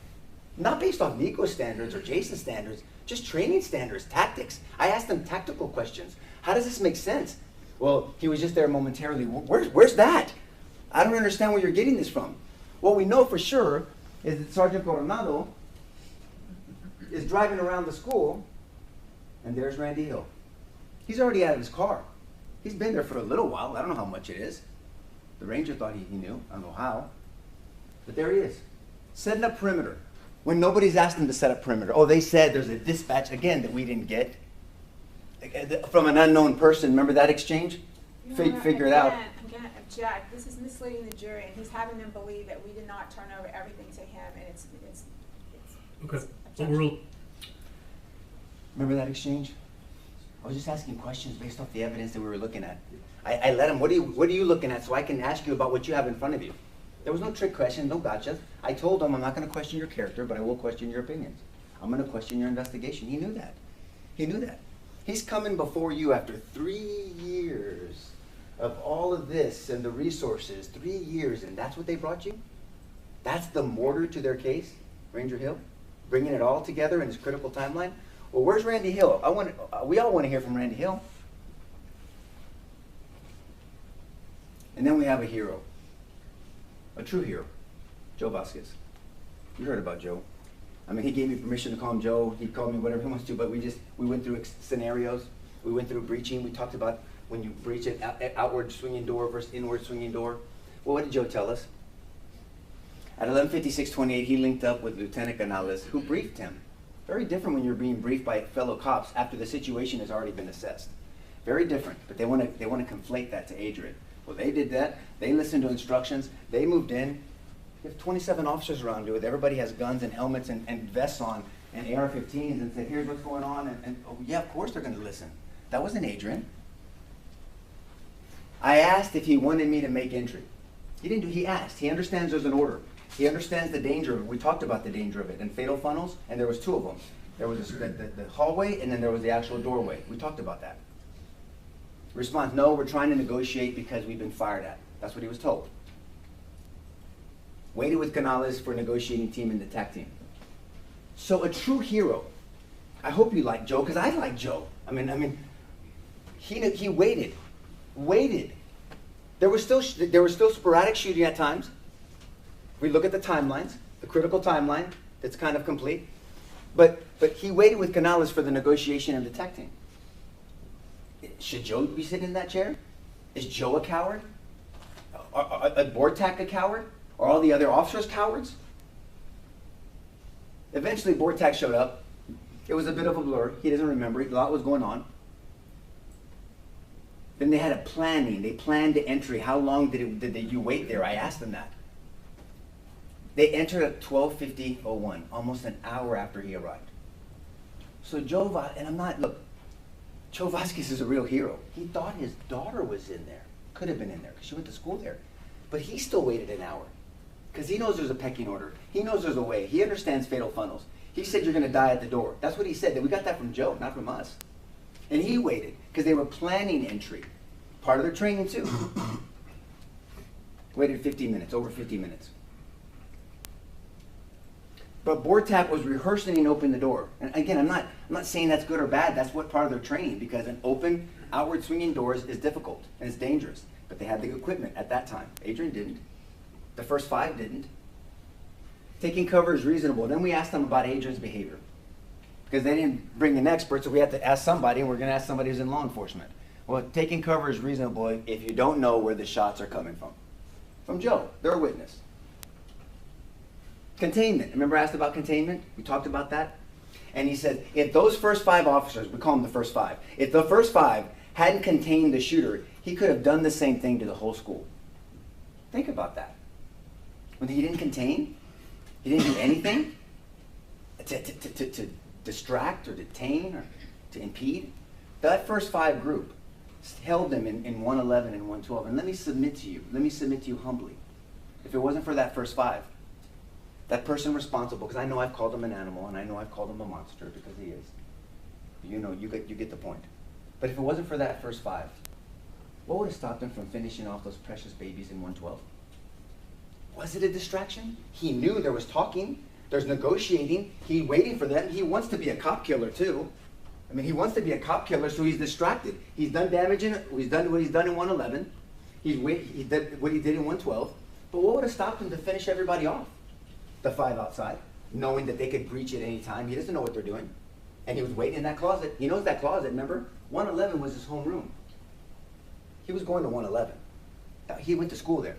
Not based on Nico standards or Jason standards, just training standards, tactics. I asked them tactical questions. How does this make sense? Well, he was just there momentarily. Where's that? I don't understand where you're getting this from. What we know for sure is that Sergeant Coronado is driving around the school, and there's Randy Hill. He's already out of his car. He's been there for a little while. I don't know how much it is. The ranger thought he knew. I don't know how. But there he is, setting up perimeter. When nobody's asked him to set up perimeter. Oh, they said there's a dispatch, again, that we didn't get. From an unknown person. Remember that exchange? Figure it out. I'm going to object. This is misleading the jury, and he's having them believe that we did not turn over everything to him, and it's Okay, but objection. Remember that exchange? I was just asking questions based off the evidence that we were looking at. I let him, what are you looking at, so I can ask you about what you have in front of you. There was no trick question, no gotcha. I told him I'm not going to question your character, but I will question your opinions. I'm going to question your investigation. He knew that. He knew that. He's coming before you after 3 years of all of this and the resources, 3 years, and that's what they brought you? That's the mortar to their case, Ranger Hill? Bringing it all together in his critical timeline? Well, where's Randy Hill? We all want to hear from Randy Hill. And then we have a hero, a true hero, Joe Vasquez. You heard about Joe. I mean, he gave me permission to call him Joe. He called me whatever he wants to, but we went through scenarios. We went through breaching. We talked about when you breach an outward swinging door versus inward swinging door. Well, what did Joe tell us? At 11:56:28, he linked up with Lieutenant Canales, who briefed him. Very different when you're being briefed by fellow cops after the situation has already been assessed. Very different, but they want to conflate that to Adrian. Well, they did that. They listened to instructions. They moved in. You have 27 officers around you. Everybody has guns and helmets and vests on and AR-15s and said, here's what's going on. And oh, yeah, of course they're going to listen. That wasn't Adrian. I asked if he wanted me to make entry. He didn't do. He asked. He understands there's an order. He understands the danger of it. We talked about the danger of it and fatal funnels, and there was 2 of them. There was the hallway, and then there was the actual doorway. We talked about that. Response, no, we're trying to negotiate because we've been fired at. That's what he was told. Waited with Canales for negotiating team and the tech team. So a true hero. I hope you like Joe, because I like Joe. I mean, he waited. There was still sporadic shooting at times. We look at the timelines, the critical timeline that's kind of complete. But he waited with Canales for the negotiation and the tech team. Should Joe be sitting in that chair? Is Joe a coward? Are Bortak a coward? Are all the other officers cowards? Eventually, Bortak showed up. It was a bit of a blur. He doesn't remember. A lot was going on. Then they had a planning. They planned the entry. How long did you wait there? I asked them that. They entered at 12:50:01, almost an hour after he arrived. So Joe Vasquez is a real hero. He thought his daughter was in there. Could have been in there because she went to school there. But he still waited an hour because he knows there's a pecking order. He knows there's a way. He understands fatal funnels. He said you're going to die at the door. That's what he said. We got that from Joe, not from us. And he waited because they were planning entry. Part of their training too. Waited 50 minutes, over 50 minutes. But Bortak was rehearsing and opened the door. And again, I'm not saying that's good or bad. That's what part of their training, because an open, outward swinging doors is difficult and it's dangerous. But they had the equipment at that time. Adrian didn't. The first 5 didn't. Taking cover is reasonable. Then we asked them about Adrian's behavior, because they didn't bring an expert, so we had to ask somebody, and we're going to ask somebody who's in law enforcement. Well, taking cover is reasonable if you don't know where the shots are coming from. From Joe, they're a witness. Containment. Remember I asked about containment? We talked about that. And he said, if those first 5 officers, we call them the first 5, if the first 5 hadn't contained the shooter, he could have done the same thing to the whole school. Think about that. When he didn't contain, he didn't do anything to distract or detain or to impede. That first 5 group held them in 111 and 112. And let me submit to you humbly. If it wasn't for that first 5, that person responsible, because I know I've called him an animal and I know I've called him a monster, because he is. You know, you get the point. But if it wasn't for that first 5, what would have stopped him from finishing off those precious babies in 112? Was it a distraction? He knew there was talking, there's negotiating, he's waiting for them. He wants to be a cop killer too. I mean, he wants to be a cop killer, so he's distracted. He's done damage he's done what he's done in 111. He did what he did in 112. But what would have stopped him to finish everybody off? The 5 outside, knowing that they could breach at any time. He doesn't know what they're doing. And he was waiting in that closet. He knows that closet, remember? 111 was his home room. He was going to 111. He went to school there.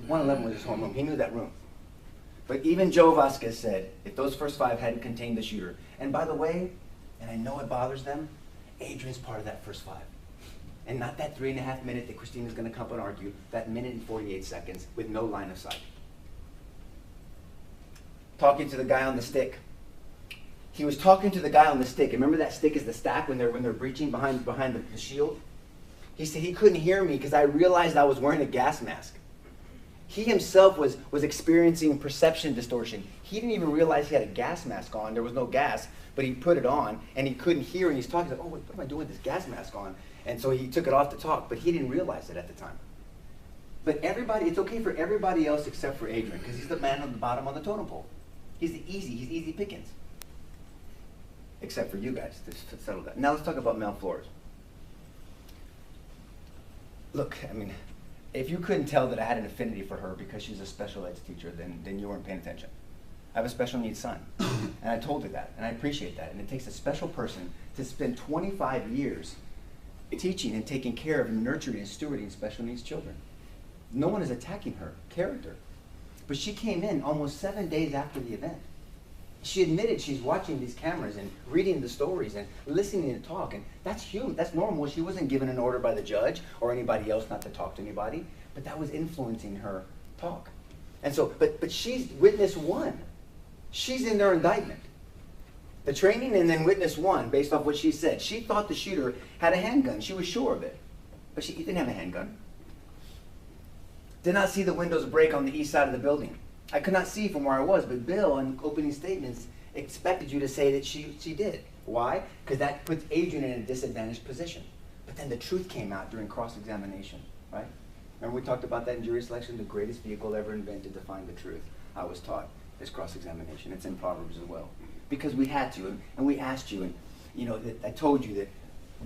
111 was his homeroom. He knew that room. But even Joe Vasquez said, if those first 5 hadn't contained the shooter, and by the way, and I know it bothers them, Adrian's part of that first 5. And not that 3.5 minutes that Christina's going to come up and argue, that minute and 48 seconds with no line of sight. Talking to the guy on the stick. He was talking to the guy on the stick. Remember that stick is the stack when they're breaching behind the shield? He said he couldn't hear me because I realized I was wearing a gas mask. He himself was experiencing perception distortion. He didn't even realize he had a gas mask on. There was no gas, but he put it on, and he couldn't hear, and he's talking, like, oh, what am I doing with this gas mask on? And so he took it off to talk, but he didn't realize it at the time. But everybody, it's okay for everybody else except for Adrian, because he's the man on the bottom on the totem pole. He's easy pickings. Except for you guys, to settle that. Now let's talk about Mel Flores. Look, I mean, if you couldn't tell that I had an affinity for her because she's a special ed teacher, then you weren't paying attention. I have a special needs son, and I told her that, and I appreciate that. And it takes a special person to spend 25 years teaching and taking care of and nurturing and stewarding special needs children. No one is attacking her character. But she came in almost 7 days after the event. She admitted she's watching these cameras and reading the stories and listening to talk, and that's human, that's normal. She wasn't given an order by the judge or anybody else not to talk to anybody, but that was influencing her talk. And so, but she's witness 1. She's in their indictment. The training and then witness 1, based off what she said. She thought the shooter had a handgun. She was sure of it, but he didn't have a handgun. Did not see the windows break on the east side of the building. I could not see from where I was, but Bill, in opening statements, expected you to say that she did. Why? Because that puts Adrian in a disadvantaged position. But then the truth came out during cross-examination, right? Remember we talked about that in jury selection, the greatest vehicle ever invented to find the truth, I was taught, is cross-examination. It's in Proverbs as well. Because we had to, and we asked you, and I told you that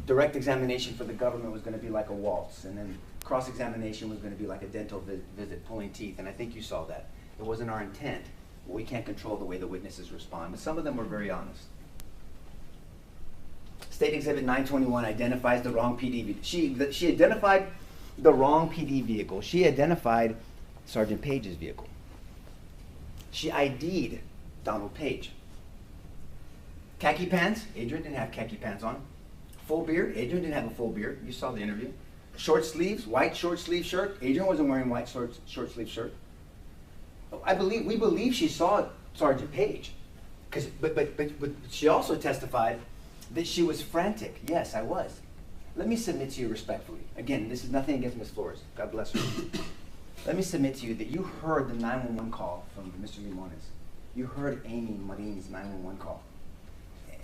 direct examination for the government was going to be like a waltz, and then cross-examination was going to be like a dental visit, pulling teeth, and I think you saw that. It wasn't our intent. We can't control the way the witnesses respond, but some of them were very honest. State Exhibit 921 identifies the wrong PD vehicle. She identified the wrong PD vehicle. She identified Sergeant Page's vehicle. She ID'd Donald Page. Khaki pants, Adrian didn't have khaki pants on. Full beard, Adrian didn't have a full beard. You saw the interview. Short sleeves, white short sleeve shirt. Adrian wasn't wearing white short sleeve shirt. We believe she saw Sergeant Page, but she also testified that she was frantic. Yes, I was. Let me submit to you respectfully. Again, this is nothing against Ms. Flores. God bless her. Let me submit to you that you heard the 911 call from Mr. Limones. You heard Amy Marin's 911 call.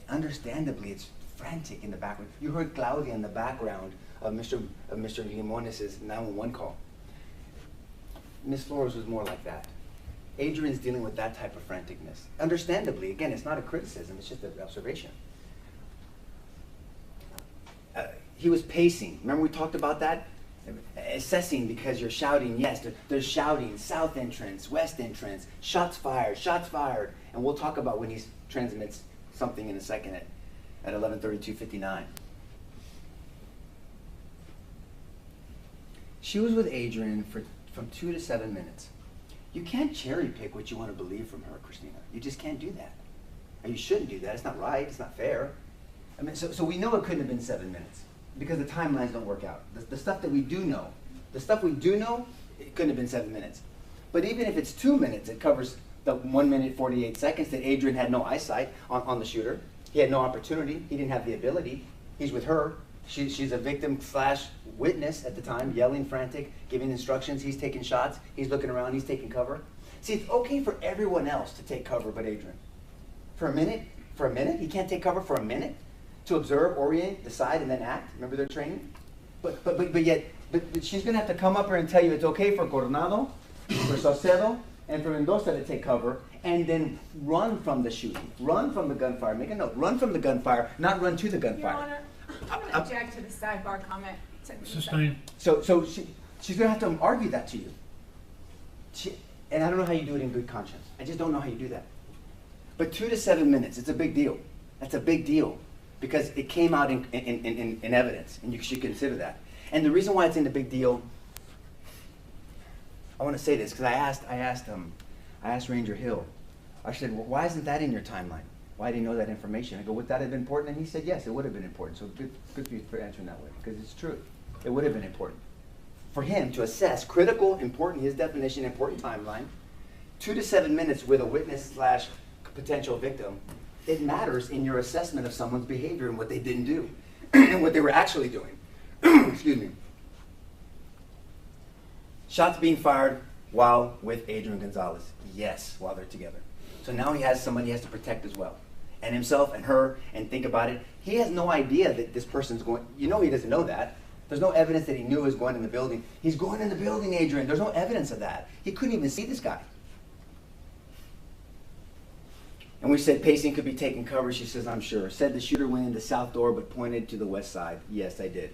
Understandably, it's frantic in the background. You heard Claudia in the background of Mr. Limones' 911 call. Ms. Flores was more like that. Adrian's dealing with that type of franticness. Understandably, again, it's not a criticism, it's just an observation. He was pacing. Remember we talked about that? Assessing because you're shouting, yes, there's shouting, south entrance, west entrance, shots fired, and we'll talk about when he transmits something in a second at 11:32:59. She was with Adrian from 2 to 7 minutes. You can't cherry pick what you want to believe from her, Christina. You just can't do that. And you shouldn't do that. It's not right. It's not fair. I mean, so we know it couldn't have been 7 minutes because the timelines don't work out. The stuff that we do know, it couldn't have been 7 minutes. But even if it's 2 minutes, it covers the 1 minute 48 seconds that Adrian had no eyesight on the shooter. He had no opportunity. He didn't have the ability. He's with her. She's a victim / witness at the time, yelling, frantic, giving instructions. He's taking shots. He's looking around. He's taking cover. See, it's okay for everyone else to take cover but Adrian. For a minute, he can't take cover for a minute to observe, orient, decide, and then act. Remember their training? But she's going to have to come up here and tell you it's okay for Coronado, for Saucedo, and for Mendoza to take cover and then run from the shooting, run from the gunfire. Make a note, run from the gunfire, not run to the gunfire. Your Honor, I'm going to object to the sidebar comment. Sustained. So she's going to have to argue that to you. And I don't know how you do it in good conscience. I just don't know how you do that. But 2 to 7 minutes, it's a big deal. That's a big deal because it came out in evidence, and you should consider that. And the reason why it's in the big deal, I want to say this because I asked Ranger Hill. I said, well, why isn't that in your timeline? Why do you know that information? I go, would that have been important? And he said, yes, it would have been important. So good for you for answering that way, because it's true. It would have been important. For him to assess critical, important, his definition, important timeline, 2 to 7 minutes with a witness / potential victim, it matters in your assessment of someone's behavior and what they didn't do and what they were actually doing. Excuse me. Shots being fired while with Adrián Gonzales. Yes, while they're together. So now he has somebody he has to protect as well. And himself and her, and think about it. He has no idea that this person's going, he doesn't know that. There's no evidence that he knew he was going in the building. He's going in the building, Adrián. There's no evidence of that. He couldn't even see this guy. And we said pacing could be taking cover. She says, I'm sure. Said the shooter went in the south door but pointed to the west side. Yes, I did.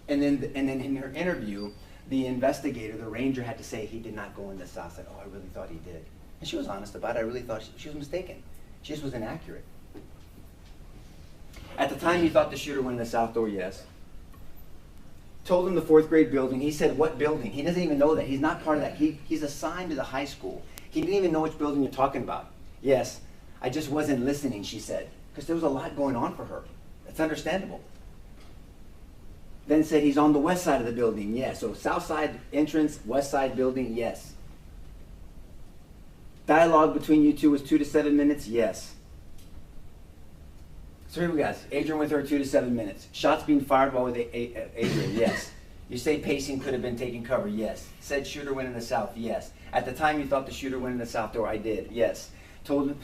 And then in her interview, the investigator, the ranger, had to say he did not go in the south side. Oh, I really thought he did. And she was honest about it. I really thought she was mistaken. She just was inaccurate. At the time, he thought the shooter went in the south door, yes. Told him the 4th grade building. He said, what building? He doesn't even know that. He's not part of that. He's assigned to the high school. He didn't even know which building you're talking about. Yes, I just wasn't listening, she said, because there was a lot going on for her. That's understandable. Then said he's on the west side of the building. Yes. So south side entrance, west side building, yes. Dialogue between you two was 2 to 7 minutes, yes. So here we go. Adrián with her 2 to 7 minutes. Shots being fired while with Adrián, yes. You say pacing could have been taking cover, yes. Said shooter went in the south, yes. At the time you thought the shooter went in the south door, I did, yes. Told him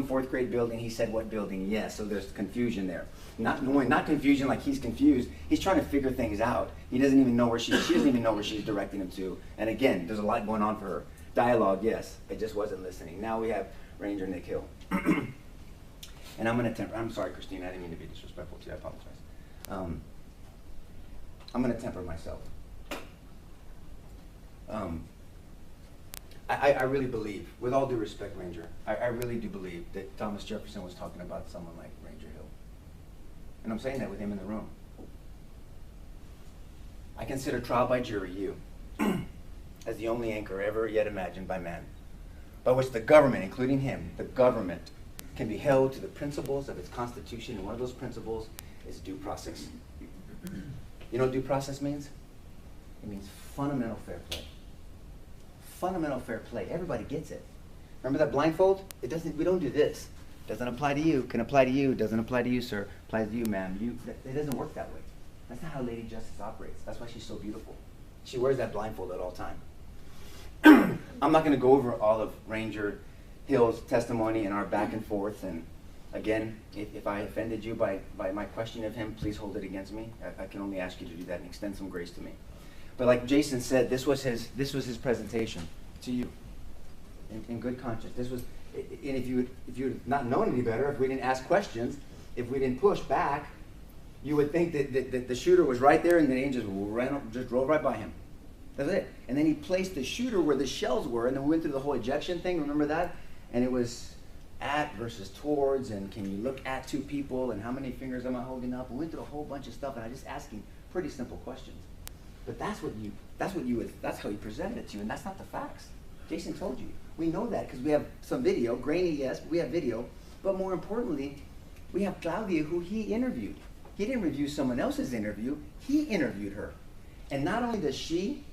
4th grade building, he said what building, yes. So there's confusion there. Not confusion like he's confused. He's trying to figure things out. He doesn't even know where she doesn't even know where she's directing him to. And again, there's a lot going on for her. Dialogue, yes. I just wasn't listening. Now we have Ranger Nick Hill. And I'm sorry, Christine, I didn't mean to be disrespectful to you. I apologize. I'm going to temper myself. I really believe, with all due respect, Ranger, I really do believe that Thomas Jefferson was talking about someone like Ranger Hill. And I'm saying that with him in the room. I consider trial by jury you as the only anchor ever yet imagined by man, by which the government, including him, the government, can be held to the principles of its constitution, and one of those principles is due process. You know what due process means? It means fundamental fair play. Fundamental fair play. Everybody gets it. Remember that blindfold? We don't do this. Doesn't apply to you, can apply to you, doesn't apply to you, sir, applies to you, ma'am. It doesn't work that way. That's not how Lady Justice operates. That's why she's so beautiful. She wears that blindfold at all times. I'm not going to go over all of Ranger Hill's testimony and our back and forth. And again, if I offended you by my question of him, please hold it against me. I can only ask you to do that and extend some grace to me. But like Jason said, this was his presentation to you in good conscience. This was, and if you had not known any better, if we didn't ask questions, if we didn't push back, you would think that the shooter was right there and the angels just drove right by him. That's it. And then he placed the shooter where the shells were, and then we went through the whole ejection thing. Remember that? And it was at versus towards, and can you look at two people, and how many fingers am I holding up? We went through a whole bunch of stuff, and I just asking pretty simple questions. But that's how he presented it to you, and that's not the facts. Jason told you. We know that because we have some video, grainy, yes, but we have video. But more importantly, we have Claudia, who he interviewed. He didn't review someone else's interview. He interviewed her. And not only does she,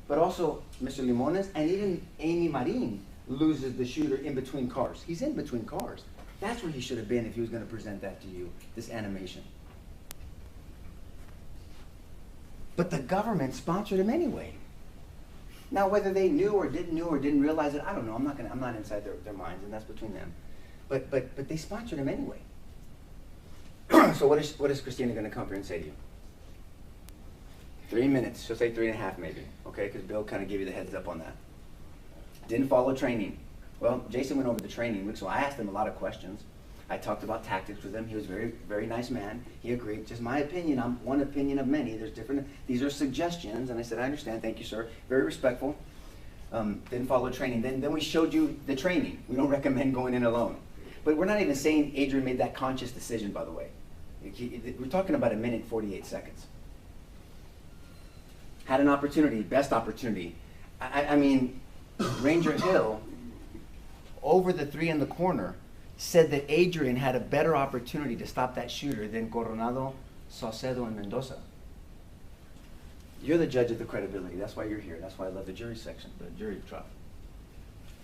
but also Mr. Limones, and even Amy Marin loses the shooter in between cars. He's in between cars. That's where he should have been if he was going to present that to you, this animation. But the government sponsored him anyway. Now, whether they knew or didn't realize it, I don't know. I'm not inside their minds, and that's between them. But they sponsored him anyway. So what is Christina going to come here and say to you? 3 minutes. She'll say 3.5 maybe. Okay, because Bill kind of gave you the heads up on that. Didn't follow training. Well, Jason went over the training, so I asked him a lot of questions. I talked about tactics with him. He was a very, very nice man. He agreed. Just my opinion. I'm one opinion of many. There's different. These are suggestions. And I said, I understand. Thank you, sir. Very respectful. Didn't follow training. Then we showed you the training. We don't recommend going in alone. But we're not even saying Adrián made that conscious decision, by the way. We're talking about 1 minute and 48 seconds. had an opportunity, best opportunity. I mean, Ranger Hill, over the three in the corner, said that Adrian had a better opportunity to stop that shooter than Coronado, Saucedo, and Mendoza. You're the judge of the credibility. That's why you're here. That's why I love the jury section, the jury trial.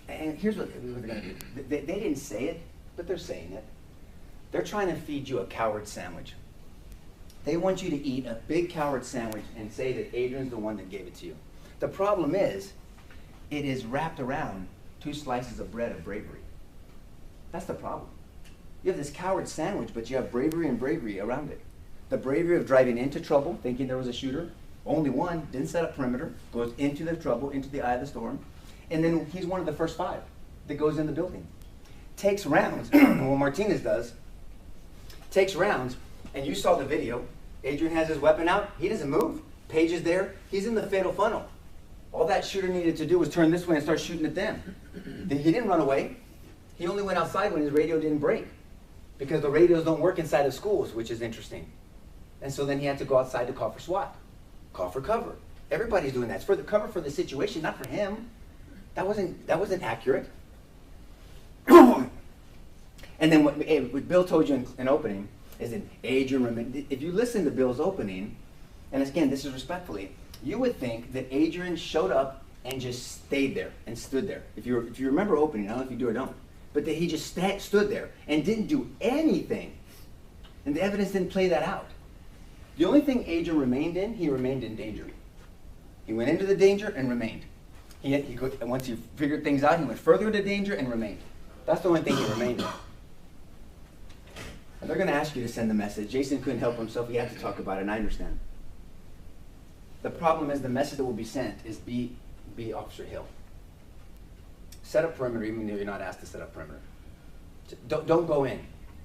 And here's what they're going to do. They didn't say it, but they're saying it. They're trying to feed you a coward sandwich. They want you to eat a big coward sandwich and say that Adrian's the one that gave it to you. The problem is, it is wrapped around 2 slices of bread of bravery. That's the problem. You have this coward sandwich, but you have bravery and bravery around it. The bravery of driving into trouble, thinking there was a shooter. Only one, didn't set up perimeter, goes into the trouble, into the eye of the storm. And then he's one of the first 5 that goes in the building. Takes rounds, what Martinez does, takes rounds, and you saw the video. Adrian has his weapon out, he doesn't move. Paige is there, he's in the fatal funnel. All that shooter needed to do was turn this way and start shooting at them. He didn't run away. He only went outside when his radio didn't break, because the radios don't work inside of schools, which is interesting. And so then he had to go outside to call for SWAT, call for cover. Everybody's doing that. It's for the cover for the situation, not for him. That wasn't accurate. And then what Bill told you in opening is that Adrian, if you listen to Bill's opening, and again, this is respectfully, you would think that Adrian showed up and just stayed there and stood there. If you remember opening, I don't know if you do or don't, but that he just stood there and didn't do anything. And the evidence didn't play that out. The only thing Adrian remained in, he remained in danger. He went into the danger and remained. Once he figured things out, he went further into danger and remained. That's the only thing he remained in. And they're going to ask you to send the message. Jason couldn't help himself. He had to talk about it, and I understand. The problem is the message that will be sent is be Officer Hill. Set up perimeter even though you're not asked to set up perimeter. Don't go in.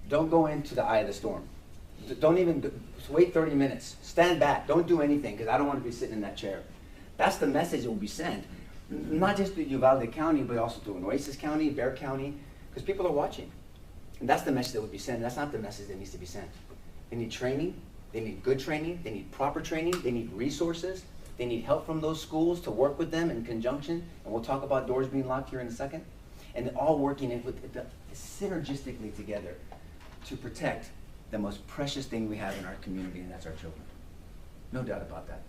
Don't go into the eye of the storm. Don't even wait 30 minutes. Stand back. Don't do anything because I don't want to be sitting in that chair. That's the message that will be sent. Not just to Uvalde County, but also to Nueces County, Bexar County, because people are watching. And that's the message that would be sent. That's not the message that needs to be sent. They need training. They need good training. They need proper training. They need resources. They need help from those schools to work with them in conjunction. And we'll talk about doors being locked here in a second. And all working synergistically together to protect the most precious thing we have in our community, and that's our children. No doubt about that.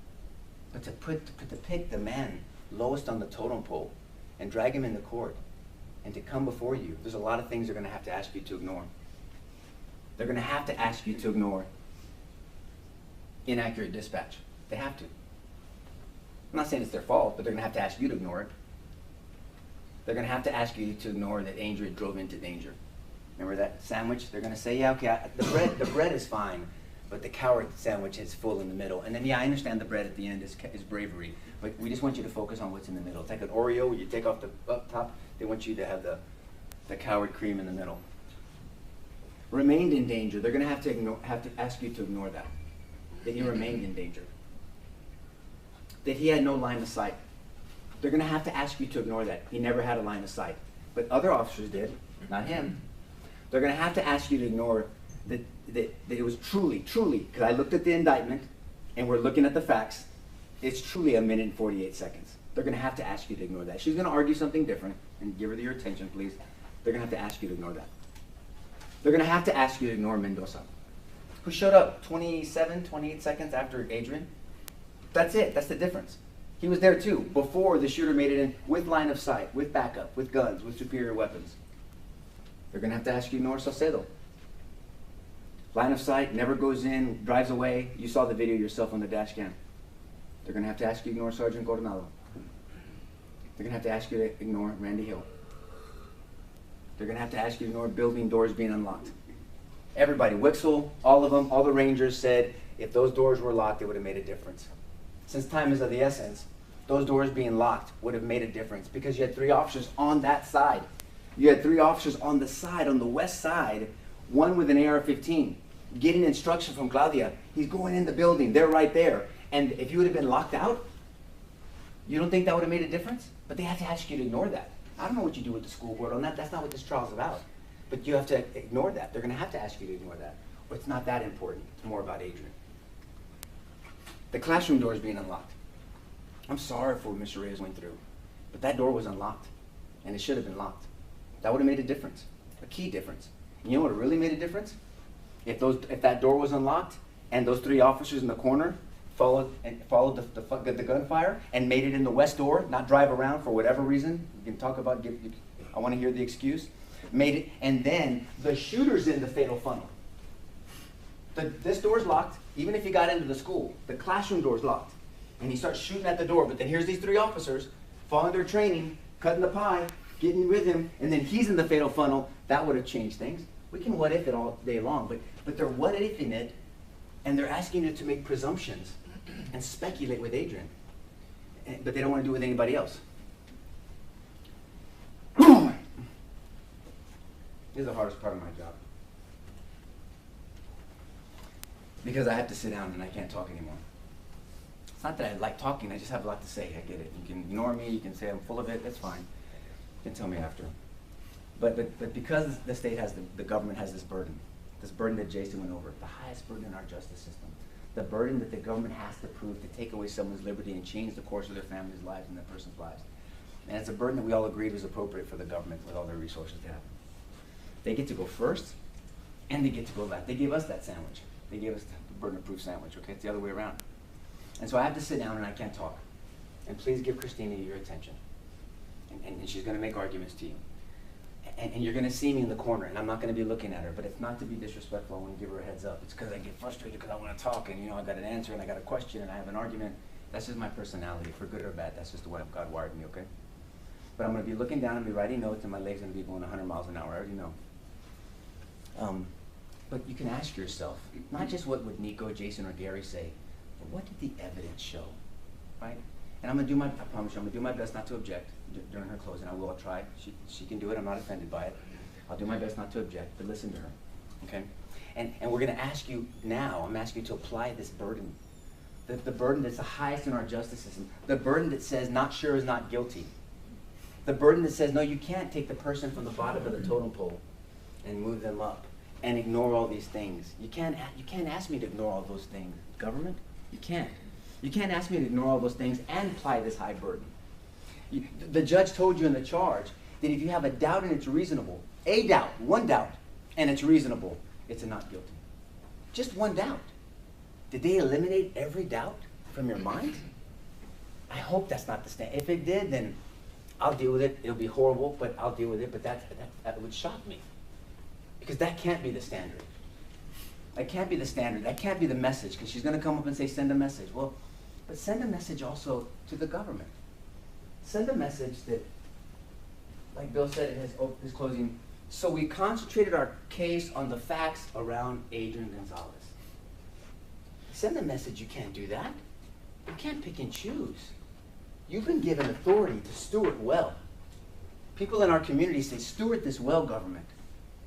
But to pick the man lowest on the totem pole and drag him into court and to come before you, there's a lot of things they're going to have to ask you to ignore. They're going to have to ask you to ignore inaccurate dispatch. They have to. I'm not saying it's their fault, but they're going to have to ask you to ignore it. They're going to have to ask you to ignore that Adrian drove into danger. Remember that sandwich? They're going to say, yeah, okay, the bread is fine, but the coward sandwich is full in the middle. And then, yeah, I understand the bread at the end is bravery, but we just want you to focus on what's in the middle. It's like an Oreo where you take off the up top. They want you to have the coward cream in the middle. Remained in danger. They're going to have to ask you to ignore that he remained in danger. That he had no line of sight. They're going to have to ask you to ignore that. He never had a line of sight. But other officers did, not him. They're going to have to ask you to ignore that it was truly, because I looked at the indictment and we're looking at the facts, it's truly 1 minute and 48 seconds. They're going to have to ask you to ignore that. She's going to argue something different, and give her your attention, please. They're going to have to ask you to ignore that. They're going to have to ask you to ignore Mendoza, who showed up 27, 28 seconds after Adrian. That's it. That's the difference. He was there too, before the shooter made it in, with line of sight, with backup, with guns, with superior weapons. They're going to have to ask you to ignore Saucedo. Line of sight, never goes in, drives away. You saw the video yourself on the dash cam. They're going to have to ask you to ignore Sergeant Coronado. They're going to have to ask you to ignore Randy Hill. They're going to have to ask you to ignore building doors being unlocked. Everybody, Wixel, all of them, all the Rangers said if those doors were locked, it would have made a difference. Since time is of the essence, those doors being locked would have made a difference because you had 3 officers on that side. You had 3 officers on the side, on the west side, one with an AR-15, getting instruction from Claudia. He's going in the building. They're right there. And if you would have been locked out, you don't think that would have made a difference? But they have to ask you to ignore that. I don't know what you do with the school board on that. That's not what this trial is about. But you have to ignore that. They're going to have to ask you to ignore that. Or it's not that important. It's more about Adrian. The classroom doors being unlocked. I'm sorry for what Mr. Reyes went through, but that door was unlocked, and it should have been locked. That would have made a difference, a key difference. And you know what really made a difference? If that door was unlocked, and those 3 officers in the corner followed the gunfire and made it in the west door, not drive around for whatever reason. You can talk about, I want to hear the excuse. Made it, and then the shooter's in the fatal funnel. This door's locked, even if you got into the school. The classroom door's locked. And he starts shooting at the door, but then here's these 3 officers following their training, cutting the pie, getting with him, and then he's in the fatal funnel. That would have changed things. We can what if it all day long, but they're what ifing it, and they're asking you to make presumptions and speculate with Adrian, but they don't want to do it with anybody else. This is the hardest part of my job. Because I have to sit down and I can't talk anymore. It's not that I like talking, I just have a lot to say. I get it. You can ignore me, you can say I'm full of it, that's fine. You can tell me after. But because the state has, the government has this burden that Jason went over, the highest burden in our justice system, the burden that the government has to prove to take away someone's liberty and change the course of their family's lives and that person's lives. And it's a burden that we all agreed was appropriate for the government with all their resources to have. They get to go first, and they get to go last. They gave us that sandwich. They gave us the burden of proof sandwich, okay? It's the other way around. And so I have to sit down and I can't talk. And please give Christina your attention. And she's gonna make arguments to you. And you're gonna see me in the corner, and I'm not gonna be looking at her, but it's not to be disrespectful. I wanna give her a heads up. It's because I get frustrated because I wanna talk, and I got an answer, and I got a question, and I have an argument. That's just my personality, for good or bad. That's just the way God wired me, okay? But I'm gonna be looking down and be writing notes, and my leg's gonna be going 100 miles an hour, I already know. But you can ask yourself, not just what would Nico, Jason, or Gary say, but what did the evidence show, right? And I'm gonna do I promise you, I'm gonna do my best not to object during her closing. I will try. She can do it. I'm not offended by it. I'll do my best not to object, but listen to her, okay? And we're gonna ask you now, I'm asking you to apply this burden. The burden that's the highest in our justice system. The burden that says not sure is not guilty. The burden that says, no, you can't take the person from the bottom of the totem pole and move them up and ignore all these things. You can't ask me to ignore all those things. Government, you can't. You can't ask me to ignore all those things and apply this high burden. The judge told you in the charge that if you have a doubt and it's reasonable, a doubt, one doubt, and it's reasonable, it's a not guilty. Just one doubt. Did they eliminate every doubt from your mind? I hope that's not the standard. If it did, then I'll deal with it. It'll be horrible, but I'll deal with it. But that would shock me. Because that can't be the standard. That can't be the standard. That can't be the message, because she's going to come up and say, send a message. Well, but send a message also to the government. Send a message that, like Bill said in his closing, so we concentrated our case on the facts around Adrián Gonzales. Send a message you can't do that. You can't pick and choose. You've been given authority to steward well. People in our community say, steward this well, government.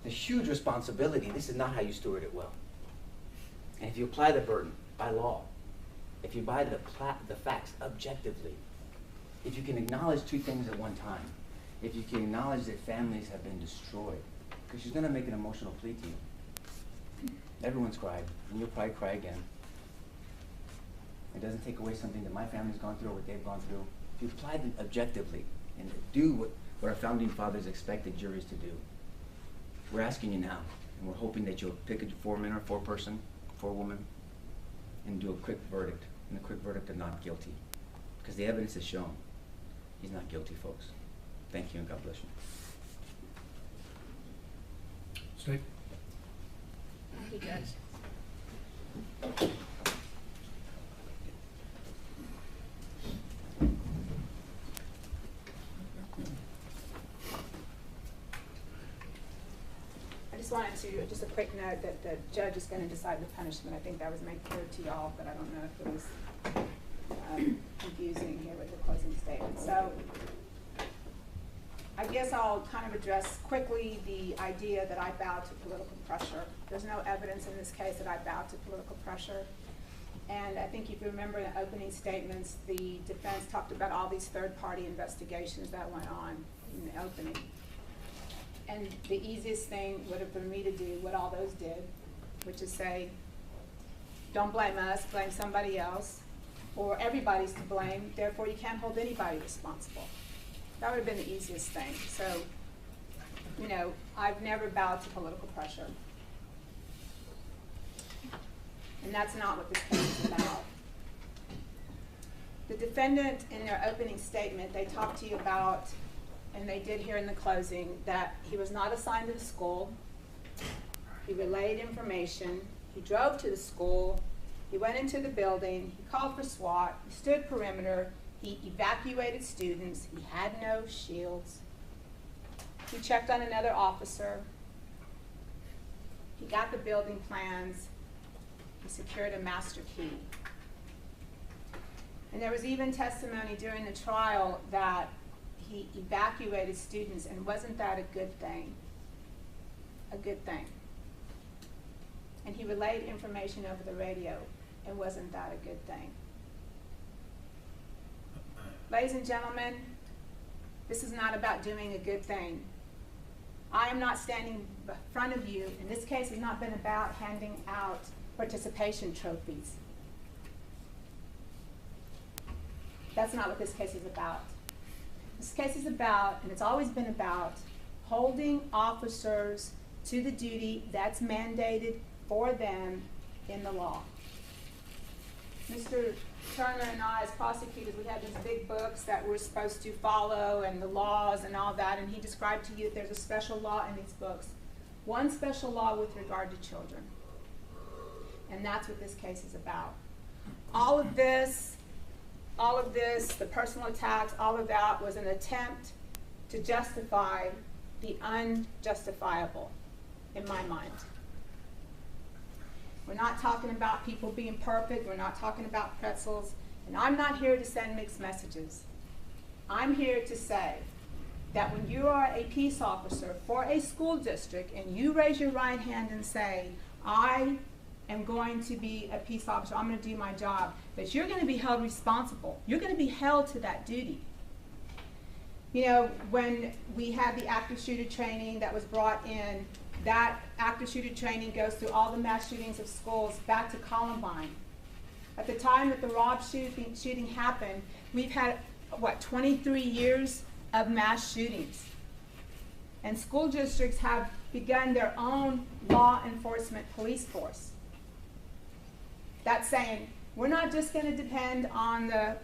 It's a huge responsibility. This is not how you steward it well. And if you apply the burden by law, if you buy the facts objectively, if you can acknowledge 2 things at one time, if you can acknowledge that families have been destroyed, because she's going to make an emotional plea to you. Everyone's cried, and you'll probably cry again. It doesn't take away something that my family's gone through or what they've gone through. If you apply them objectively and do what our founding fathers expected juries to do, we're asking you now, and we're hoping that you'll pick a 4-man or 4-person, 4-woman, and do a quick verdict, and a quick verdict of not guilty. Because the evidence has shown he's not guilty, folks. Thank you, and God bless you. State. Thank you, Judge. Just a quick note that the judge is going to decide the punishment. I think that was made clear to y'all, but I don't know if it was confusing here with the closing statement. So I guess I'll kind of address quickly the idea that I bow to political pressure. There's no evidence in this case that I bow to political pressure. And I think if you remember in the opening statements, the defense talked about all these third-party investigations that went on in the opening. And the easiest thing would have been me to do what all those did, which is say, don't blame us, blame somebody else, or everybody's to blame, therefore you can't hold anybody responsible. That would have been the easiest thing. So, you know, I've never bowed to political pressure. And that's not what this case is about. The defendant, in their opening statement, they talked to you about, and they did here in the closing, that he was not assigned to the school. He relayed information. He drove to the school. He went into the building. He called for SWAT. He stood perimeter. He evacuated students. He had no shields. He checked on another officer. He got the building plans. He secured a master key. And there was even testimony during the trial that he evacuated students, and wasn't that a good thing? A good thing. And he relayed information over the radio, and wasn't that a good thing? Ladies and gentlemen, this is not about doing a good thing. I am not standing in front of you, and this case has not been about handing out participation trophies. That's not what this case is about. This case is about, and it's always been about, holding officers to the duty that's mandated for them in the law. Mr. Turner and I, as prosecutors, we had these big books that we're supposed to follow, and the laws and all that, and he described to you that there's a special law in these books. One special law with regard to children. And that's what this case is about. All of this, the personal attacks, all of that was an attempt to justify the unjustifiable, in my mind. We're not talking about people being perfect. We're not talking about pretzels. And I'm not here to send mixed messages. I'm here to say that when you are a peace officer for a school district and you raise your right hand and say, I am going to be a peace officer, I'm going to do my job, that you're going to be held responsible. You're going to be held to that duty. You know, when we had the active shooter training that was brought in, that active shooter training goes through all the mass shootings of schools back to Columbine. At the time that the Robb shooting happened, we've had, 23 years of mass shootings. And school districts have begun their own law enforcement police force. That's saying, we're not just going to depend on the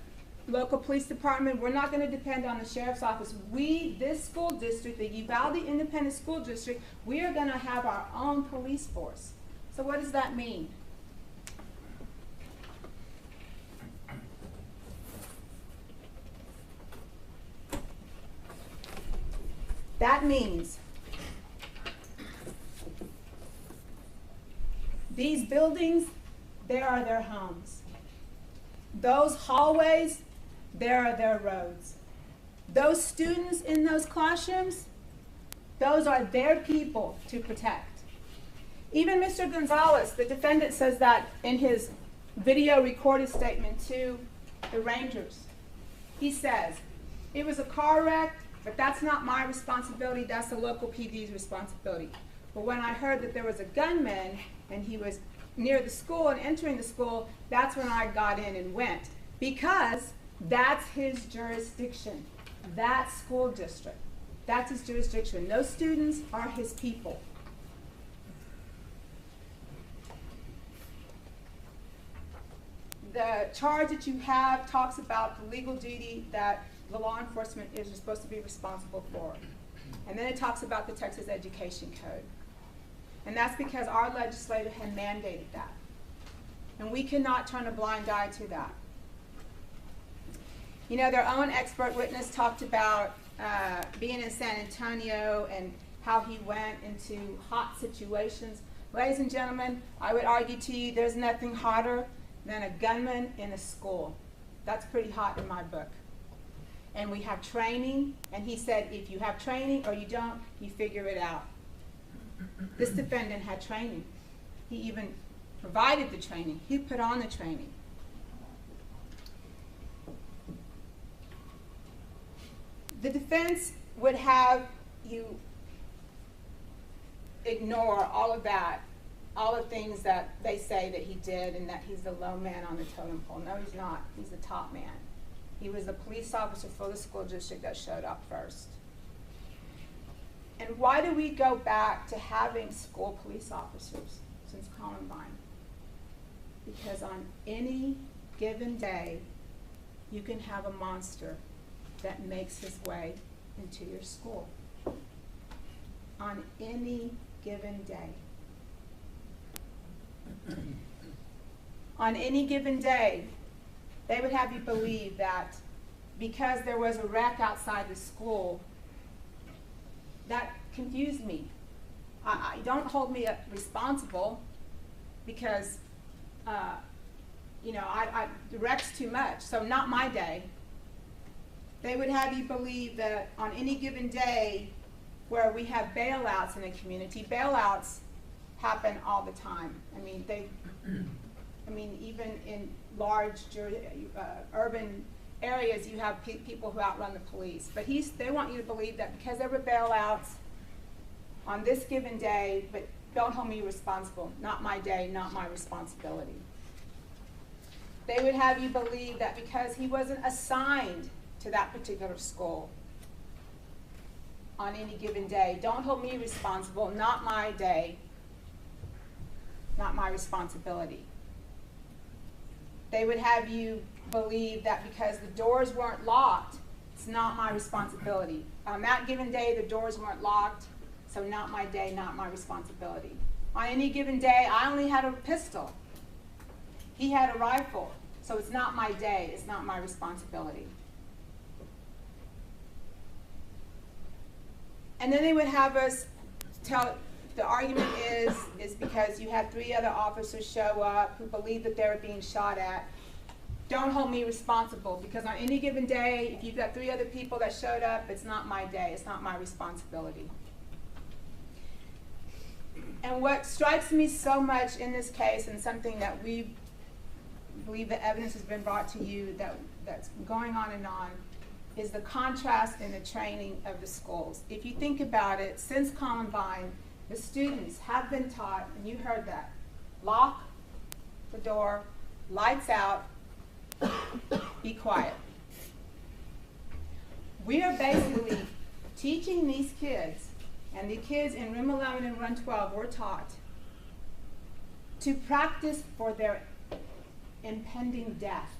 local police department, we're not going to depend on the sheriff's office. This school district, the Uvalde Independent School District, we are going to have our own police force. So what does that mean? That means these buildings, they are their homes. Those hallways, there are their roads. Those students in those classrooms, those are their people to protect. Even Mr. Gonzales, the defendant, says that in his video recorded statement to the Rangers. He says, it was a car wreck, but that's not my responsibility, that's the local PD's responsibility. But when I heard that there was a gunman and he was near the school and entering the school, that's when I got in and went. Because that's his jurisdiction, that school district. That's his jurisdiction. Those students are his people. The charge that you have talks about the legal duty that the law enforcement is supposed to be responsible for. And then it talks about the Texas Education Code. And that's because our legislature had mandated that. And we cannot turn a blind eye to that. You know, their own expert witness talked about being in San Antonio and how he went into hot situations. Ladies and gentlemen, I would argue to you there's nothing hotter than a gunman in a school. That's pretty hot in my book. And we have training, and he said if you have training or you don't, you figure it out. This defendant had training. He even provided the training. He put on the training. The defense would have you ignore all of that all the things that they say that he did and that he's the low man on the totem pole. No, he's not. He's the top man. He was the police officer for the school district that showed up first. And why do we go back to having school police officers since Columbine? Because on any given day, you can have a monster that makes his way into your school. On any given day. On any given day, they would have you believe that because there was a wreck outside the school, that confused me. I don't hold me responsible because, the wreck's too much, so not my day. They would have you believe that on any given day where we have bailouts in a community, bailouts happen all the time. Even in large urban areas, you have people who outrun the police. But they want you to believe that because there were bailouts on this given day, but don't hold me responsible. Not my day, not my responsibility. They would have you believe that because he wasn't assigned to that particular school on any given day, don't hold me responsible, not my day, not my responsibility. They would have you believe that because the doors weren't locked, it's not my responsibility. On that given day, the doors weren't locked, so not my day, not my responsibility. On any given day, I only had a pistol. He had a rifle, so it's not my day, it's not my responsibility. And then they would have us tell, the argument is because you had 3 other officers show up who believed that they were being shot at. Don't hold me responsible, because on any given day, if you've got 3 other people that showed up, it's not my day, it's not my responsibility. And what strikes me so much in this case, and something that we believe the evidence has been brought to you that's going on, is the contrast in the training of the schools. If you think about it, since Columbine, the students have been taught, and you heard that, lock the door, lights out, be quiet. We are basically teaching these kids, and the kids in room 11 and room 12 were taught to practice for their impending death.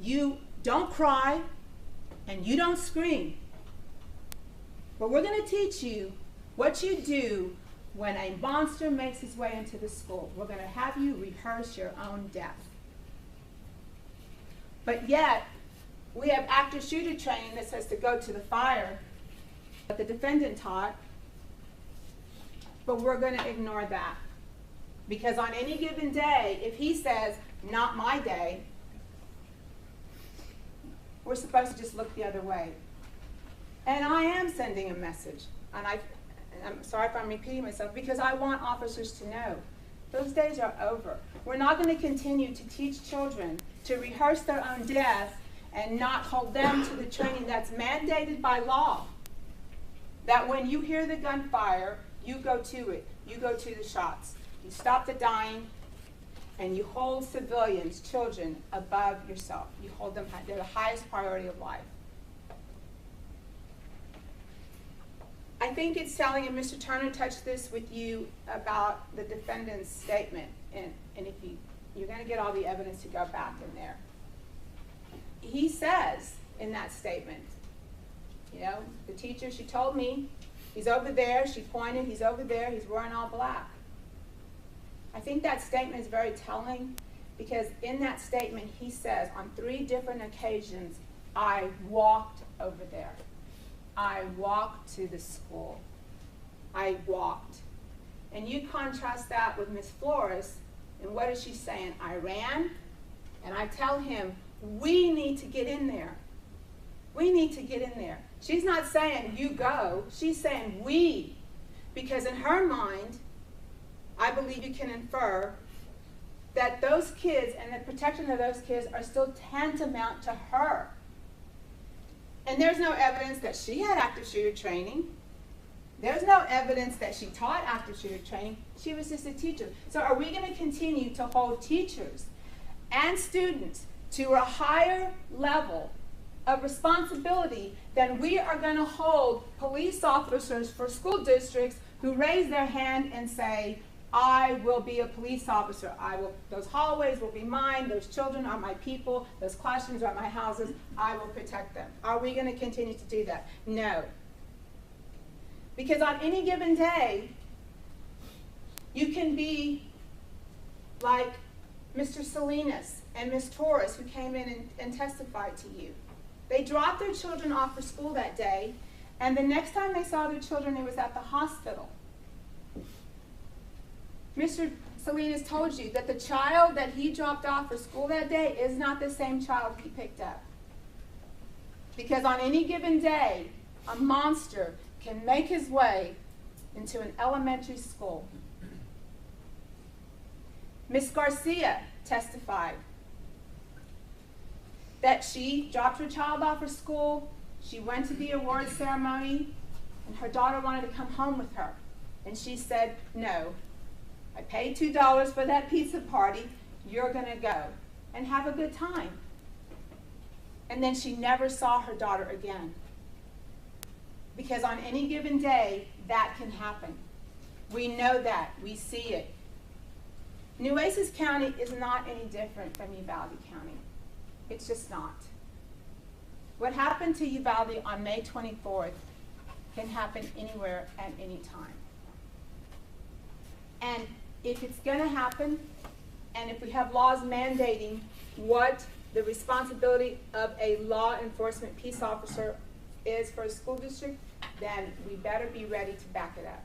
You don't cry and you don't scream. But we're going to teach you what you do when a monster makes his way into the school. We're going to have you rehearse your own death. But yet, we have active shooter training that says to go to the fire that the defendant taught, but we're going to ignore that. Because on any given day, if he says, not my day, we're supposed to just look the other way. And I am sending a message, and I'm sorry if I'm repeating myself, because I want officers to know those days are over. We're not going to continue to teach children to rehearse their own death and not hold them to the training that's mandated by law. That when you hear the gunfire, you go to it. You go to the shots. You stop the dying, and you hold civilians, children, above yourself. You hold them, they're the highest priority of life. I think it's telling, and Mr. Turner touched this with you about the defendant's statement, and if you're going to get all the evidence to go back in there. He says in that statement, the teacher, she told me, he's over there, she pointed, he's over there, he's wearing all black. I think that statement is very telling, because in that statement he says, on 3 different occasions, I walked over there. I walked to the school. I walked. And you contrast that with Miss Flores, and what is she saying? I ran, and I tell him, we need to get in there. We need to get in there. She's not saying you go, she's saying we. Because in her mind, I believe you can infer that those kids and the protection of those kids are still tantamount to her. And there's no evidence that she had active shooter training. There's no evidence that she taught after shooter training. She was just a teacher. So are we going to continue to hold teachers and students to a higher level of responsibility than we are going to hold police officers for school districts who raise their hand and say, I will be a police officer. Those hallways will be mine. Those children are my people. Those classrooms are my houses. I will protect them. Are we going to continue to do that? No. Because on any given day, you can be like Mr. Salinas and Ms. Torres, who came in and testified to you. They dropped their children off for school that day, and the next time they saw their children, it was at the hospital. Mr. Salinas told you that the child that he dropped off for school that day is not the same child he picked up. Because on any given day, a monster can make his way into an elementary school. Ms. Garcia testified that she dropped her child off for school, she went to the award ceremony, and her daughter wanted to come home with her. And she said, no, I paid $2 for that pizza party, you're gonna go and have a good time. And then she never saw her daughter again. Because on any given day, that can happen. We know that, we see it. Nueces County is not any different from Uvalde County. It's just not. What happened to Uvalde on May 24th can happen anywhere at any time. And if it's going to happen, and if we have laws mandating what the responsibility of a law enforcement peace officer is for a school district, then we better be ready to back it up.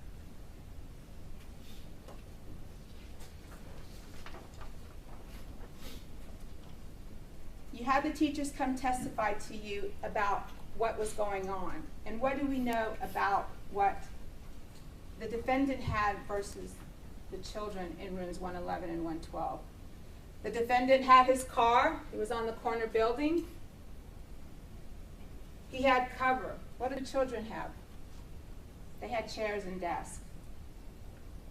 You had the teachers come testify to you about what was going on. And what do we know about what the defendant had versus the children in rooms 111 and 112? The defendant had his car. It was on the corner building. He had cover. What did the children have? They had chairs and desks.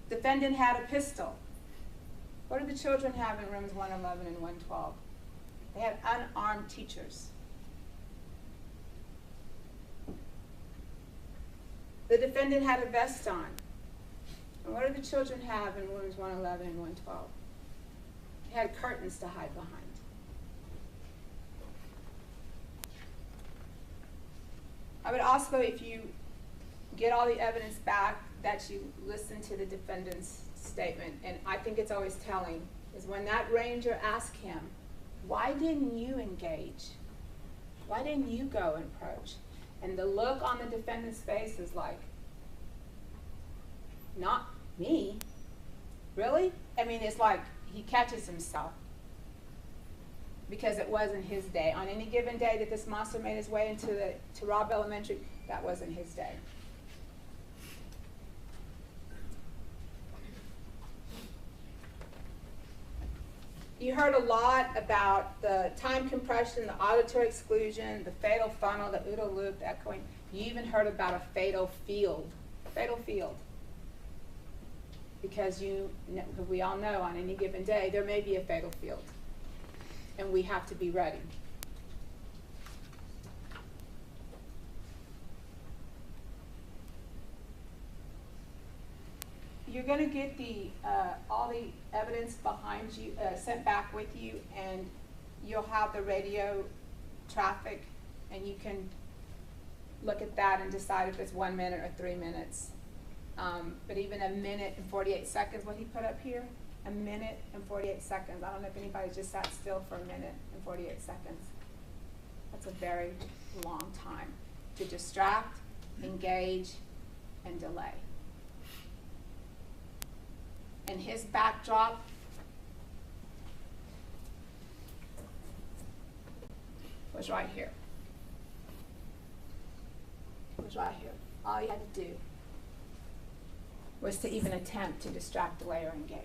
Defendant had a pistol. What did the children have in rooms 111 and 112? They had unarmed teachers. The defendant had a vest on. And what did the children have in rooms 111 and 112? They had curtains to hide behind. I would also, if you get all the evidence back, that you listen to the defendant's statement. And I think it's always telling, is when that ranger asked him, why didn't you engage? Why didn't you go and approach? And the look on the defendant's face is like, not me. Really? I mean, it's like he catches himself. Because it wasn't his day. On any given day that this monster made his way to Robb Elementary, that wasn't his day. You heard a lot about the time compression, the auditory exclusion, the fatal funnel, the OODA loop, the echoing. You even heard about a fatal field. Fatal field. Because we all know on any given day there may be a fatal field. And we have to be ready. You're going to get all the evidence behind you, sent back with you, and you'll have the radio traffic, and you can look at that and decide if it's 1 minute or 3 minutes. But even a minute and 48 seconds, what he put up here, a minute and 48 seconds. I don't know if anybody just sat still for a minute and 48 seconds. That's a very long time to distract, engage, and delay. And his backdrop was right here. It was right here. All you had to do was to even attempt to distract, delay, or engage.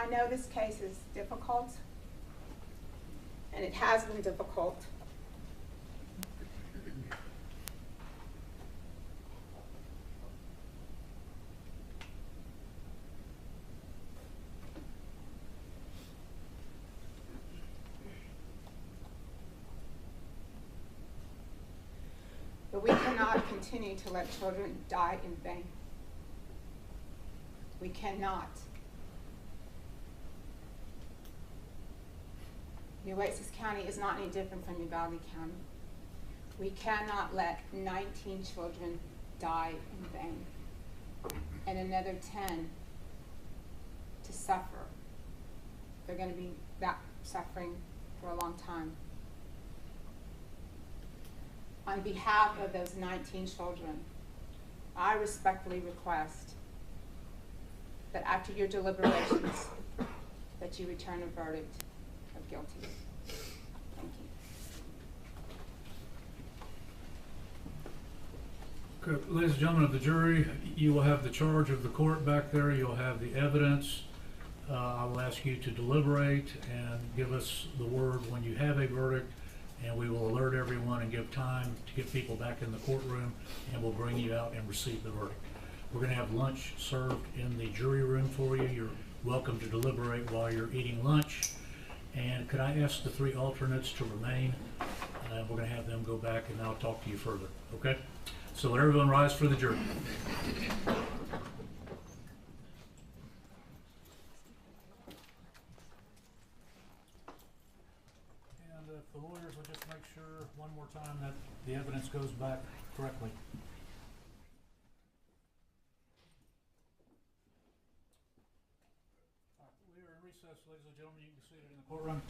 I know this case is difficult, and it has been difficult. But we cannot continue to let children die in vain. We cannot. New Oasis County is not any different from Uvalde County. We cannot let 19 children die in vain and another 10 to suffer. They're going to be that suffering for a long time. On behalf of those 19 children, I respectfully request that after your deliberations, that you return a verdict of guilty. Thank you. Okay, ladies and gentlemen of the jury, you will have the charge of the court back there. You'll have the evidence. I will ask you to deliberate and give us the word when you have a verdict, and we will alert everyone and give time to get people back in the courtroom, and we'll bring you out and receive the verdict. We're going to have lunch served in the jury room for you. You're welcome to deliberate while you're eating lunch. And could I ask the three alternates to remain? We're going to have them go back, and I'll talk to you further. Okay? So let everyone rise for the jury. And if the lawyers will just make sure one more time that the evidence goes back correctly. All right, we are in recess, ladies and gentlemen. You can see it in the courtroom.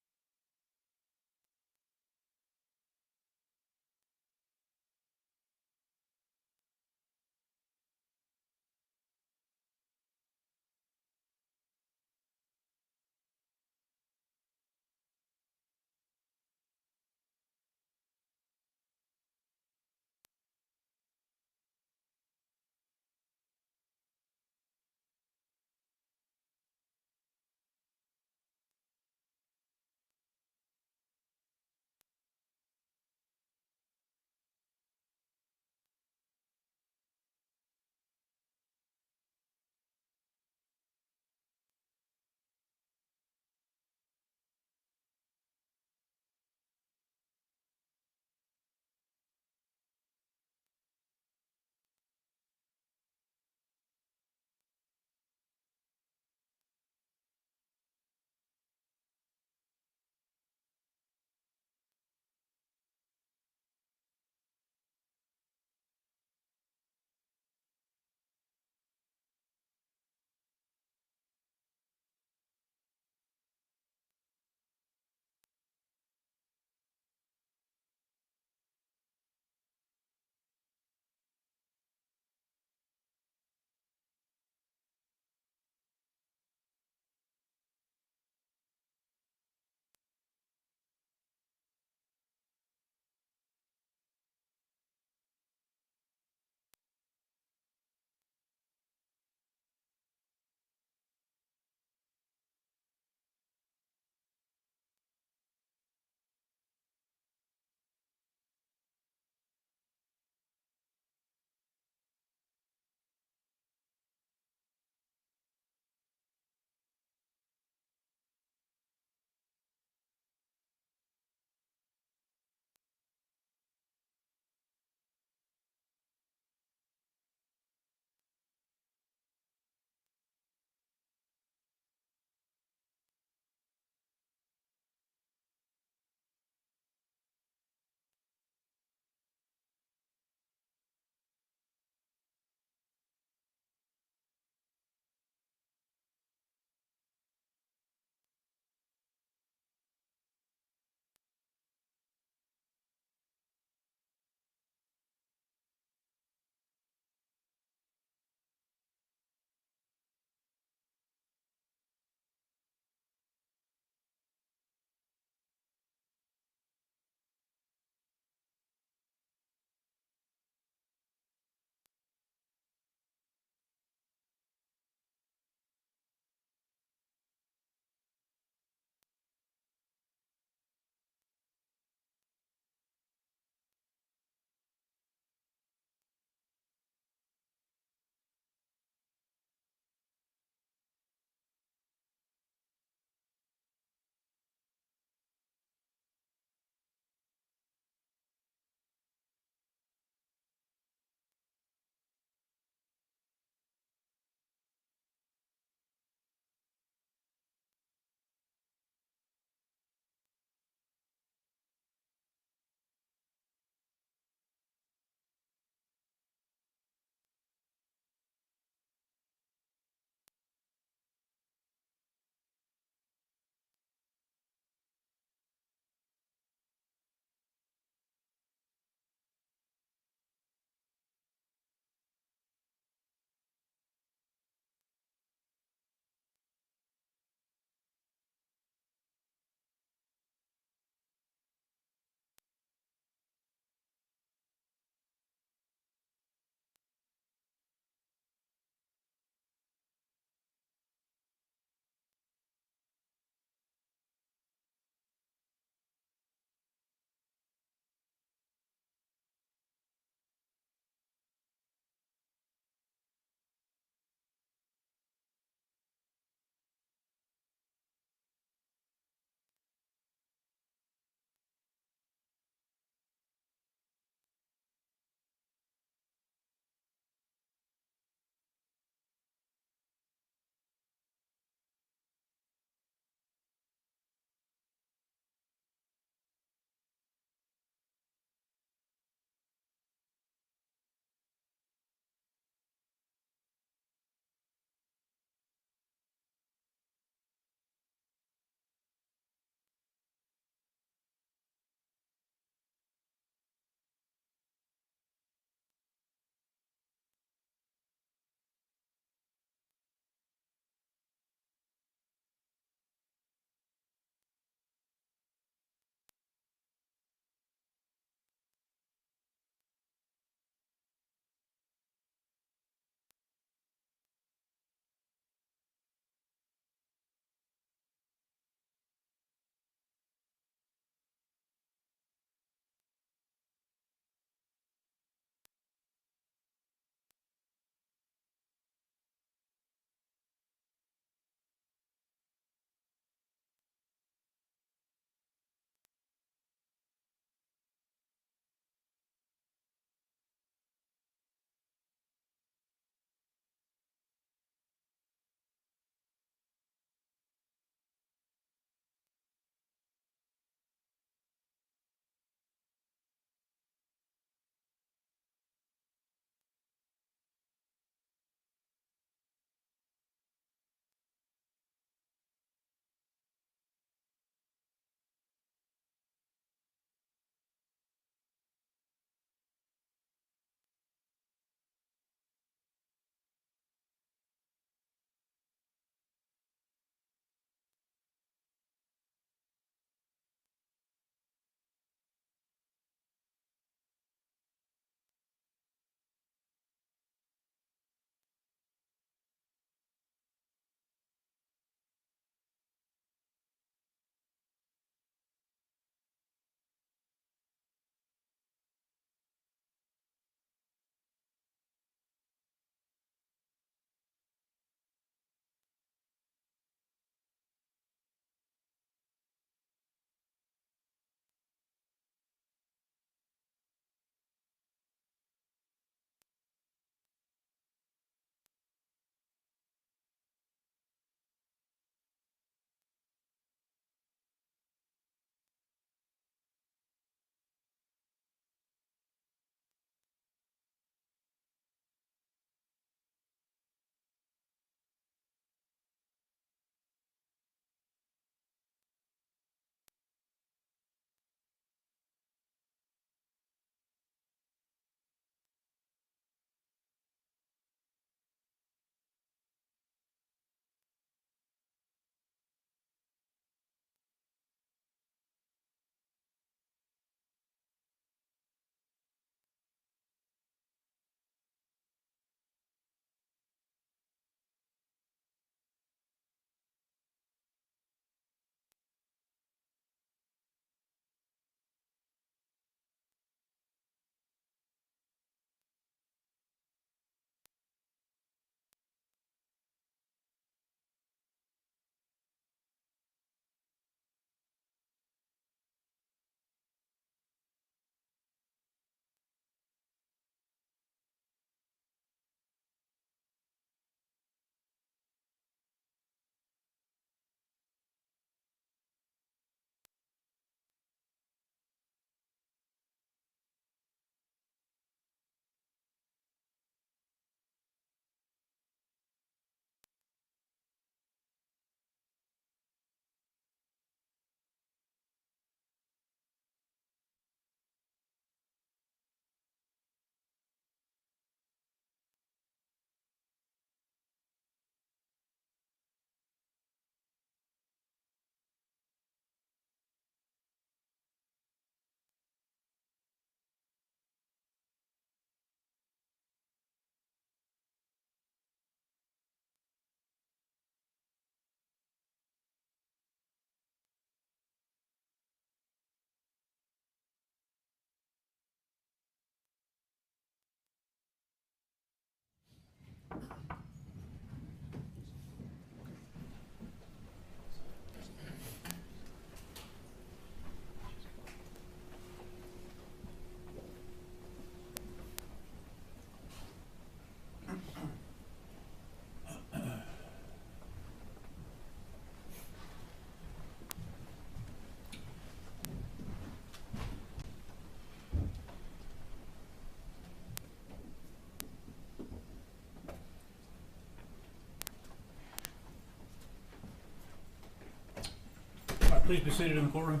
Please be seated in the courtroom.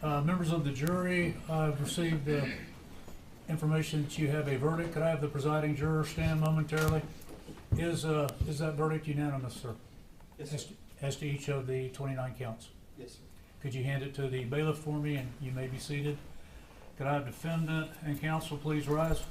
Members of the jury, I've received information that you have a verdict. Could I have the presiding juror stand momentarily? Is that verdict unanimous, sir? Yes, sir. As to each of the 29 counts? Yes, sir. Could you hand it to the bailiff for me, and you may be seated? Could I have defendant and counsel please rise?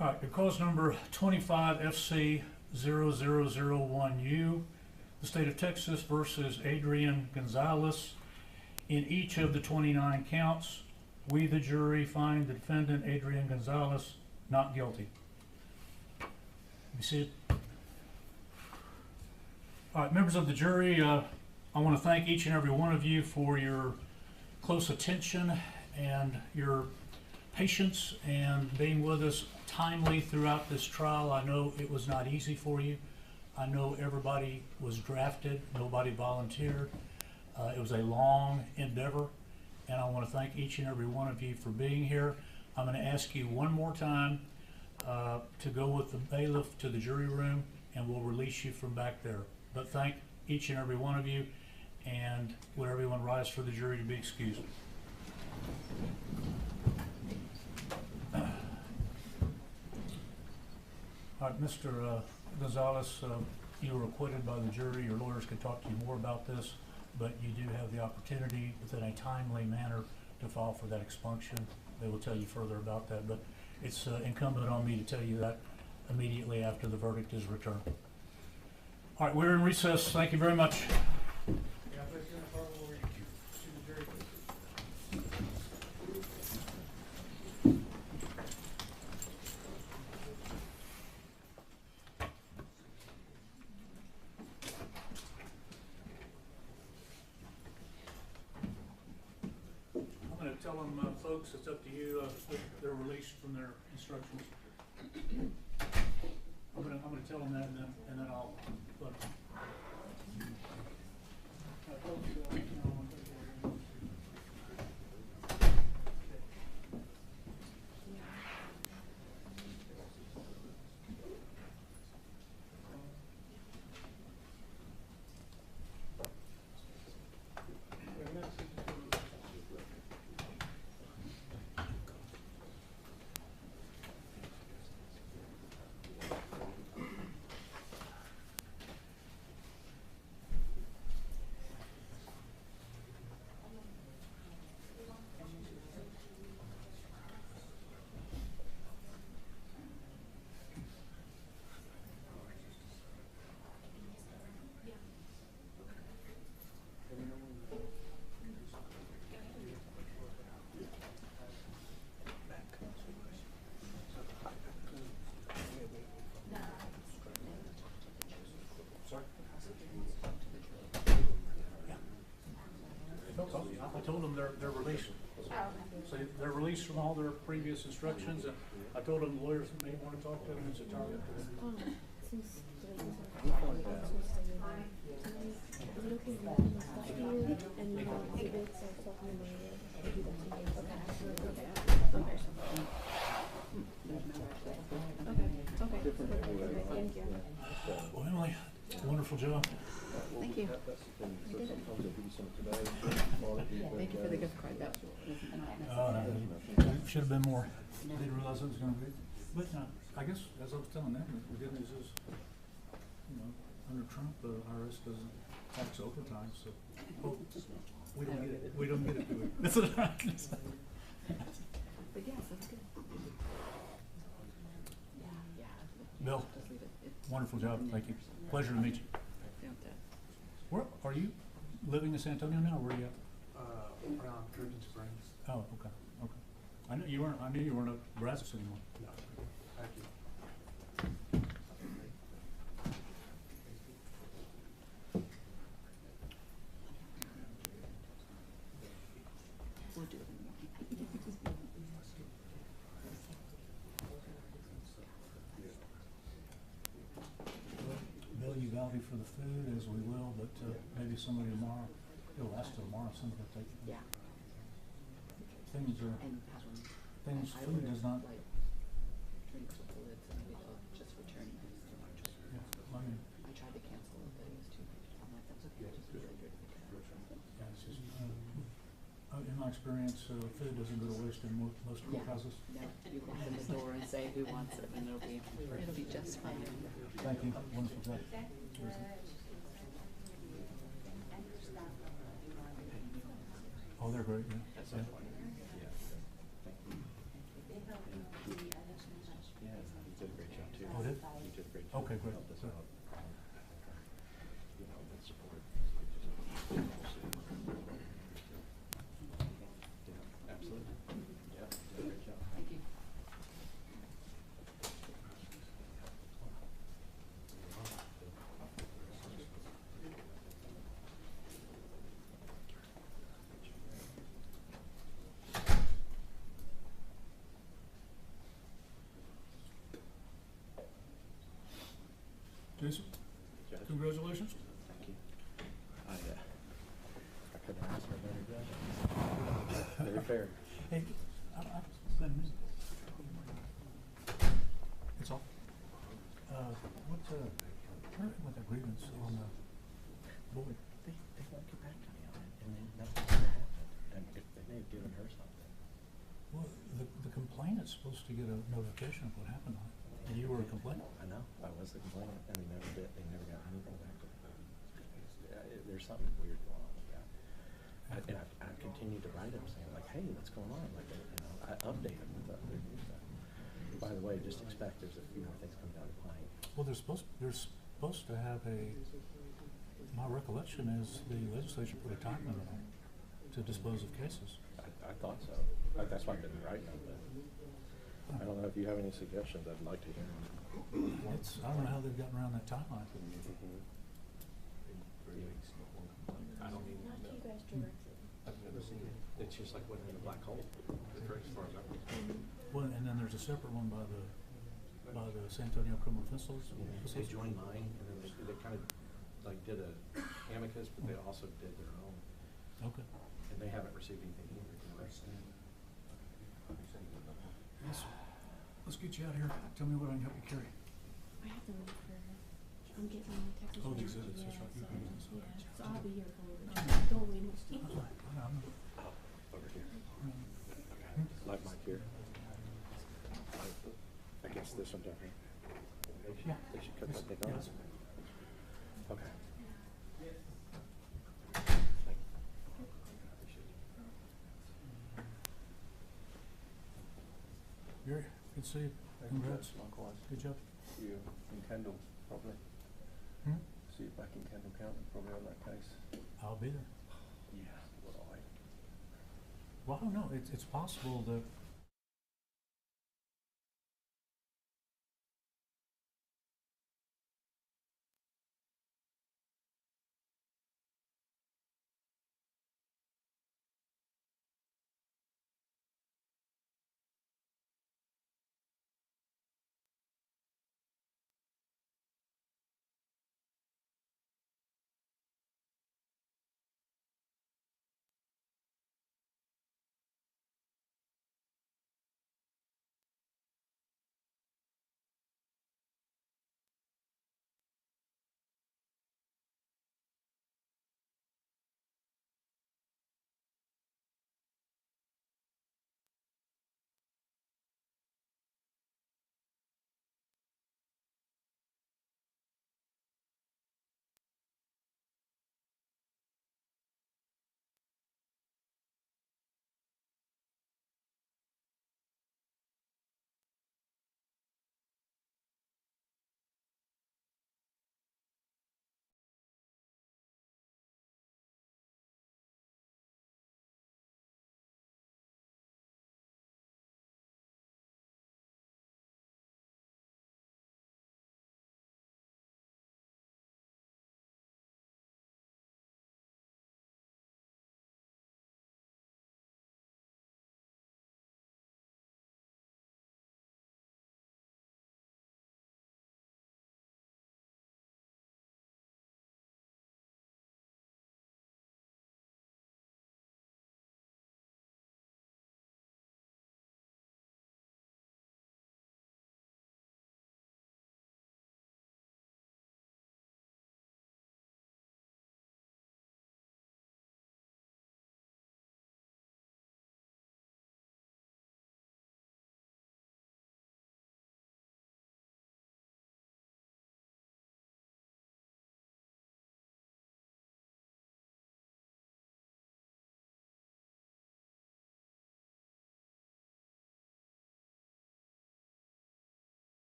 All right, your cause number 25 FC 0001U, the state of Texas versus Adrián Gonzales. In each of the 29 counts, we, the jury, find the defendant, Adrián Gonzales, not guilty. You see it? All right, members of the jury, I want to thank each and every one of you for your close attention and your patience and being with us timely throughout this trial. I know it was not easy for you. I know everybody was drafted, nobody volunteered. It was a long endeavor, and I want to thank each and every one of you for being here. I'm going to ask you one more time to go with the bailiff to the jury room, and we'll release you from back there. But thank each and every one of you, and would everyone rise for the jury to be excused. All right, Mr. Gonzales, you were acquitted by the jury. Your lawyers could talk to you more about this, but you do have the opportunity within a timely manner to file for that expunction. They will tell you further about that, but it's incumbent on me to tell you that immediately after the verdict is returned. All right, we're in recess. Thank you very much. Tell them, folks, it's up to you. They're released from their instructions. I'm gonna tell them that, and then I'll let them. I told them they're released. So they're released from all their previous instructions, and I told them the lawyers may want to talk to them. It's entirely up to them. Well, Emily, wonderful job. Thank you. Thank you for the gift card. That Should have been more. I didn't realize it was going to be. But I guess, as I was telling them, the good news is, under Trump, the IRS doesn't tax overtime, so we don't get it. We don't get it, do we? That's what I can say. But yes, that's good. Bill, wonderful job. Thank you. Pleasure to meet you. Where are you living in San Antonio now, or where are you at? Around Virgin Springs. Oh, okay, okay. I knew you weren't at Brazos anymore. No, thank you. for the food as we will, but maybe somebody tomorrow, it'll last till tomorrow, somebody will take it. Yeah. Things are, And have them. things, I food ordered, does not, like, drinks with the lids and we thought just returning it so much. yeah, I mean, I tried to cancel it, but it was too much. I'm like, that's okay, just refrigerator it. yeah, it's just, in my experience, food doesn't go to waste in most Yeah. courthouses. No, you walk in the door and say who wants it and it'll be just fine. Thank you, wonderful job. Oh, they're great, yeah. That's Yeah. my point. Yeah. Thank you. Yeah, you did a great job too. Oh, did? You did a great job. Okay, great. Helped us Good. out. You know, with support. Yeah, absolutely. Yeah, you did a great job. Thank you. Jason, Judge, congratulations. thank you. I couldn't ask for a better judge. Very fair. Hey, Ben, it's all. What with the grievance on the board? They won't get back to me on it, and then nothing's gonna happen. And if they may have given her something. Well, the complainant's supposed to get a notification of what happened on it, and you were a complainant. I know, I was the complainant, and they never did, they never got anything back to me. There's something weird going on with that. And I continued to write them saying like, hey, what's going on? Like, you know, I update them with other news stuff. By the way, just expect there's a few more things coming down the pipe. Well, they're supposed to have my recollection is the legislature put a time limit on it to dispose of cases. I thought so. That's why I've been writing them, but I don't know if you have any suggestions, I'd like to hear them. I don't know how they've gotten around that timeline. I don't even know. I've never seen it. It's just like went in a black hole. As far as I'm concerned. Well, and then there's a separate one by the San Antonio Criminal Defense They joined mine, and then they kind of like did a amicus, but they also did their own, Okay. and they haven't received anything either. Let's get you out of here. Tell me what I can help you carry. I have to leave for, I'm getting my Texas. Oh, the Ranger, exhibits, that's yeah, right. You so, can use this, okay. yeah, so I'll be here for, don't wait. That's all right. I'm- Over here. Like Mike here. I guess this one down here. Yeah. They should cut that thing Yeah. off. Okay. Gary, good to see you. Congrats. Likewise. Good job. See you in Kendall, probably. Hmm? See you back in Kendall County, probably on that case. I'll be there. Yeah. Would I? Well, I don't know. It's possible that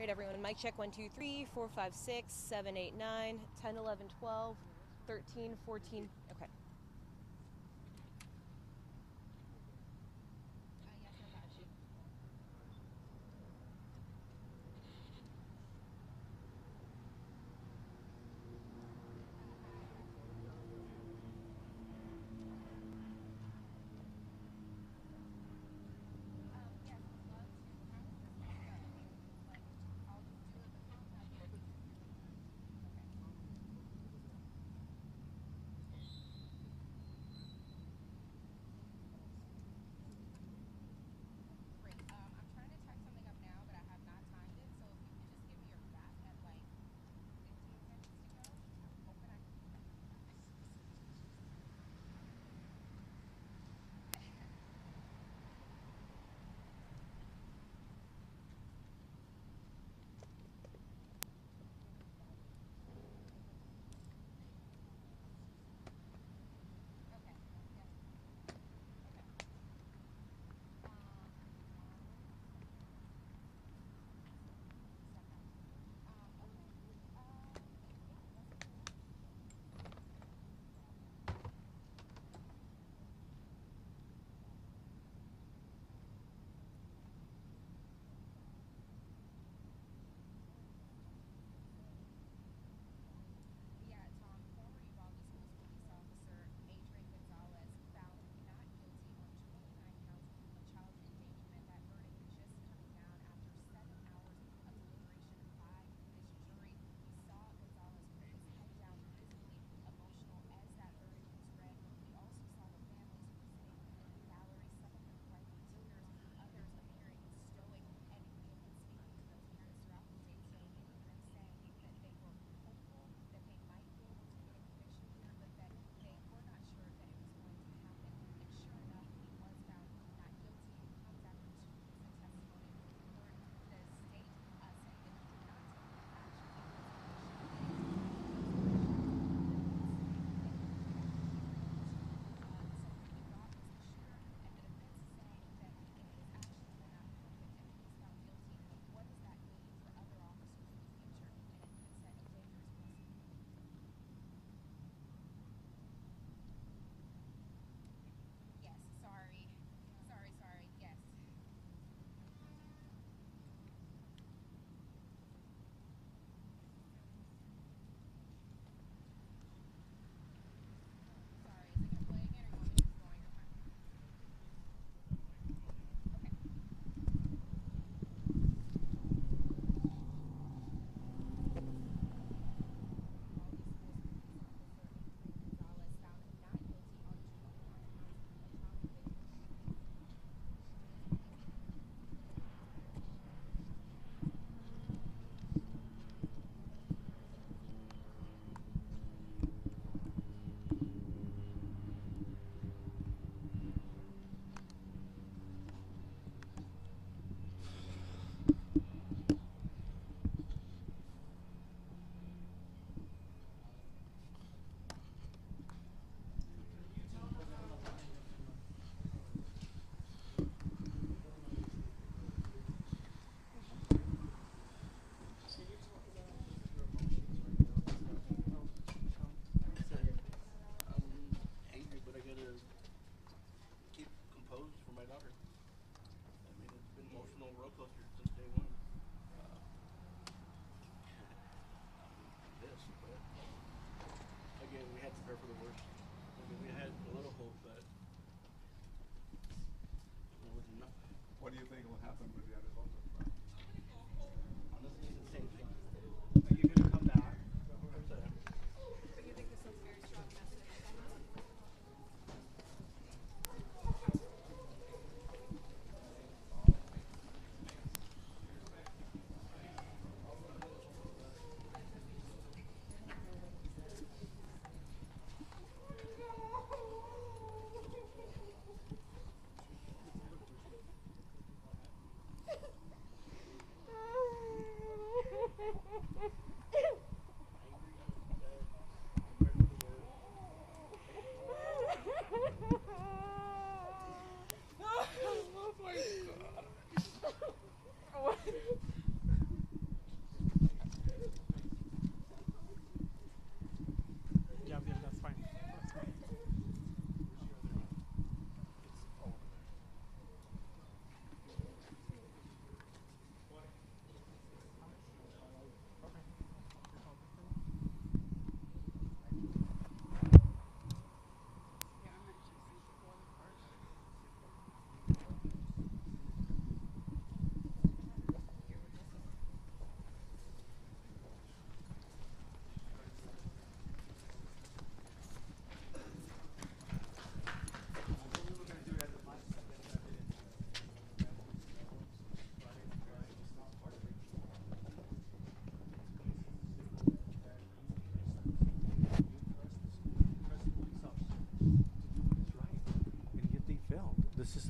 right, everyone. Mic check 1, 2, 3, 4, 5, 6, 7, 8, 9, 10, 11, 12, 13, 14. Okay.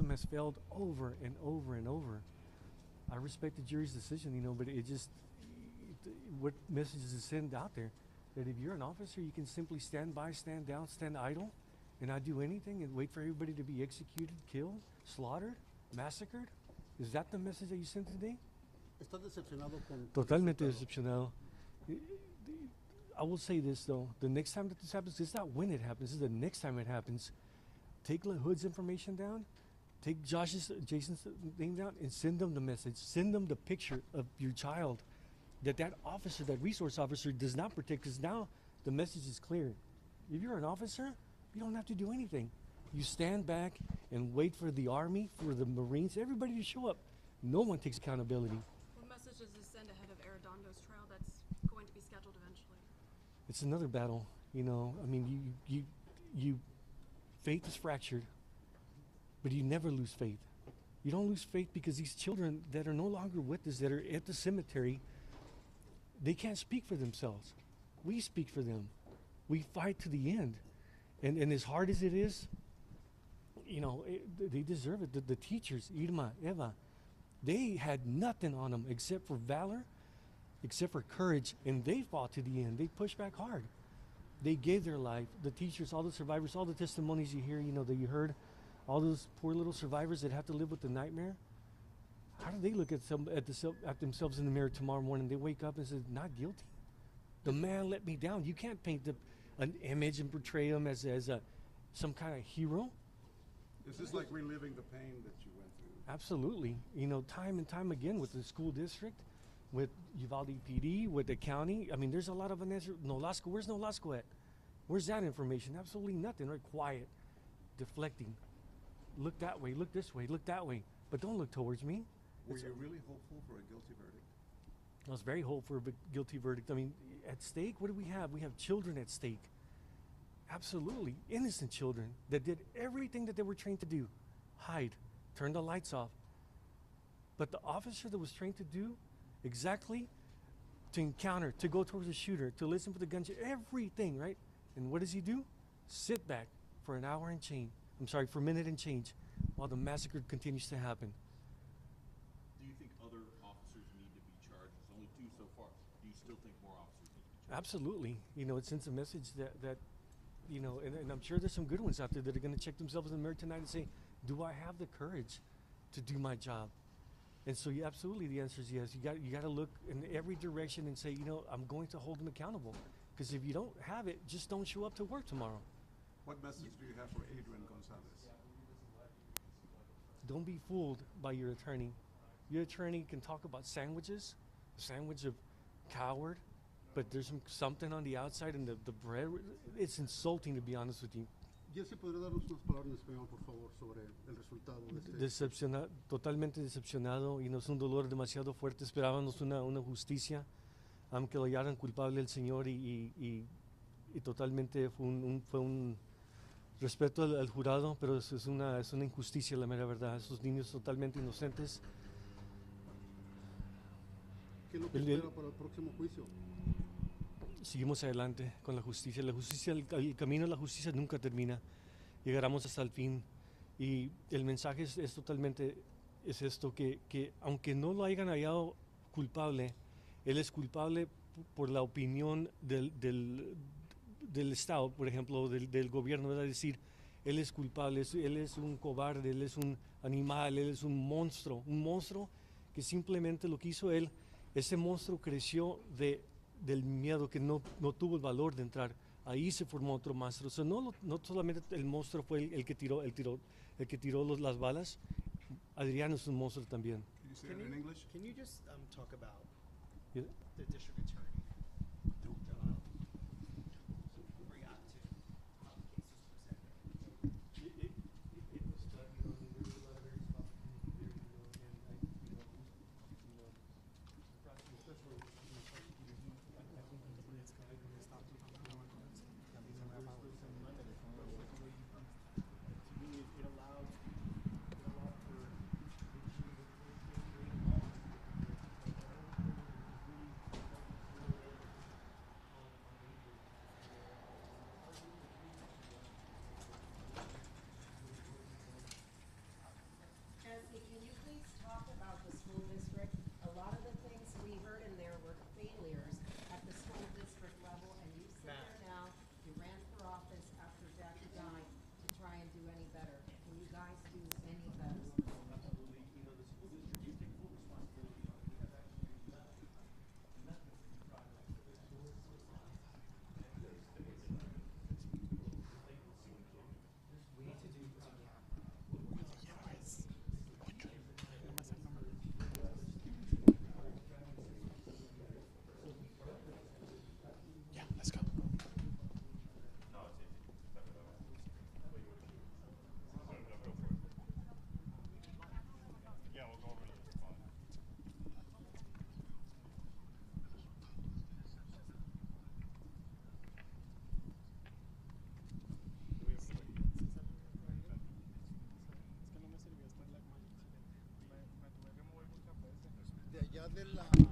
system has failed over and over and over. I respect the jury's decision, but what message does it send out there? That if you're an officer, you can simply stand by, stand down, stand idle, and not do anything and wait for everybody to be executed, killed, slaughtered, massacred? Is that the message that you sent today? ¿Estás decepcionado con tu Totalmente resultado? decepcionado. I will say this though, the next time that this happens, it's not when it happens, it's the next time it happens. Take Hood's information down, take Jason's thing down, and send them the message. Send them the picture of your child that officer, that resource officer does not protect, because now the message is clear. If you're an officer, you don't have to do anything. You stand back and wait for the Army, for the Marines, everybody to show up. No one takes accountability. What message does this send ahead of Arredondo's trial that's going to be scheduled eventually? It's another battle, I mean, you faith is fractured, but you never lose faith. You don't lose faith because these children that are no longer with us, that are at the cemetery, they can't speak for themselves. We speak for them. We fight to the end. And as hard as it is, they deserve it. The teachers, Irma, Eva, they had nothing on them except for valor, except for courage, and they fought to the end. They pushed back hard. They gave their life. The teachers, all the survivors, all the testimonies you hear, that you heard, all those poor little survivors that have to live with the nightmare. How do they look at themselves in the mirror tomorrow morning? They wake up and say, not guilty. The man let me down. You can't paint an image and portray him as some kind of hero. Is this like reliving the pain that you went through? Absolutely. Time and time again with the school district, with Uvalde PD, with the county. I mean, there's a lot of unanswered. Nolasco, where's Nolasco at? Where's that information? Absolutely nothing, right? Quiet, deflecting. Look that way, look this way, look that way. But don't look towards me. Were you really hopeful for a guilty verdict? I was very hopeful for a guilty verdict. I mean, at stake, what do we have? We have children at stake. Absolutely. Innocent children that did everything that they were trained to do. Hide, turn the lights off. But the officer that was trained to do exactly, to encounter, to go towards the shooter, to listen for the gunshot, everything, right? And what does he do? Sit back for an hour and change. For a minute and change while the massacre continues to happen. Do you think other officers need to be charged? There's only 2 so far. Do you still think more officers need to be charged? Absolutely. It sends a message that and I'm sure there's some good ones out there that are going to check themselves in the mirror tonight and say, do I have the courage to do my job? And so absolutely the answer is yes. You got to look in every direction and say, I'm going to hold them accountable. Because if you don't have it, just don't show up to work tomorrow. What message do you have for Adrián Gonzales? Don't be fooled by your attorney. Your attorney can talk about sandwiches, a sandwich of coward, but there's something on the outside and the bread. It's insulting, to be honest with you. Jesse, ¿podría darnos unas palabras en español, por favor, sobre el resultado de este? Totalmente decepcionado, es un dolor demasiado fuerte. Esperábamos una justicia, que lo hallaran culpable el Señor y totalmente fue un respeto al jurado, pero es una injusticia, la mera verdad. Esos niños totalmente inocentes. ¿Qué es lo que espera para el próximo juicio? Seguimos adelante con la justicia. El camino a la justicia nunca termina. Llegaremos hasta el fin. Y el mensaje es totalmente esto, que aunque no lo hayan hallado culpable, él es culpable por la opinión del Estado, por ejemplo, del gobierno, es decir, él es culpable, él es un cobarde, él es un animal, él es un monstruo que simplemente lo que hizo él, ese monstruo creció del miedo, que no tuvo el valor de entrar. Ahí se formó otro monstruo. O sea, no solamente el monstruo fue el que tiró las balas. Adrián es un monstruo también. Can you say that in English? Can you just talk about Yeah. the district attorney react to how the case was presented? It was tough, there was a lot of very soft there, the prosecutor, especially the prosecutor, I think he did his kind of stop to me, it allowed for de la